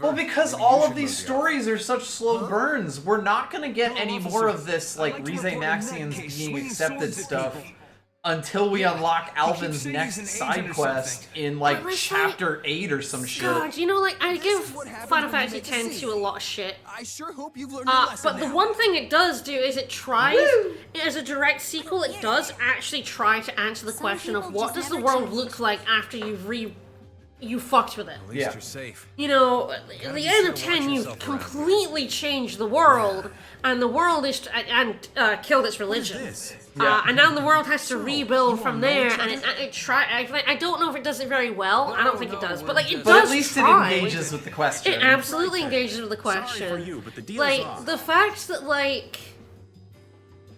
Well, because all of these stories are such slow burns, we're not gonna get any more of this, like, Rize Maxians being accepted stuff until we unlock Alvin's next side quest in, like, chapter 8 or some shit. God, you know, like, I give Final Fantasy X to a lot of shit. I sure hope you've learned your lesson but the now. one thing it does do is it tries, as a direct sequel, it does actually try to answer the question of what does the world look like after you fucked with it. At least you're safe. You know, at the end of 10, you completely changed the world, and the world is killed its religion. And now the world has to rebuild from there, and I don't know if it does it very well. I don't think it does, but like it does. But at least try. it engages with the question. It absolutely engages with the question. Like the fact that like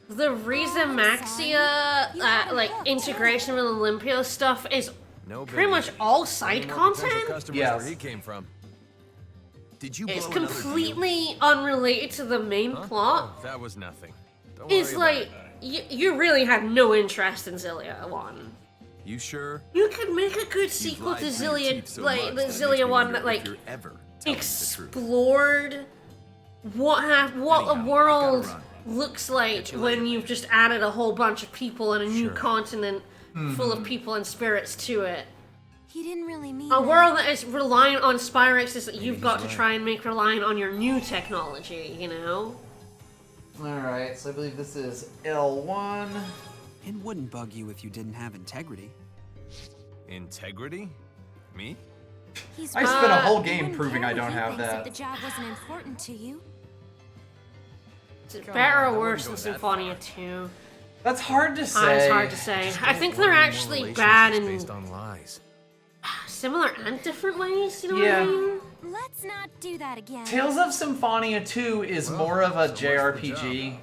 the Rize Maxia like integration with Olympio stuff is pretty much all side content. Yes. Did you It's blow another completely unrelated to the main plot. That was nothing. Don't It's worry like you really had no interest in Xillia 1. You sure? You could make a good sequel to Xillia, like the Xillia 1 that like explored what a world looks like when you've just added a whole bunch of people and a new continent full of people and spirits to it. He didn't really mean A world that is reliant on Spyrexes that you've got to try and make reliant on your new technology, you know? Alright, so I believe this is L1. It wouldn't bug you if you didn't have integrity. Integrity? Me? I spent a whole game proving I don't have that. The job wasn't important to you. Is it better or worse than Symphonia 2? That's hard to say. It's hard to say. I think they're actually bad in based on lies. similar and different ways, you know what I mean? Let's not do that again. Tales of Symphonia 2 is more of a JRPG.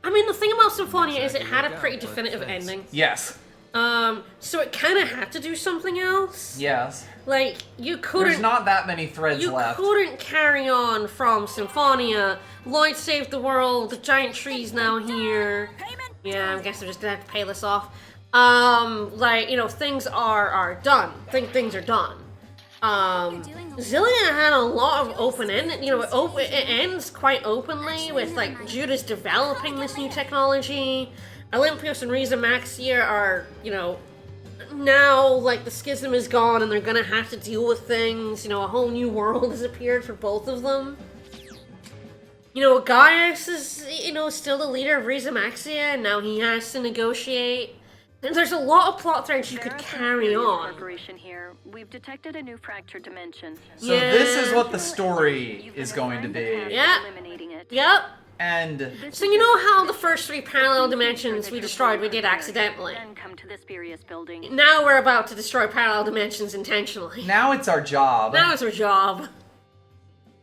I mean, the thing about Symphonia is it had a pretty definitive ending. Yes. So it kind of had to do something else. Yes. Like, you couldn't... There's not that many threads left. You couldn't carry on from Symphonia. Lloyd saved the world, the giant tree's now here. Yeah, I guess I'm just gonna have to pay this off. Like, you know, things are done. Things are done. Xillia had a lot of open-ended, you know, it ends quite openly with, like, Judas developing this new technology. Olympios and Rize Maxia are, you know, now, like, the schism is gone and they're gonna have to deal with things. You know, a whole new world has appeared for both of them. You know, Gaius is, you know, still the leader of Rize Maxia, and now he has to negotiate. And there's a lot of plot threads you could carry on. Here. We've detected a new fractured dimension. So this is what the story is going to be. Yeah. Yep. And so you know how the first 3 parallel dimensions we did accidentally. Come to the Spurious building. Now we're about to destroy parallel dimensions intentionally. Now it's our job. Now it's our job.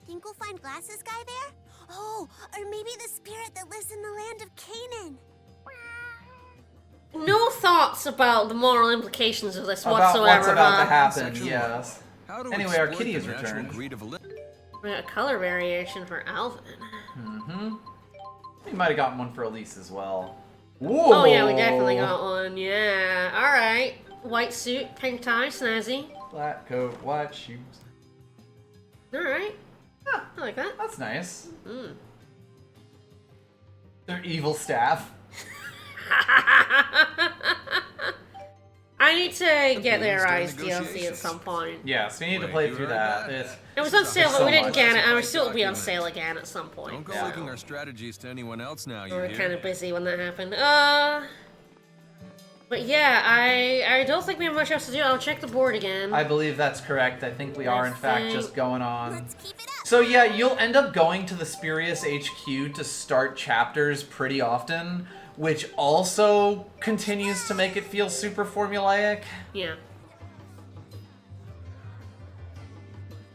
Think we'll find Glasses Guy there? Oh, or maybe the spirit that lives in the land of Canaan. No thoughts about the moral implications of this about whatsoever. What's about to happen, yes. Anyway, our kitty has returned. A color variation for Alvin. Mm-hmm. We might have gotten one for Elise as well. Whoa! Oh yeah, we definitely got one. Yeah. All right. White suit, pink tie, snazzy. Black coat, white shoes. All right. Huh, I like that. That's nice. Their evil staff. I I need to get their Eyes DLC at some point. Yes, we need to play through that. It was on sale, but we didn't get it. I'm sure it'll be on sale again at some point. Don't go leaking our strategies to anyone else now, you We were hear? kind of busy when that happened. But yeah, I don't think we have much else to do. I'll check the board again. I believe that's correct. I think we are, in fact, just going on. So yeah, you'll end up going to the Spurious HQ to start chapters pretty often, which also continues to make it feel super formulaic. Yeah.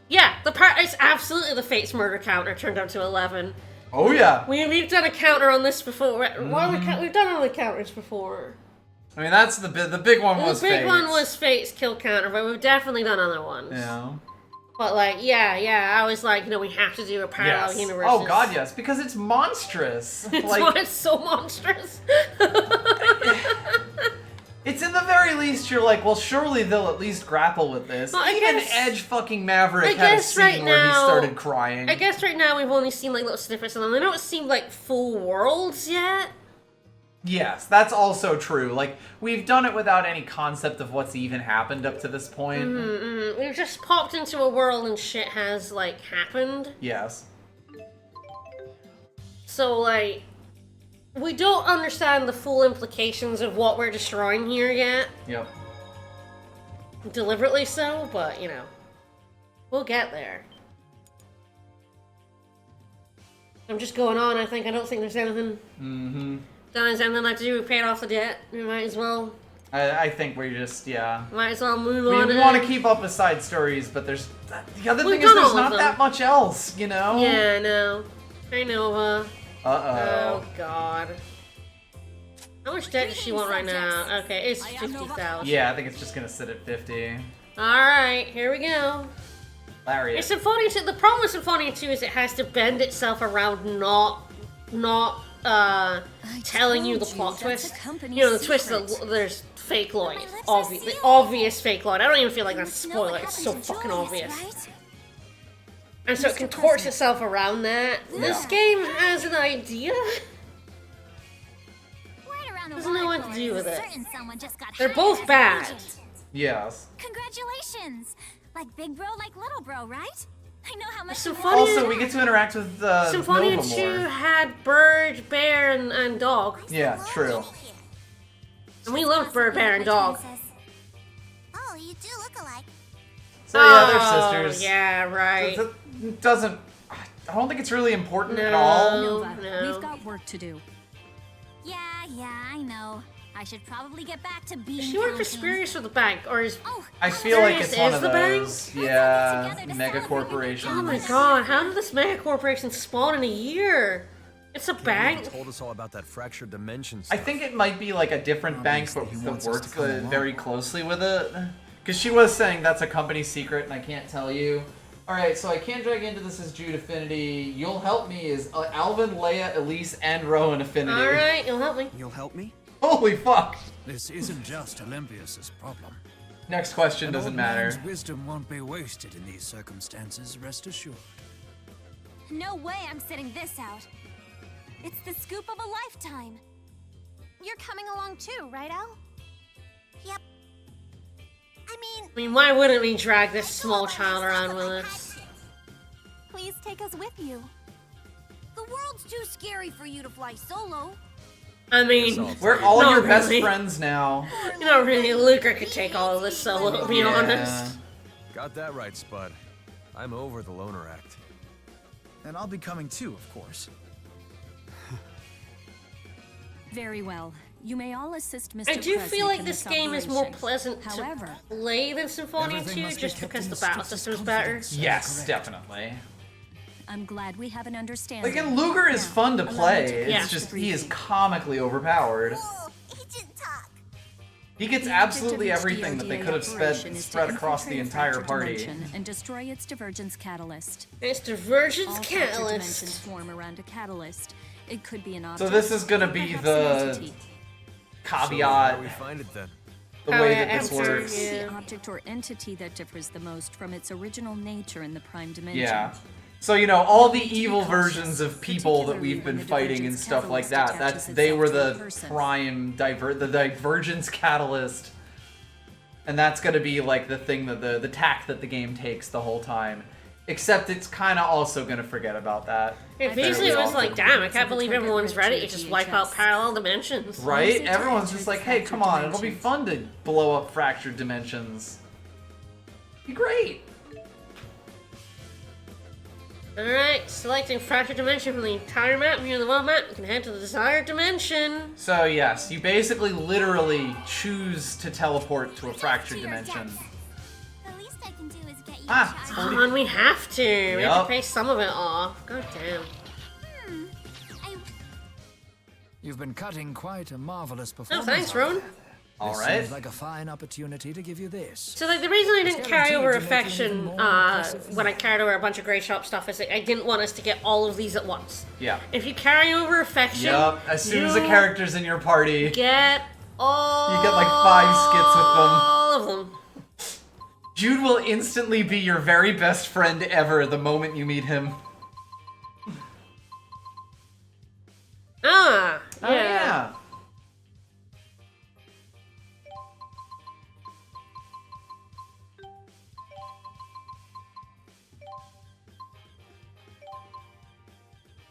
Yeah, the part is absolutely the Fates murder counter turned out to 11. Oh yeah. We've done a counter on this before. We've done all the counters before. I mean, that's the big one was The big Fates. one was Fate's kill counter, but we've definitely done other ones. Yeah. But like, yeah, I was like, you know, we have to do a parallel Yes. universe. Oh god, yes, because it's monstrous. It's so monstrous. It's in the very least, you're like, well, surely they'll at least grapple with this. Well, I Even guess- Edge fucking Maverick I had a guess scene right where he now- started crying. I guess right now we've only seen like little snippets of them. They don't seem like full worlds yet. Yes, that's also true. Like, we've done it without any concept of what's even happened up to this point. We've just popped into a world and shit has like happened. Yes. So like, we don't understand the full implications of what we're destroying here yet. Yep. Deliberately so, but you know, we'll get there. I'm just going on, I think. I don't think there's anything. There's anything like to do. We paid off the debt. We might as well. I think we're just, yeah. Might as well move on. We want to keep up with side stories, but there's... The other We've thing is done there's all of not them. that much else, you know? Yeah, I know. I know, Uh-oh. Oh, God. How much debt does she want right now? Okay, it's 50,000. Yeah, I think it's just gonna sit at 50. Alright, here we go. Lariat. It's Symphonia 2. The problem with Symphonia 2 is it has to bend itself around not telling you the plot twist. You know, the twist that there's fake Lloyd. The obvious fake Lloyd. I don't even feel like that's a spoiler. It's so fucking obvious. And so it contorts itself around that. This game has an idea. Doesn't know what to do with it. They're both bad. Yes. Congratulations! Like big bro, like little bro, right? I know how much. Symphonia, Also, we get to interact with Symphonia Nova 2 more. had bird, bear, and dog. Yeah, true. And we loved bird, bear, and dog. Oh, you do look alike. So yeah, they're sisters. Yeah, right. That doesn't... I don't think it's really important at No. all. Nova, we've got work to do. Yeah, I know. I should probably get back to being. Does she work for counting. Spurious or the bank? Or is... I feel like Spurious it's one is of the bank? those. Yeah, mega corporations. Oh my god, how did this mega corporation spawn in a year? It's a bank? Told us all about that fractured dimension I stuff. think it might be like a different bank, but he that wants us works to come along. very closely with it. Because she was saying that's a company secret and I can't tell you. Alright, so I can't drag into this as Jude Affinity. You'll help me is Alvin, Leia, Elise, and Rowan Affinity. Alright, you'll help me. You'll help me? Holy fuck! This isn't just Olympius's problem. Next question An doesn't old matter. man's wisdom won't be wasted in these circumstances, rest assured. No way I'm sitting this out. It's the scoop of a lifetime. You're coming along too, right, Al? Yep. I mean, why wouldn't we drag this small child around with us? Please take us with you. The world's too scary for you to fly solo. I mean, We're all not your best really. friends now. You know, really, Luker could take all of this solo, to be honest. Got that right, Spud. I'm over the loner act. And I'll be coming too, of course. Very well. You may all assist Mr. I do Kresnik feel like in this game is more operation. pleasant However, to play than Symphonia everything 2 must be just kept because in the the battle strictest system is better. confidence. Yes, Correct. definitely. I'm glad we have an understanding. Again, Luger is Now, fun to allow me play. to It's Yeah. just, he is comically overpowered. Whoa, agent talk. He gets The absolutely objective of each everything that they DODA could have operation is to spread across the infiltrate a entire fractured party. dimension and destroy its divergence catalyst. It's Divergence All fractured dimensions Catalyst. form around a catalyst. It could be an So object. this is gonna or be perhaps the an entity. So where do we caveat, find it then? the Oh, way yeah, that this enter, works. yeah. The object or entity that differs the most from its original nature in the prime dimension. Yeah. So, you know, all the Need to be evil cautious, versions of people that particularly we've when been the fighting and divergence stuff like catalyst that, attaches they were itself to a the person. prime the divergence catalyst. And that's going to be like the thing that the tack that the game takes the whole time. Except it's kind of also going to forget about that. It basically was like, damn, I can't believe everyone's ready to just wipe out parallel dimensions. Right? Everyone's just like, hey, come on, it'll be fun to blow up fractured dimensions. Be great. Alright, selecting fractured dimension from the entire map near the world map, you can head to the desired dimension. So yes, you basically literally choose to teleport to a fractured dimension. Come on, we have to. We have to pay some of it off. God damn. You've been cutting quite a marvelous performance. Oh, thanks, Ron. Alright. Seems like a fine opportunity to give you this. So, like, the reason I didn't carry over affection when I carried over a bunch of Grey Shop stuff is that I didn't want us to get all of these at once. Yeah. If you carry over affection, as soon as a character's in your party, you get all. You get like 5 skits with them. All of them. Jude will instantly be your very best friend ever the moment you meet him. Yeah. Oh, yeah.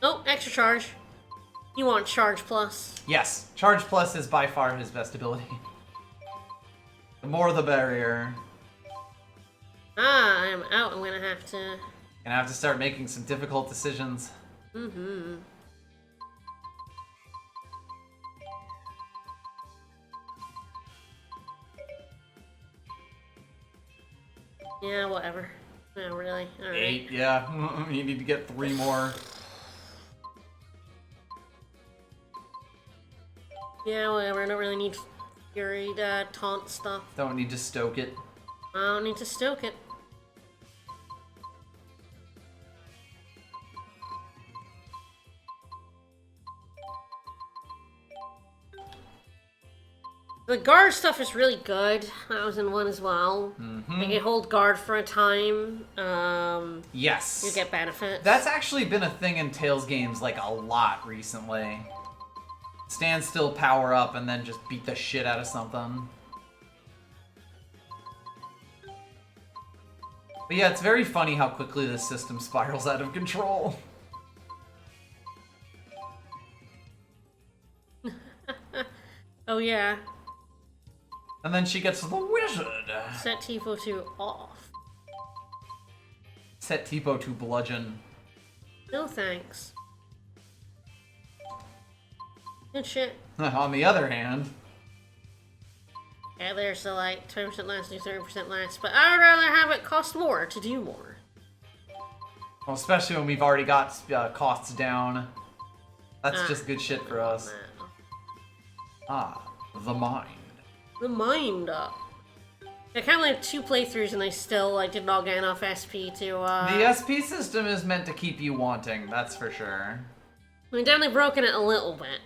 Oh, extra charge. You want charge plus. Yes, charge plus is by far his best ability. The more the barrier. I'm out. I'm gonna have to... Gonna have to start making some difficult decisions. Mm-hmm. Yeah, whatever. No, really. All right. 8, yeah. You need to get 3 more. Yeah, whatever. I don't really need Fury taunt stuff. Don't need to stoke it. I don't need to stoke it. The guard stuff is really good. That was in 1 as well. Mm-hmm. You can hold guard for a time. Yes. You get benefits. That's actually been a thing in Tales games like a lot recently. Stand still, power up, and then just beat the shit out of something. But yeah, it's very funny how quickly this system spirals out of control. Oh yeah. And then she gets the wizard. Set Tifo to off. Set Tipo to bludgeon. No thanks. Good shit. On the other hand... Yeah, there's the like 20% less, do 30% less, but I would rather have it cost more to do more. Well, especially when we've already got costs down. That's just good shit for us. The mind. The mind up. I kind of have 2 playthroughs and I still like did not get enough SP to The SP system is meant to keep you wanting, that's for sure. We've definitely broken it a little bit.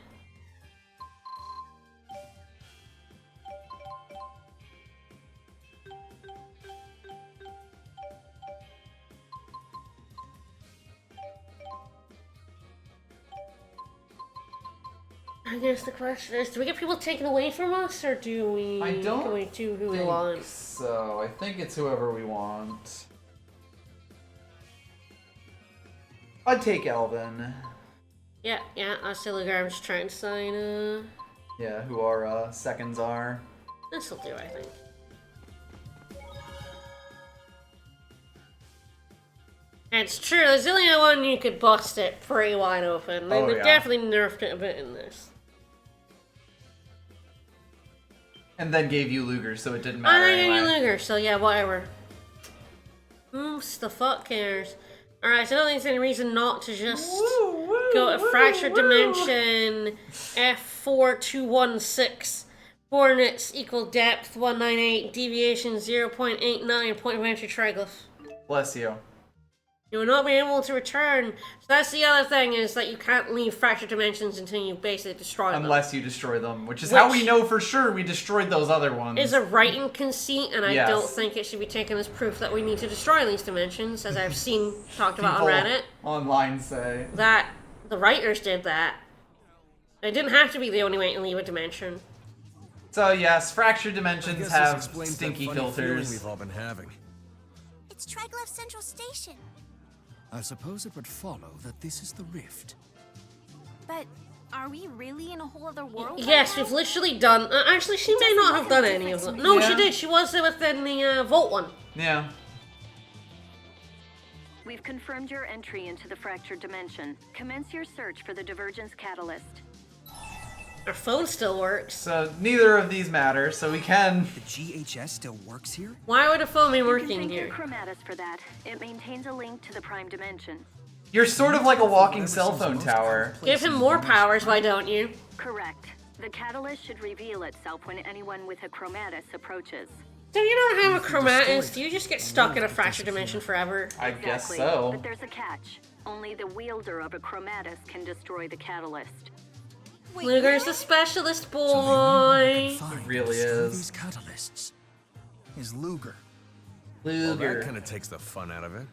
I guess the question is, do we get people taken away from us, or do we go to who we want? So, I think it's whoever we want. I'd take Elvin. Yeah, us I'm just trying to sign, Yeah, who our seconds are. This'll do, I think. And it's true, the Xillia one, you could bust it pretty wide open. They definitely nerfed it a bit in this. And then gave you Luger, so it didn't matter I anyway. gave you Luger, so yeah, whatever. The fuck cares? Alright, so I don't think there's any reason not to just go to Fractured Dimension F4216. Coordinates equal depth 198, deviation 0.89, point of entry triglyph. Bless you. You will not be able to return. So that's the other thing, is that you can't leave Fractured Dimensions until you basically destroy them. Unless you destroy them, which is how we know for sure we destroyed those other ones. Is a writing conceit, and I don't think it should be taken as proof that we need to destroy these dimensions, as I've seen talked about on Reddit. Online say that the writers did that. It didn't have to be the only way to leave a dimension. So yes, fractured I dimensions guess this have explains stinky that funny feeling filters. we've all been having. It's Triglav Central Station. I suppose it would follow that this is the rift. But are we really in a whole other world? Yes, we've literally done. Actually, she may not have done any of them. No, she did. She was within the Vault one. Yeah. We've confirmed your entry into the fractured dimension. Commence your search for the divergence catalyst. Our phone still works. So neither of these matter, so we can... The GHS still works here? Why would a phone be You working can thank here? your Chromatus for that. It maintains a link to the prime dimension. You're sort of like a walking cell phone tower. Give him more powers, why don't you? Correct. The catalyst should reveal itself when anyone with a Chromatus approaches. So you don't have a Chromatus, do you just get stuck in a fractured dimension forever? I guess Exactly. so. But there's a catch. Only the wielder of a Chromatus can destroy the catalyst. Luger's the specialist boy. It really is. These catalysts is Luger. Well, Luger. that kind of takes the fun out of it.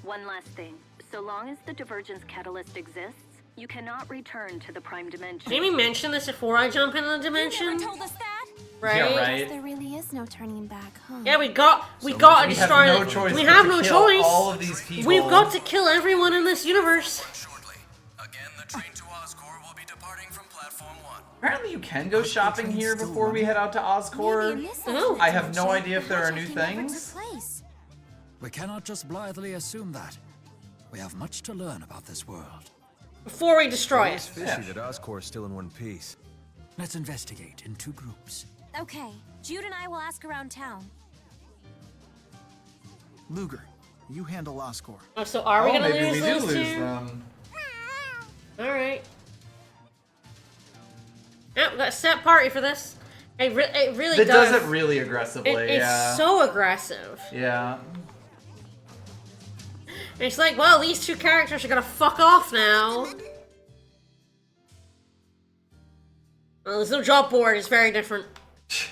One last thing. So long as the divergence catalyst exists, you cannot return to the prime dimension. Maybe mention this before I jump into the dimension. Told us that? Right? Yeah, right. There really is no turning back, huh? Yeah, we gotta We destroy have no it. choice We but have to no kill choice. all of these people. We've got to kill everyone in this universe. Again, the train to Oscorp will be departing from platform 1. Apparently you can go shopping here before we head out to Oscorp. I have no idea if there are new things. We cannot just blithely assume that. We have much to learn about this world. Before we destroy It's it. fishy that Oscorp's still in one piece. Let's investigate in 2 groups. Okay, Jude and I will ask around town. Luger, you handle Oscorp. Oh, so are we gonna maybe lose we do those lose two? them. Alright. Yeah, we got a set party for this. It really It does. does it really aggressively, It's yeah. so aggressive. Yeah. It's like, well, these 2 characters are gonna fuck off now. Well, there's no job board, it's very different.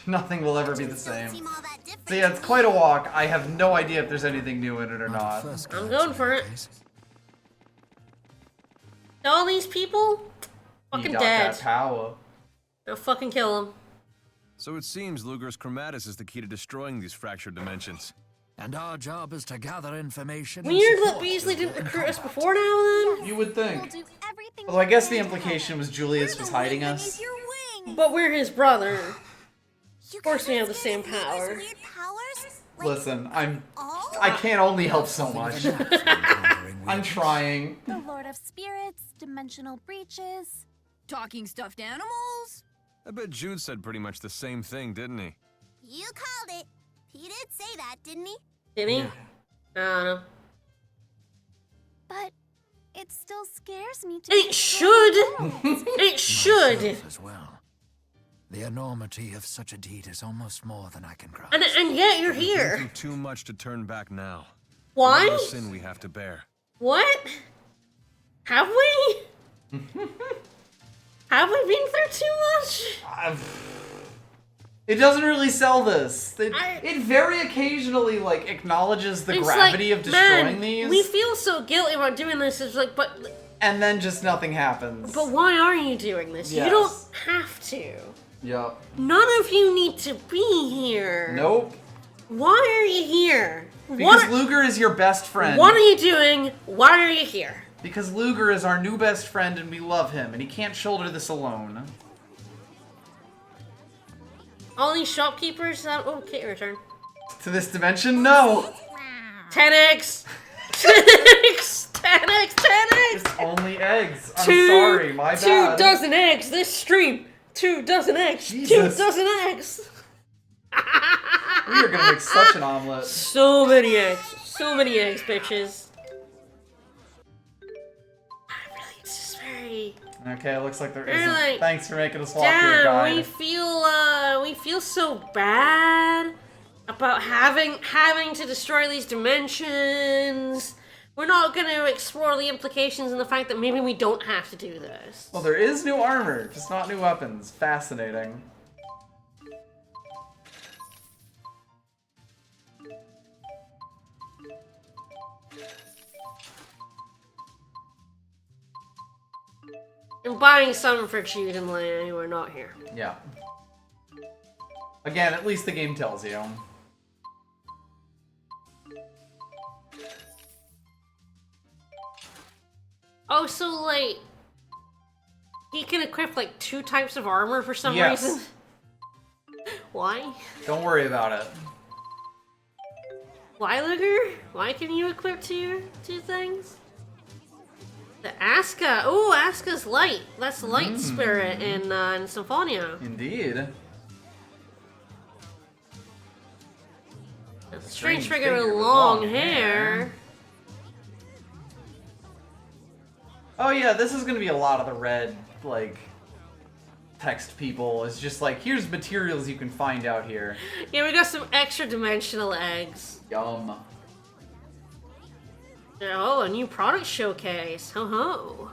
Nothing will ever be the same. So yeah, it's quite a walk. I have no idea if there's anything new in it or not. I'm going for it. All these people? Fucking You got dead. that power. I'll fucking kill them. So it seems Luger's Chromatus is the key to destroying these fractured dimensions. And our job is to gather information. and Weird that support Beasley you didn't in recruit us combat. before now then? You would think. Although I guess the implication was Julius was hiding us. But we're his brother. Of course we have the same power. Listen, I can't only help so much. I'm trying. The Lord of Spirits, dimensional breaches. Talking stuffed animals? I bet Jude said pretty much the same thing, didn't he? You called it. He did say that, didn't he? Did he? I don't know. But it still scares me to It should! It should! Myself as well. The enormity of such a deed is almost more than I can grasp. And yet you're We've been here. through too much to turn back now. Why? Another sin we have to bear. What? Have we? Have we been through too much? It doesn't really sell this. It very occasionally like acknowledges the It's gravity like, of destroying man, these. we feel so guilty about doing this. It's like, but And then just nothing happens. But why are you doing this? Yes. You don't have to. Yup. None of you need to be here. Nope. Why are you here? Because Luger is your best friend. What are you doing? Why are you here? Because Luger is our new best friend and we love him, and he can't shoulder this alone. All these shopkeepers? Okay, return. To this dimension? No! 10x! 10x! 10x! 10x! It's only eggs. I'm Two- sorry, my bad. 2 dozen eggs this stream! 2 dozen eggs! 2 Jesus. dozen eggs! We are gonna make such an omelet. So many eggs. So many eggs, bitches. It's just very... Okay, looks like there We're isn't. like, Thanks for making us walk your damn, guide. we feel so bad about having to destroy these dimensions. We're not going to explore the implications and the fact that maybe we don't have to do this. Well, there is new armor, just not new weapons. Fascinating. I'm buying some for Jude and Leia who are not here. Yeah. Again, at least the game tells you. Oh, so like he can equip like 2 types of armor for some Yes. reason. Why? Don't worry about it. Why, Luger? Why can you equip two things? The Aska. Oh, Aska's light. That's light spirit in Symphonia. Indeed. A strange figure with long hair. Oh yeah, this is gonna be a lot of the red, like, text people. It's just like, here's materials you can find out here. Yeah, we got some extra dimensional eggs. Yum. Oh, a new product showcase. Ho ho.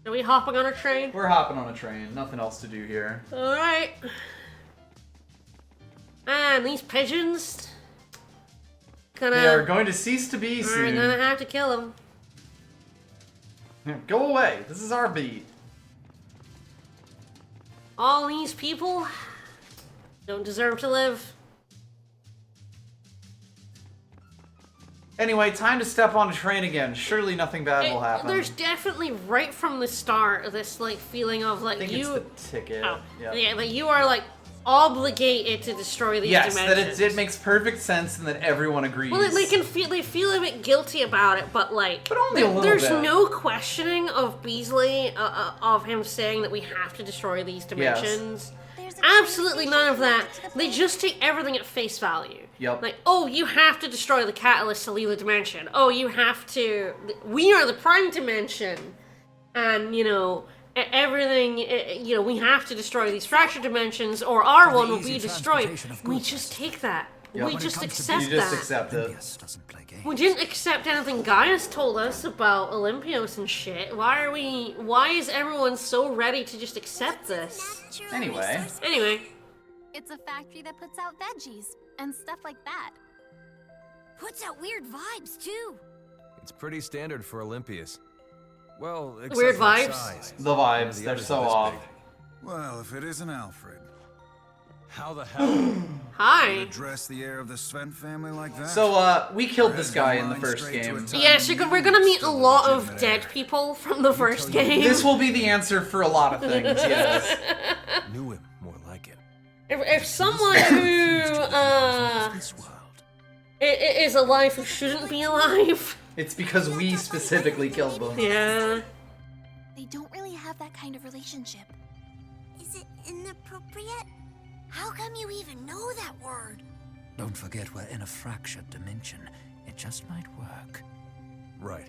Are we hopping on a train? We're hopping on a train. Nothing else to do here. Alright. Man, these pigeons. They are going to cease to be soon. We're gonna have to kill them. Go away. This is our beat. All these people don't deserve to live. Anyway, time to step on a train again. Surely nothing bad will happen. There's definitely right from the start this like feeling of like I think you. it's the ticket. Oh, Yep. yeah, like you are like obligated to destroy these Yes, dimensions. that it makes perfect sense and that everyone agrees. Well, they feel a bit guilty about it, but like, only a little there's bit. no questioning of Beasley of him saying that we have to destroy these dimensions. Absolutely none of that. They just take everything at face value. Yep. Like, oh, you have to destroy the catalyst to leave the dimension. Oh, you have to. We are the prime dimension, and you know everything. You know, we have to destroy these fractured dimensions, or our one will be destroyed. We just take that. Yep. We just accept You that. just accept it. We didn't accept anything Gaius told us about Olympios and shit. Why is everyone so ready to just accept this? Anyway. It's a factory that puts out veggies and stuff like that. Puts out weird vibes, too. It's pretty standard for Olympius. Well, except Weird for vibes? size. The vibes, The they're others so are this off. big. Well, if it isn't Alfred. How the hell? Hi. You address the heir of the Sven family like that? So, we killed this guy in the first game. Yeah, so we're gonna meet a lot of dead people from the first game. This will be the answer for a lot of things, yes. Knew him, more like it. If someone who is alive who shouldn't be alive. It's because we specifically killed them. Yeah. They don't really have that kind of relationship. Is it inappropriate? How come you even know that word? Don't forget we're in a fractured dimension. It just might work. Right.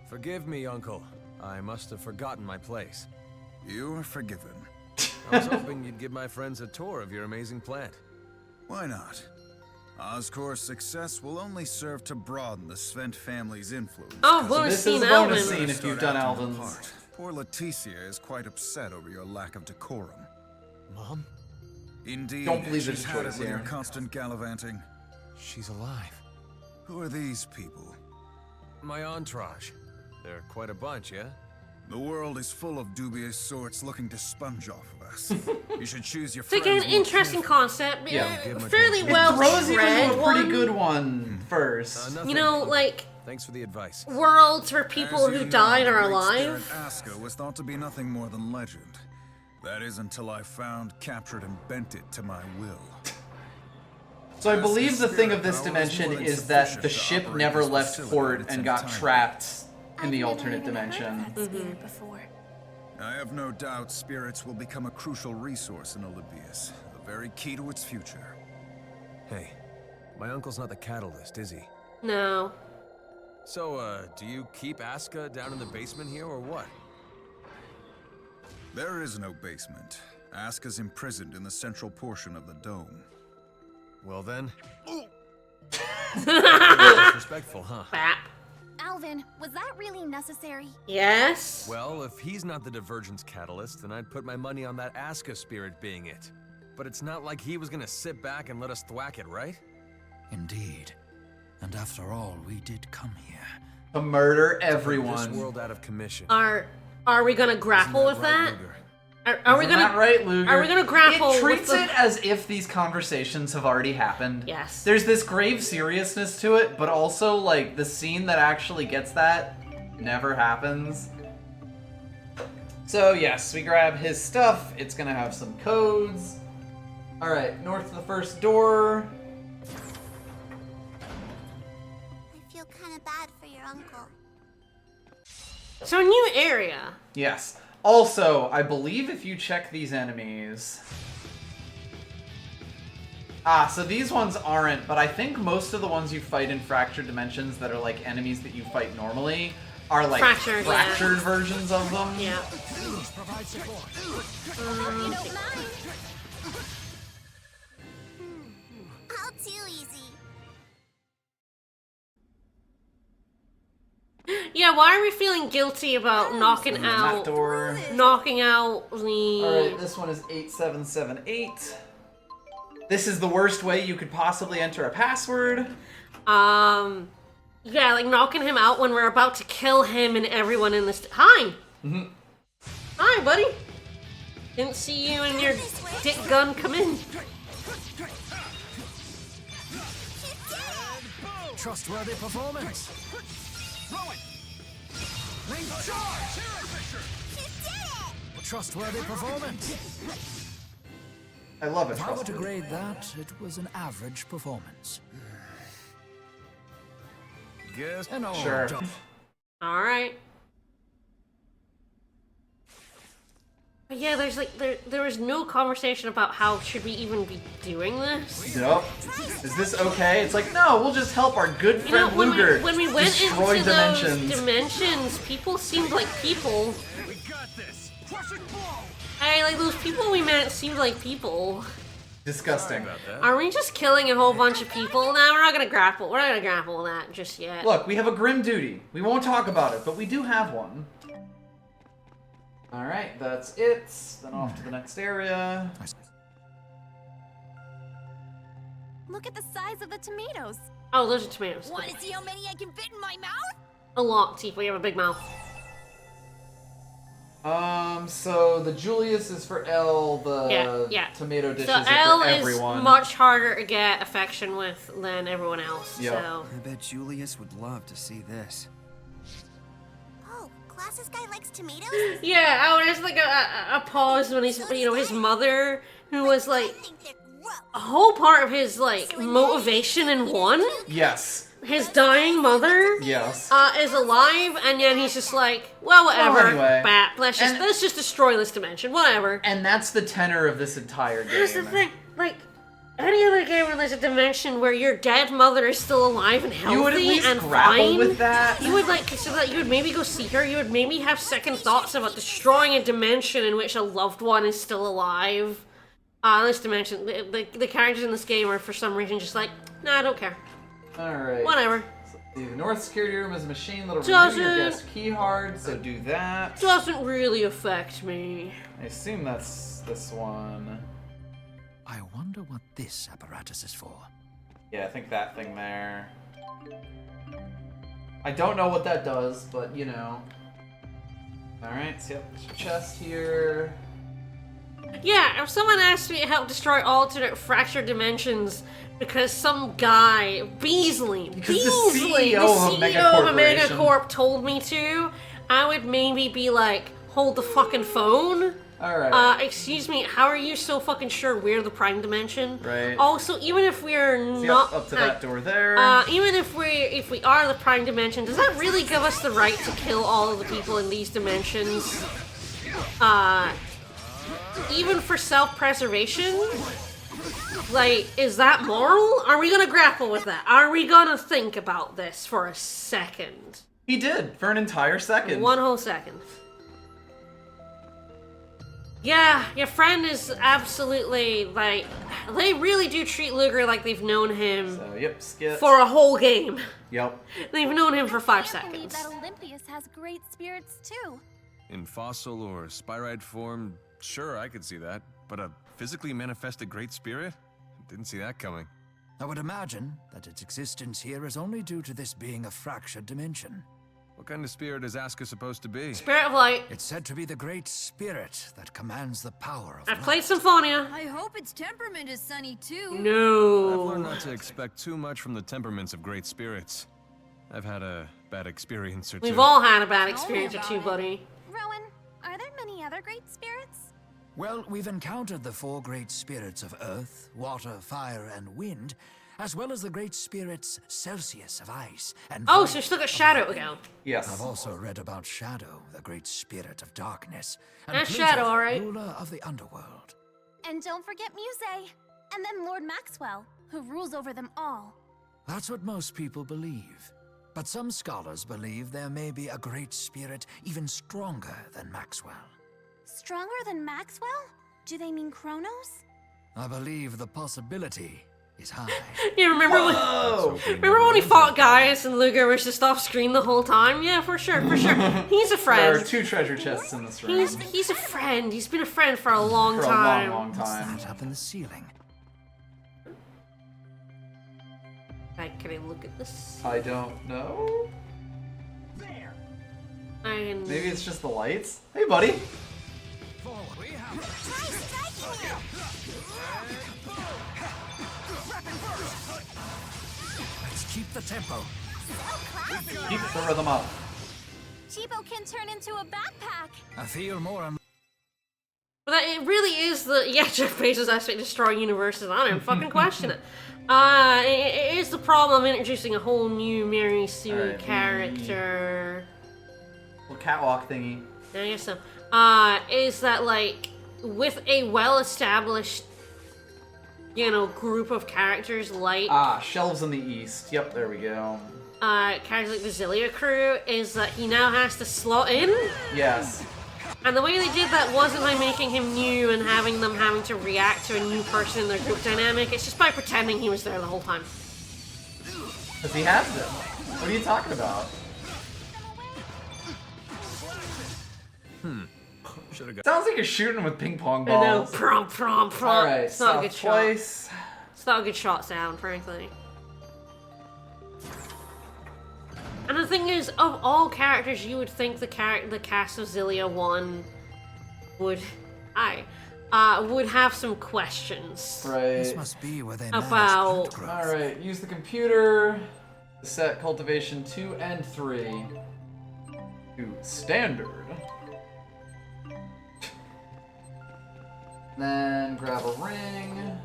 Forgive me, Uncle. I must have forgotten my place. You are forgiven. I was hoping you'd give my friends a tour of your amazing plant. Why not? Oscorp's success will only serve to broaden the Sven family's influence. Oh, bonus scene, Alvin. Scene if you've done Alvin's. Poor Leticia is quite upset over your lack of decorum. Mom? Indeed, Don't believe she's there's a had it choice with your here. constant gallivanting. She's alive. Who are these people? My entourage. They're quite a bunch, yeah? The world is full of dubious sorts looking to sponge off of us. You should choose your So friends. again, interesting concept. Yeah. Fairly well throws you read into a pretty good one first. You know, like Thanks for the advice. worlds where people As you who know, died the are great alive. spirit Aska was thought to be nothing more than legend. That is until I found, captured, and bent it to my will. So I believe the thing of this dimension is that the ship never left port and got trapped in the alternate dimension. Before. I have no doubt spirits will become a crucial resource in Olympias, the very key to its future. Hey, my uncle's not the catalyst, is he? No. So, do you keep Aska down in the basement here, or what? There is no basement. Aska's imprisoned in the central portion of the dome. Well then... Disrespectful, huh? Bap. Alvin, was that really necessary? Yes. Well, if he's not the divergence catalyst, then I'd put my money on that Aska spirit being it. But it's not like he was gonna sit back and let us thwack it, right? Indeed. And after all, we did come here. To murder This everyone. world out of commission. Are we gonna grapple with that? Luger? Are we Isn't gonna that right, Luger? Are we gonna grapple? It treats with it as if these conversations have already happened. Yes. There's this grave seriousness to it, but also like the scene that actually gets that never happens. So yes, we grab his stuff. It's gonna have some codes. All right, north to the first door. I feel kind of bad for your uncle. So a new area. Yes. Also, I believe if you check these enemies... so these ones aren't, but I think most of the ones you fight in Fractured Dimensions that are like enemies that you fight normally are like fractured versions of them. Yeah. How too easy. Yeah, why are we feeling guilty about knocking out the... Alright, this one is 8778. This is the worst way you could possibly enter a password. Yeah, like knocking him out when we're about to kill him and everyone in this... Hi! Hi, buddy! Didn't see you and your dick gun come in. Trustworthy performance. Trustworthy performance. I love it. If I were to grade that, it was an average performance. Guess. Sure. Alright. But yeah, there's like there was no conversation about how should we even be doing this. Nope. Is this okay? It's like, no, we'll just help our good friend Luger when we went destroy into dimensions. those dimensions, people seemed like people. We got this. Crushing blow. Hey, like those people we met seemed like people. Disgusting. Are we just killing a whole bunch of people? Nah, we're not gonna grapple. We're not gonna grapple with that just yet. Look, we have a grim duty. We won't talk about it, but we do have one. Alright, that's it. Then off to the next area. Look at the size of the tomatoes. Oh, those are tomatoes. Want to see how many I can fit in my mouth? A lot, Tifa. We have a big mouth. So the Julius is for L, the tomato dishes are L for everyone. is much harder to get affection with than everyone else. Yep. So I bet Julius would love to see this. Oh, Glasses guy likes tomatoes? yeah, oh, there's like a pause when he's, his mother, who was like a whole part of his like motivation in one. Yes. His dying mother. Yes. Is alive, and then he's just like, well, whatever. Well, anyway. Bat. Let's just destroy this dimension. Whatever. And that's the tenor of this entire game. Here's the thing, like. Any other game where there's a dimension where your dead mother is still alive and healthy you would at least and grapple fine, with that. You would so that you would maybe go see her. You would maybe have second thoughts about destroying a dimension in which a loved one is still alive. This dimension, the characters in this game are for some reason just like, nah, I don't care. All right. Whatever. So the North Security Room is a machine that'll Doesn't- renew your guest key hard, so do that. Doesn't really affect me. I assume that's this one. I wonder what this apparatus is for. Yeah, I think that thing there. I don't know what that does, but you know. Alright, so yep, there's your chest here. Yeah, if someone asked me to help destroy alternate fractured dimensions because some guy, Beasley, the CEO CEO of a megacorp told me to, I would maybe be like, hold the fucking phone. Alright. Excuse me, how are you so fucking sure we're the prime dimension? Right. Also, even if we're So not... yep, up to that door there. Even if we are the prime dimension, does that really give us the right to kill all of the people in these dimensions? Even for self-preservation? Like, is that moral? Are we gonna grapple with that? Are we gonna think about this for a second? He did, for an entire second. One whole second. Yeah, your friend is absolutely, like, they really do treat Luger like they've known him So, yep, skip. for a whole game. Yep. They've known him for 5 I believe seconds. that Olympius has great spirits too. In fossil or spyrite form, sure, I could see that. But a physically manifested great spirit? Didn't see that coming. I would imagine that its existence here is only due to this being a fractured dimension. What kind of spirit is Asuka supposed to be? Spirit of light. It's said to be the great spirit that commands the power of I've played Symphonia. I hope its temperament is sunny too. No. I've learned not to expect too much from the temperaments of great spirits. I've had a bad experience or two. We've all had a bad experience or two, buddy. Rowan, are there many other great spirits? Well, we've encountered the 4 great spirits of earth, water, fire, and wind, as well as the great spirits Celsius of ice and Oh, Void so we still got of Shadow light. again. Yes. I've also read about Shadow, the great spirit of darkness, and That's Pluto, Shadow, all right. ruler of the underworld. And don't forget Muse. And then Lord Maxwell, who rules over them all. That's what most people believe. But some scholars believe there may be a great spirit even stronger than Maxwell. Stronger than Maxwell? Do they mean Kronos? I believe the possibility is high. Yeah, remember when he fought Gaius and Luger was just off screen the whole time? Yeah, for sure, for sure. He's a friend. There are 2 treasure chests in this room. He's a friend. He's been a friend for a long For time. a long time. What's that up in the ceiling? Can I look at this? I don't know. Maybe it's just the lights. Hey, buddy. Let's keep the tempo. Keep the rhythm up. Chibo can turn into a backpack. I feel more and But it really is Jeff Bezos actually destroying universes. I don't even fucking question it. It is the problem of introducing a whole new Mary Sue character. Little catwalk thingy. I guess so. Is that like with a well-established, group of characters like Shelves in the east. Yep, there we go. characters like the Xillia crew, is that he now has to slot in. Yes. And the way they did that wasn't by making him new and having them having to react to a new person in their group dynamic. It's just by pretending he was there the whole time. Because he has them. What are you talking about? Sounds like you're shooting with ping pong balls. I know. Prom, prom, prom. Alright, it's not a good shot. place. It's not a good shot sound, frankly. And the thing is, of all characters, you would think the cast of Xillia 1 would have some questions. Right. This must be where they about. Alright, use the computer to set cultivation 2 and 3 to standard. Then grab a ring.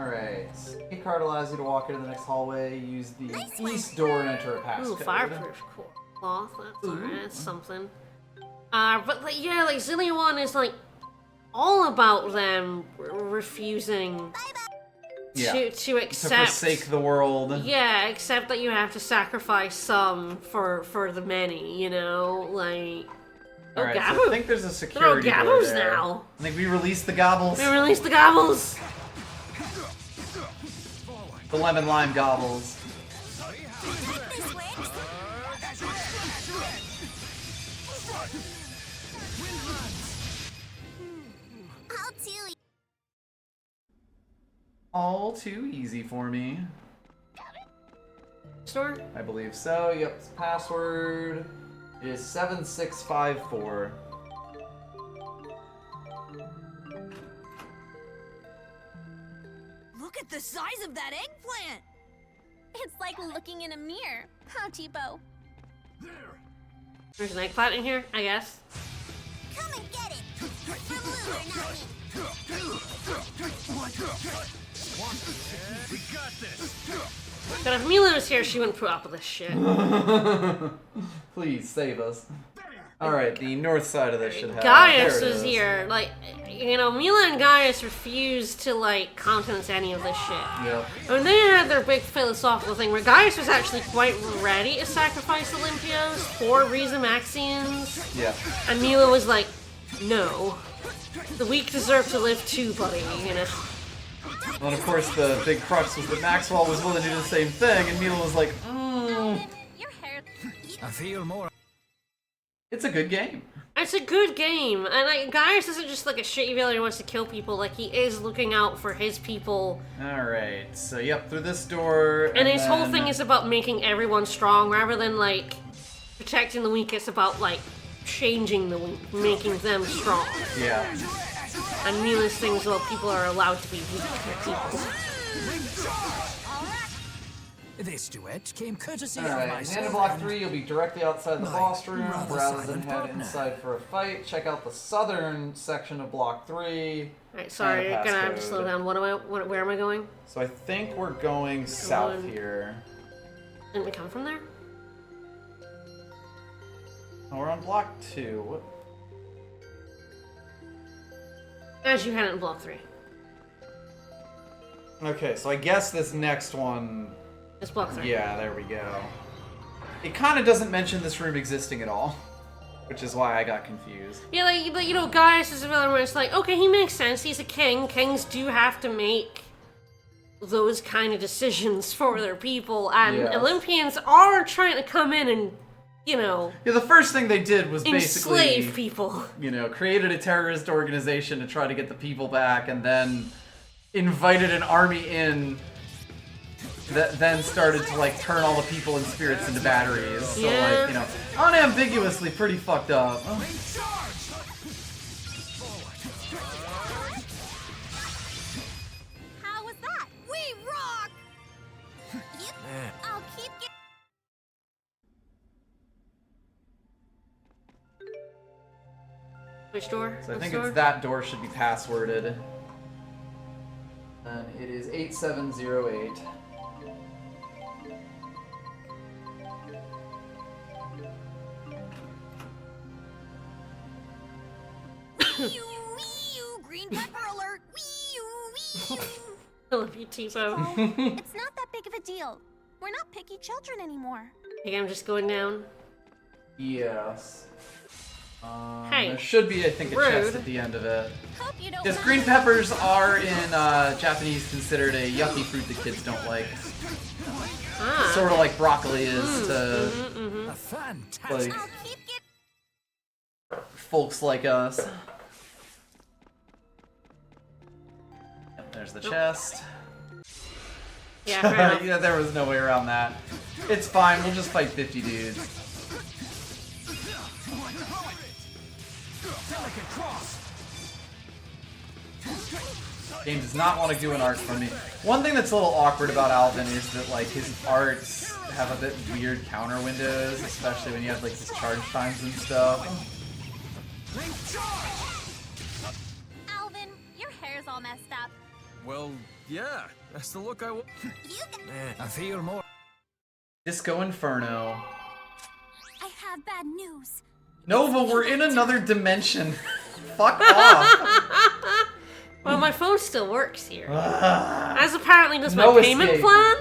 Alright. Key card allows you to walk into the next hallway, use the east door and enter a passcode. Ooh, fireproof cloth. That's alright. That's something. But Xillia 1 is all about them refusing to accept, to forsake the world. Yeah, accept that you have to sacrifice some for the many. Alright, Gabu. so I think there's a security door Gabus there. now. I think we released the gobbles. We released the gobbles. The lemon lime gobbles. All too easy for me. Store? I believe so. Yep. Password is 7654. Look at the size of that eggplant! It's like looking in a mirror. Huh, Tipo? There's an eggplant in here, I guess. Come and get it! From Luger, not me! We got this! But if Mila was here, she wouldn't put up with this shit. Please save us. Alright, the north side of this should have. Gaius there it was is. here. Mila and Gaius refused to, countenance any of this shit. Yep. And they had their big philosophical thing where Gaius was actually quite ready to sacrifice Olympios for Rhizamaxians. Yeah. And Mila was like, no. The weak deserve to live too, buddy, Well, and of course, the big crux was that Maxwell was willing to do the same thing, and Mila was like, I feel more. It's a good game. It's a good game, and like Gaius isn't just like a shitty villain who wants to kill people. Like he is looking out for his people. All right, so yep, through this door, and his whole thing is about making everyone strong, rather than like protecting the weak. It's about like changing the weak, making them strong. Yeah. And meanest things, well, people are allowed to be weak people. This duet came courtesy of Alright, myself. in Block 3, you'll be directly outside the boss room rather than head inside for a fight. Check out the southern section of Block 3. Alright, sorry, I'm gonna have to slow down. Where am I going? So I think we're going south here. Didn't we come from there? Oh, we're on Block 2. What? As you had it in Block 3. Okay, so I guess this next one... It's Block 3. Yeah, there we go. It kind of doesn't mention this room existing at all, which is why I got confused. Yeah, like you know, Gaius is a villain where it's like, okay, he makes sense. He's a king. Kings do have to make those kind of decisions for their people, and Olympians are trying to come in and, you know... Yeah, the first thing they did was basically... enslave people. You know, created a terrorist organization to try to get the people back, and then invited an army in that then started to, like, turn all the people and spirits into batteries. So, like, you know, unambiguously pretty fucked up. How was that? We rock! I'll keep Which door? So I think it's that door should be passworded. And it is 8708. Green pepper alert! I love you, Tiso. It's not that big of a deal. We're not picky children anymore. Okay, I'm just going down. Yes. Hey, there should be, I think, a rude. chest at the end of it. Hope you don't Yes, green peppers are in Japanese considered a yucky fruit that kids don't like. Sort of like broccoli is to like, folks like us. Yep, there's the chest. Yeah, yeah, there was no way around that. It's fine, we'll just fight 50 dudes. Game does not want to do an art from me. One thing that's a little awkward about Alvin is that like his arts have a bit weird counter windows, especially when you have like his charge times and stuff. Alvin, your hair's all messed up. Well, yeah, that's the look I want. I feel more. Disco Inferno. I have bad news. Nova, we're in another dimension. Fuck off. Well, my phone still works here. As apparently does my payment escape. plan.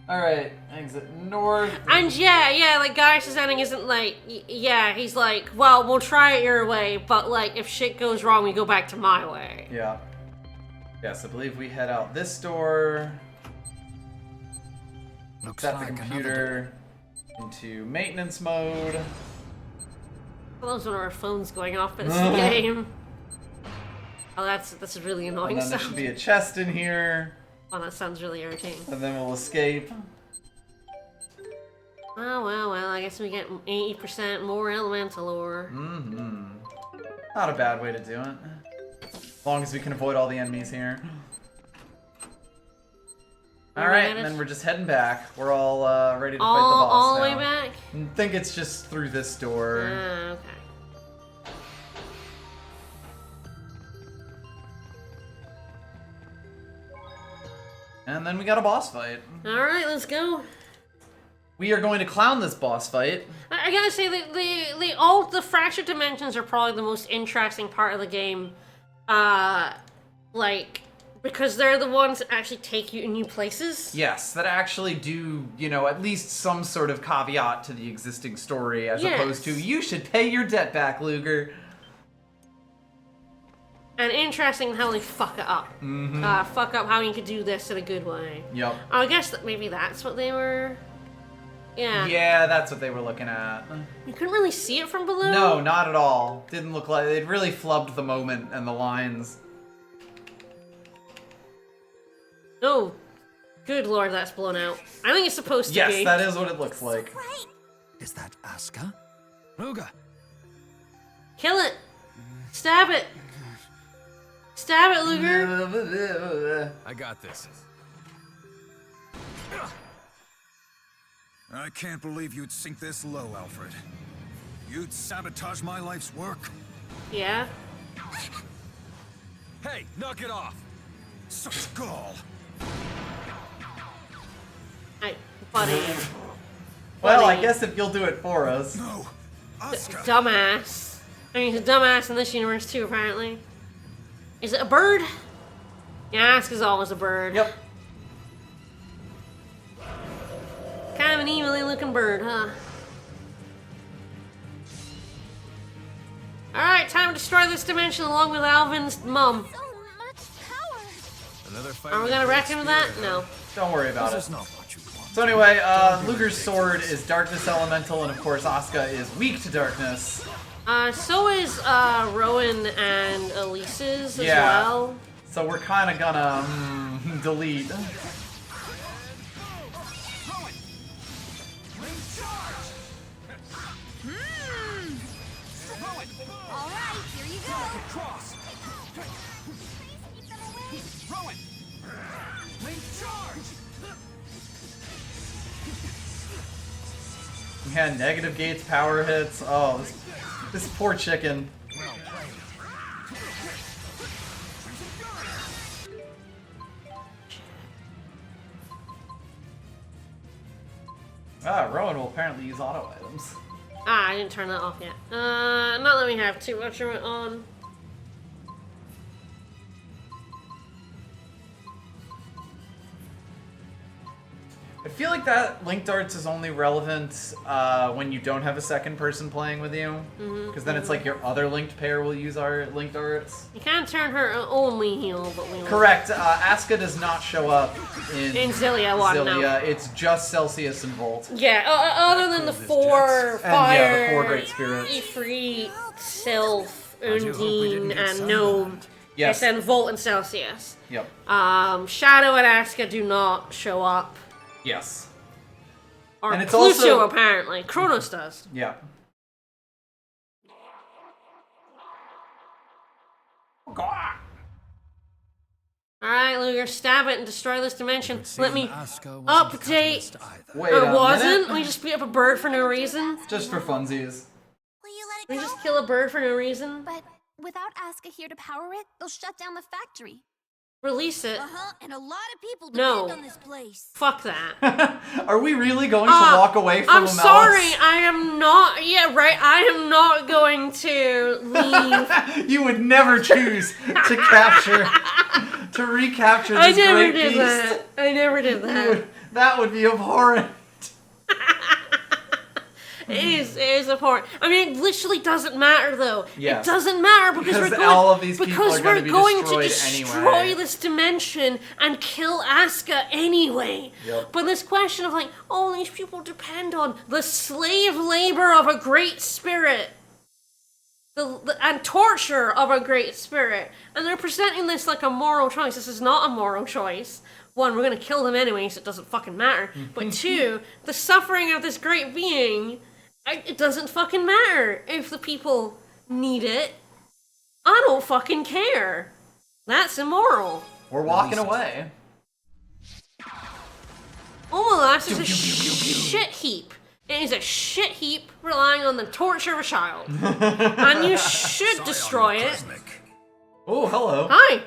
Alright, exit north. And yeah, like Gaius' ending isn't like, yeah, he's like, well, we'll try it your way, but like, if shit goes wrong, we go back to my way. Yeah. Yes, I believe we head out this door. Set the computer into maintenance mode. Well, those are our phones going off in this game. Oh, that's really annoying. And then there should be a chest in here. Oh, that sounds really irritating. And then we'll escape. Oh, well, I guess we get 80% more elemental ore. Mm-hmm. Not a bad way to do it. As long as we can avoid all the enemies here. Alright, and then we're just heading back. We're all ready to fight the boss all the now. way back? I think it's just through this door. Okay. And then we got a boss fight. Alright, let's go. We are going to clown this boss fight. I gotta say, the fractured dimensions are probably the most interesting part of the game. Because they're the ones that actually take you to new places. Yes, that actually do, you know, at least some sort of caveat to the existing story, as opposed to, you should pay your debt back, Luger. And interesting how they fuck it up. Mm-hmm. Fuck up how you could do this in a good way. Yep. I guess that maybe that's what they were Yeah. Yeah, that's what they were looking at. You couldn't really see it from below? No, not at all. Didn't look like... It really flubbed the moment and the lines. Oh, good lord, that's blown out. I think it's supposed to be. Yes, that is what it looks like. Is that Asuka? Ruga! Kill it! Stab it! Stab it, Luger! I got this. I can't believe you'd sink this low, Alfred. You'd sabotage my life's work? Yeah? Hey, knock it off! Such gall! Hey, buddy. Well, I guess if you'll do it for us. No! Asuka! Dumbass. I mean, he's a dumbass in this universe too, apparently. Is it a bird? Yeah, Asuka's always a bird. Yep. Kind of an evilly looking bird, huh? Alright, time to destroy this dimension along with Alvin's mum. Another fight. Are we gonna reckon with that? No. Don't worry about it. So anyway, Luger's sword is Darkness Elemental, and of course Asuka is weak to darkness. So is Rowan and Elise's as well. So we're kind of gonna delete. Alright, here you go. Cross. Rowan. Link charge. Yeah, negative gates, power hits. Oh, this poor chicken. Rowan will apparently use auto items. Ah, I didn't turn that off yet. Not that we have too much of it on. I feel like that linked arts is only relevant when you don't have a second person playing with you. Because then it's like your other linked pair will use our linked arts. You can't turn her only heal, but we will. Correct. Asuka does not show up in Xillia one, Xillia. no. It's just Celsius and Volt. Yeah, other than the four fire, the four great spirits. Ifrit, Sylph, Undine, and Gnome. Yes. And Volt and Celsius. Yep. Shadow and Asuka do not show up. Yes. Or And it's Pluto, also- apparently. Kronos does. Yeah. Alright, Luger, stab it and destroy this dimension. Let me Asuka wasn't update. Wait Or a wasn't? minute. We just beat up a bird for no reason? Just for funsies. We just kill a bird for no reason? But without Asuka here to power it, they'll shut down the factory. Release it. And a lot of people No. depend on this place. Fuck that. Are we really going to walk away from I'm a sorry, malice? I am not. Yeah, right. I am not going to leave. You would never choose to capture, to recapture this I never great did beast. that. I never did that. That would be abhorrent. It is abhorrent. I mean, it literally doesn't matter though. Yes. It doesn't matter because we're going. all of these people because are gonna we're be going to destroyed destroy anyway. this dimension and kill Asuka anyway. Yep. But this question of like, oh, these people depend on the slave labor of a great spirit. And torture of a great spirit. And they're presenting this like a moral choice. This is not a moral choice. One, we're gonna kill them anyway, so it doesn't fucking matter. But two, the suffering of this great being, it doesn't fucking matter if the people need it. I don't fucking care. That's immoral. We're walking away. Omelas is a shit heap. It is a shit heap relying on the torture of a child. And you should destroy it. Oh, hello. Hi.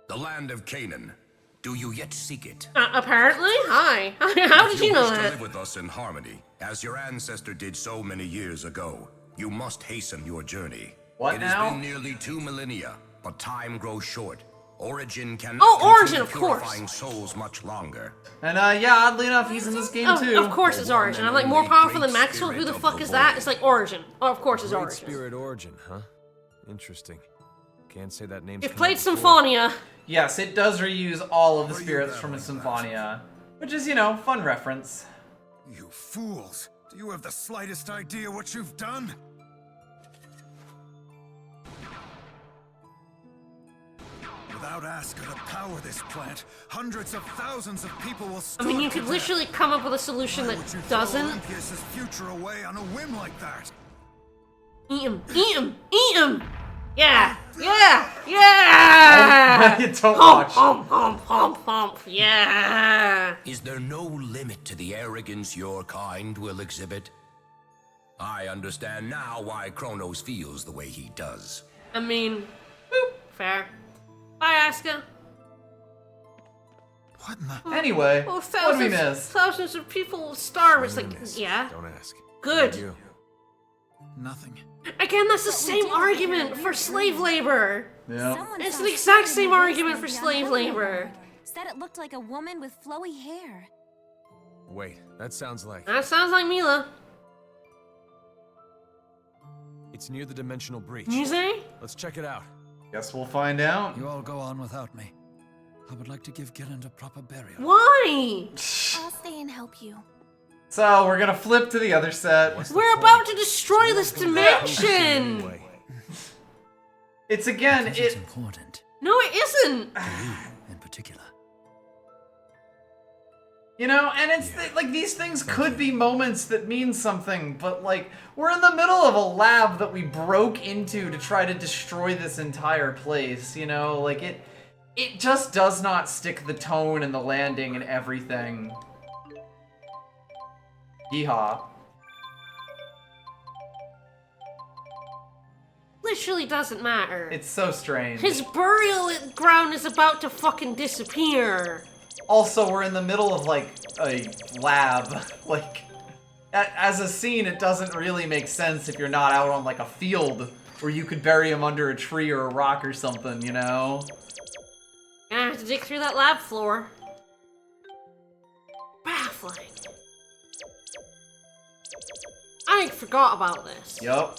The land of Canaan. Do you yet seek it? Apparently? Hi. How did you know wish to that? live with us in harmony, as your ancestor did so many years ago, you must hasten your journey. What It now? has been nearly 2 millennia, but time grows short. Origin cannot Oh, Origin, continue of course. purifying souls much longer. And yeah, oddly enough, he's in this game too. Of course it's Origin. I'm like, more powerful than Maxwell? Who the fuck is that? It's like Origin. Oh, of course it's Great Origin. Spirit Origin, huh? Interesting. Can't say that name's You've come played up before. Symphonia. Yes, it does reuse all of the spirits from Symphonia, which is, you know, fun reference. You fools! Do you have the slightest idea what you've done? Without Asuka to power this plant, hundreds of thousands of people will I mean, you could literally come up with a solution that doesn't. Olympius' future away on a whim like that. Eat him! Eat him! Eat him! Yeah! Yeah! Yeah! Don't watch. Hump! Yeah! Is there no limit to the arrogance your kind will exhibit? I understand now why Kronos feels the way he does. I mean, boop, fair. Bye, Asuka. Anyway, Oh, what did we miss? thousands of people will starve. It's like, yeah. Don't ask. Good. Nothing. Again, that's the same argument for slave labor. Yeah. It's the exact same argument for slave labor. Said it looked like a woman with flowy hair. Wait, that sounds like... That sounds like Mila. It's near the dimensional breach. You say? Let's check it out. Guess we'll find out. You all go on without me. I would like to give Gilland a proper burial. Why? I'll stay and help you. So, we're gonna flip to the other set. We're about to destroy this dimension! It's again, It's important. No, it isn't! In particular. You know, and it's like these things could be moments that mean something, but like we're in the middle of a lab that we broke into to try to destroy this entire place, you know? Like it just does not stick the tone and the landing and everything. Yeehaw. Literally doesn't matter. It's so strange. His burial ground is about to fucking disappear. Also, we're in the middle of, like, a lab. Like, as a scene, it doesn't really make sense if you're not out on, like, a field where you could bury him under a tree or a rock or something, you know? I have to dig through that lab floor. Baffling. I forgot about this. Yup.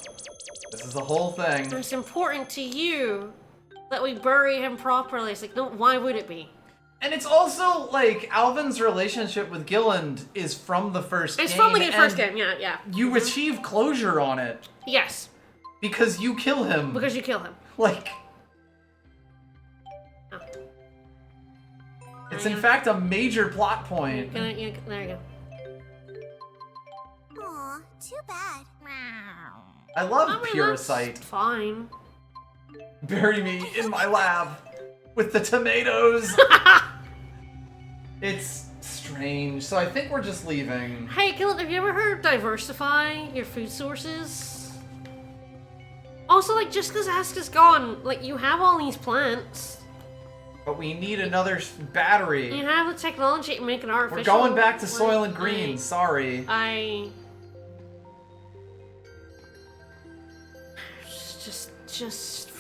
This is the whole thing. It's important to you that we bury him properly. It's like, no, why would it be? And it's also, like, Alvin's relationship with Gilland is from the first game. It's from the first game, yeah. You achieve closure on it. Yes. Because you kill him. Because you kill him. Like... Oh. It's in fact a major plot point. There you go. Aw, too bad. I love I mean, Puricite. that's fine. Bury me in my lab with the tomatoes. It's strange. So I think we're just leaving. Hey, Gilland, have you ever heard of diversify your food sources? Also, like, just because Asuka's gone, like, you have all these plants. But we need another battery. You have the technology to make it artificial. We're going back to Soylent Green. Sorry. Just...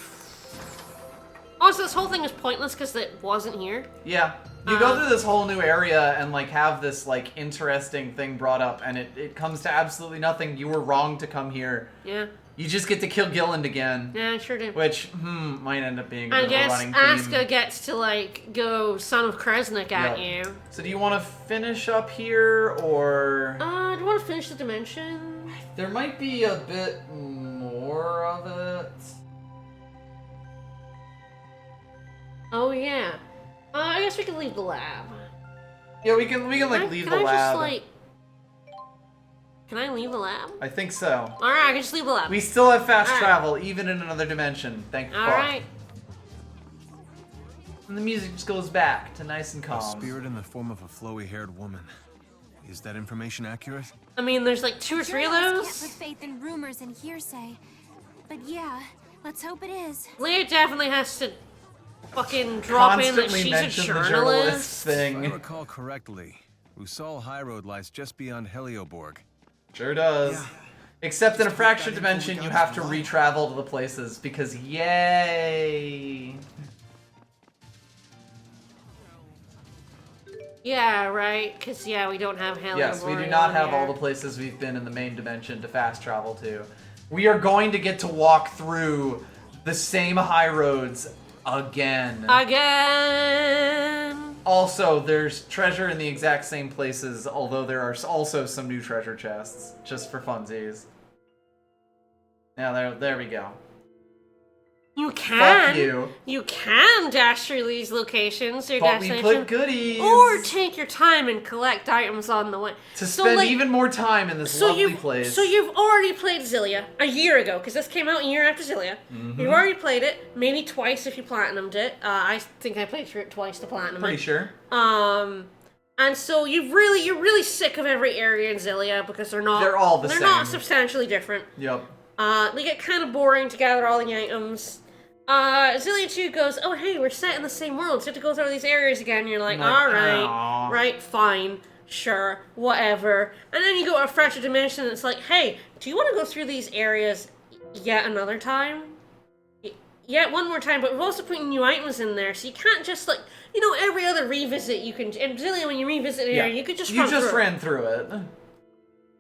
Also, this whole thing is pointless because it wasn't here. Yeah. You go through this whole new area and, like, have this, like, interesting thing brought up, and it comes to absolutely nothing. You were wrong to come here. Yeah. You just get to kill Gilland again. Yeah, I sure do. Which, might end up being a I bit of a guess running theme. Asuka gets to, like, go Son of Kresnik at you. So do you want to finish up here, or...? Do you want to finish the dimension? There might be a bit more of it. Oh, yeah. I guess we can leave the lab. Yeah, we can like, leave the lab. Can I leave the lab? I think so. Alright, I can just leave the lab. We still have fast travel, even in another dimension. Thank fuck. Alright. And the music just goes back to nice and calm. A spirit in the form of a flowy-haired woman. Is that information accurate? I mean, there's like 2 or 3 of Journalists those. can't put faith in rumors and hearsay. But yeah, let's hope it is. Leah definitely has to fucking drop in that Constantly she's a mention the journalist. journalist thing. If I recall correctly, Usal High Road lies just beyond Helioborg. Sure does. Yeah. Except in a fractured dimension, you have to re-travel to the places, because yay! Yeah, right? Because, yeah, we don't have Helioborg. Yes, we do not have all the places we've been in the main dimension to fast travel to. We are going to get to walk through the same high roads again. Again! Also, there's treasure in the exact same places, although there are also some new treasure chests, just for funsies. Yeah, there we go. You can. Fuck you. You can dash through these locations, your But we destination. put goodies. Or take your time and collect items on the way. To spend even more time in this lovely place. So you've already played Xillia a year ago, because this came out a year after Xillia. Mm-hmm. You've already played it, maybe twice if you platinumed it. I think I played through it twice to platinum. Pretty sure. And so you're really sick of every area in Xillia because they're all the same. They're not substantially different. Yep. They get kind of boring to gather all the items. Xillia 2 goes, oh hey, we're set in the same world, so you have to go through these areas again, and you're like, alright, right, fine, sure, whatever. And then you go to a fresher dimension, and it's like, hey, do you want to go through these areas yet another time? Yet one more time, but we're also putting new items in there, so you can't just, like, you know, every other revisit you can, in Xillia, when you revisit an area, you could just run through it. You just ran through it.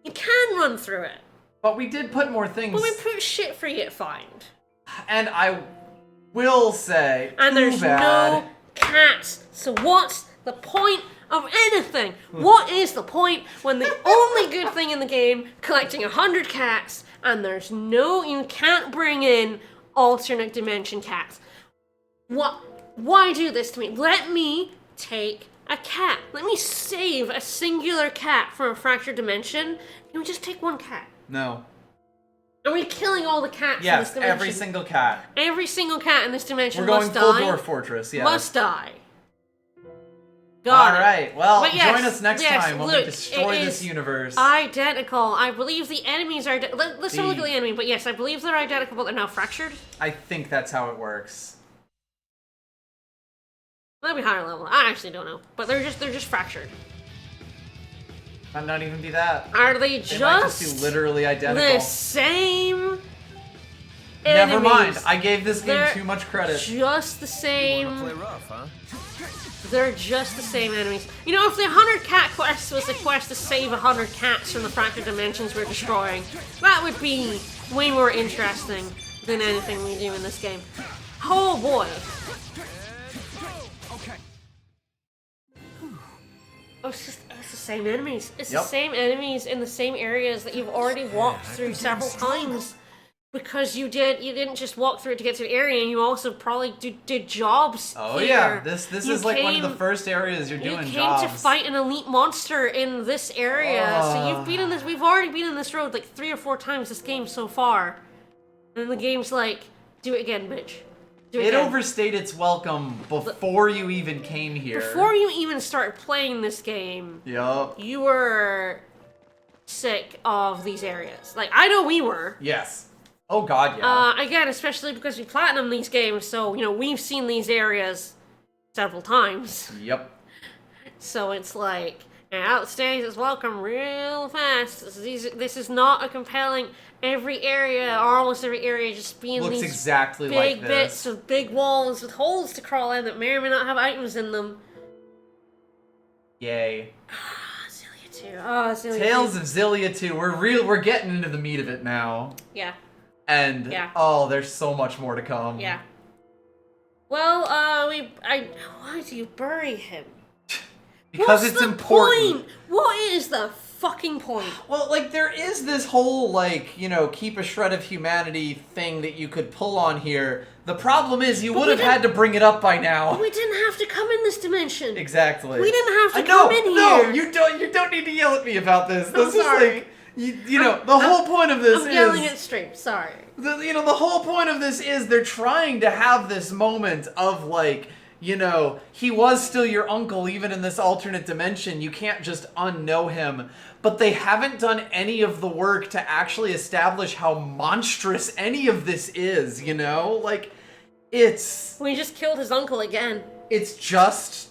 You can run through it. But we did put more things. But we put shit for you to find. And I will say, and there's no cats. So what's the point of anything? What is the point when the only good thing in the game, collecting 100 cats, and there's no, you can't bring in alternate dimension cats? What? Why do this to me? Let me take a cat. Let me save a singular cat from a fractured dimension. Can we just take one cat? No. Are we killing all the cats in this Yes, dimension? every single cat. Every single cat in this dimension We're going must full die. Dwarf Fortress, yes. Must die. Got Alright, well, But yes, join us next time when we destroy this universe. Identical. I believe the enemies are... Let's have a look at the enemy, but yes, I believe they're identical, but they're now fractured. I think that's how it works. They'll be higher level. I actually don't know. But they're just fractured. Might not even be that. Are they might just be literally identical. The same Never enemies? mind. I gave this game too much credit. Just the same. You wanna play rough, huh? They're just the same enemies. You know, if the 100 cat quest was a quest to save 100 cats from the fractured dimensions we're destroying, that would be way more interesting than anything we do in this game. Oh boy. Oh, it's the same enemies. It's the same enemies in the same areas that you've already walked through several times. Because you didn't just walk through it to get to the area, and you also probably did jobs. Oh here. yeah, this is like one of the first areas you're doing jobs. You came to fight an elite monster in this area, so you've been in this. We've already been in this road like 3 or 4 times this game so far, and the game's like, do it again, bitch. It overstayed its welcome before you even came here. Before you even started playing this game, yup, you were sick of these areas. Like, I know we were. Yes. Oh god, yeah. Again, especially because we platinum these games, so, you know, we've seen these areas several times. Yep. So it's like, it outstays its welcome real fast. This is not a compelling, every area, or almost every area, just being Looks these exactly big like this. bits of big walls with holes to crawl in that may or may not have items in them. Yay. Xillia 2. Oh, Xillia 2. Tales of Xillia 2. We're getting into the meat of it now. Yeah. And oh, there's so much more to come. Yeah. Well, why do you bury him? Because it's important. Point? What is the fucking point? Well, like, there is this whole, like, you know, keep a shred of humanity thing that you could pull on here. The problem is you would have had to bring it up by now. We didn't have to come in this dimension. Exactly. We didn't have to come in here. No, you don't need to yell at me about this. This is like, you know, the whole point of this is... I'm yelling at stream, sorry. The whole point of this is they're trying to have this moment of, like, you know, he was still your uncle even in this alternate dimension. You can't just unknow him. But they haven't done any of the work to actually establish how monstrous any of this is, you know? Like, it's... We just killed his uncle again. It's just...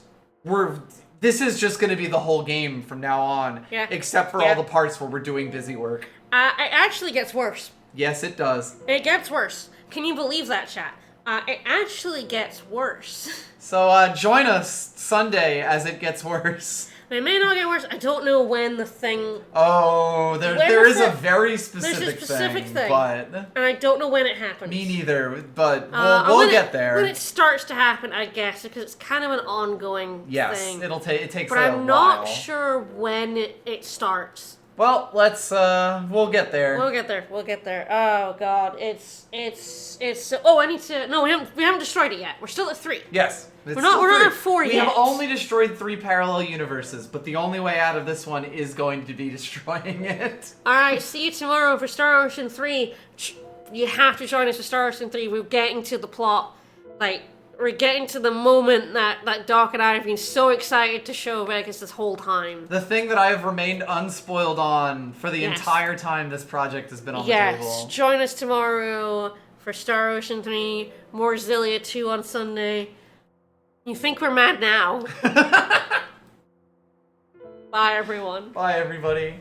This is just going to be the whole game from now on. Yeah. Except for all the parts where we're doing busy work. It actually gets worse. Yes, it does. It gets worse. Can you believe that, chat? It actually gets worse. So, join us Sunday as it gets worse. It may not get worse. I don't know when the thing... Oh, there is a very specific, thing, but... And I don't know when it happens. Me neither, but we'll get there. When it starts to happen, I guess, because it's kind of an ongoing thing. Yes, it takes but a while. But I'm not sure when it starts. Well, we'll get there. We'll get there. Oh god, it's oh, I need to, no, we haven't destroyed it yet. We're still at 3. Yes. We're not at 4 yet. We have only destroyed 3 parallel universes, but the only way out of this one is going to be destroying it. Alright, see you tomorrow for Star Ocean 3. You have to join us for Star Ocean 3. We're getting to the plot. Like, we're getting to the moment that Doc and I have been so excited to show Vegas this whole time. The thing that I have remained unspoiled on for the entire time this project has been on the table. Yes, join us tomorrow for Star Ocean 3, more Xillia 2 on Sunday. You think we're mad now? Bye, everyone. Bye, everybody.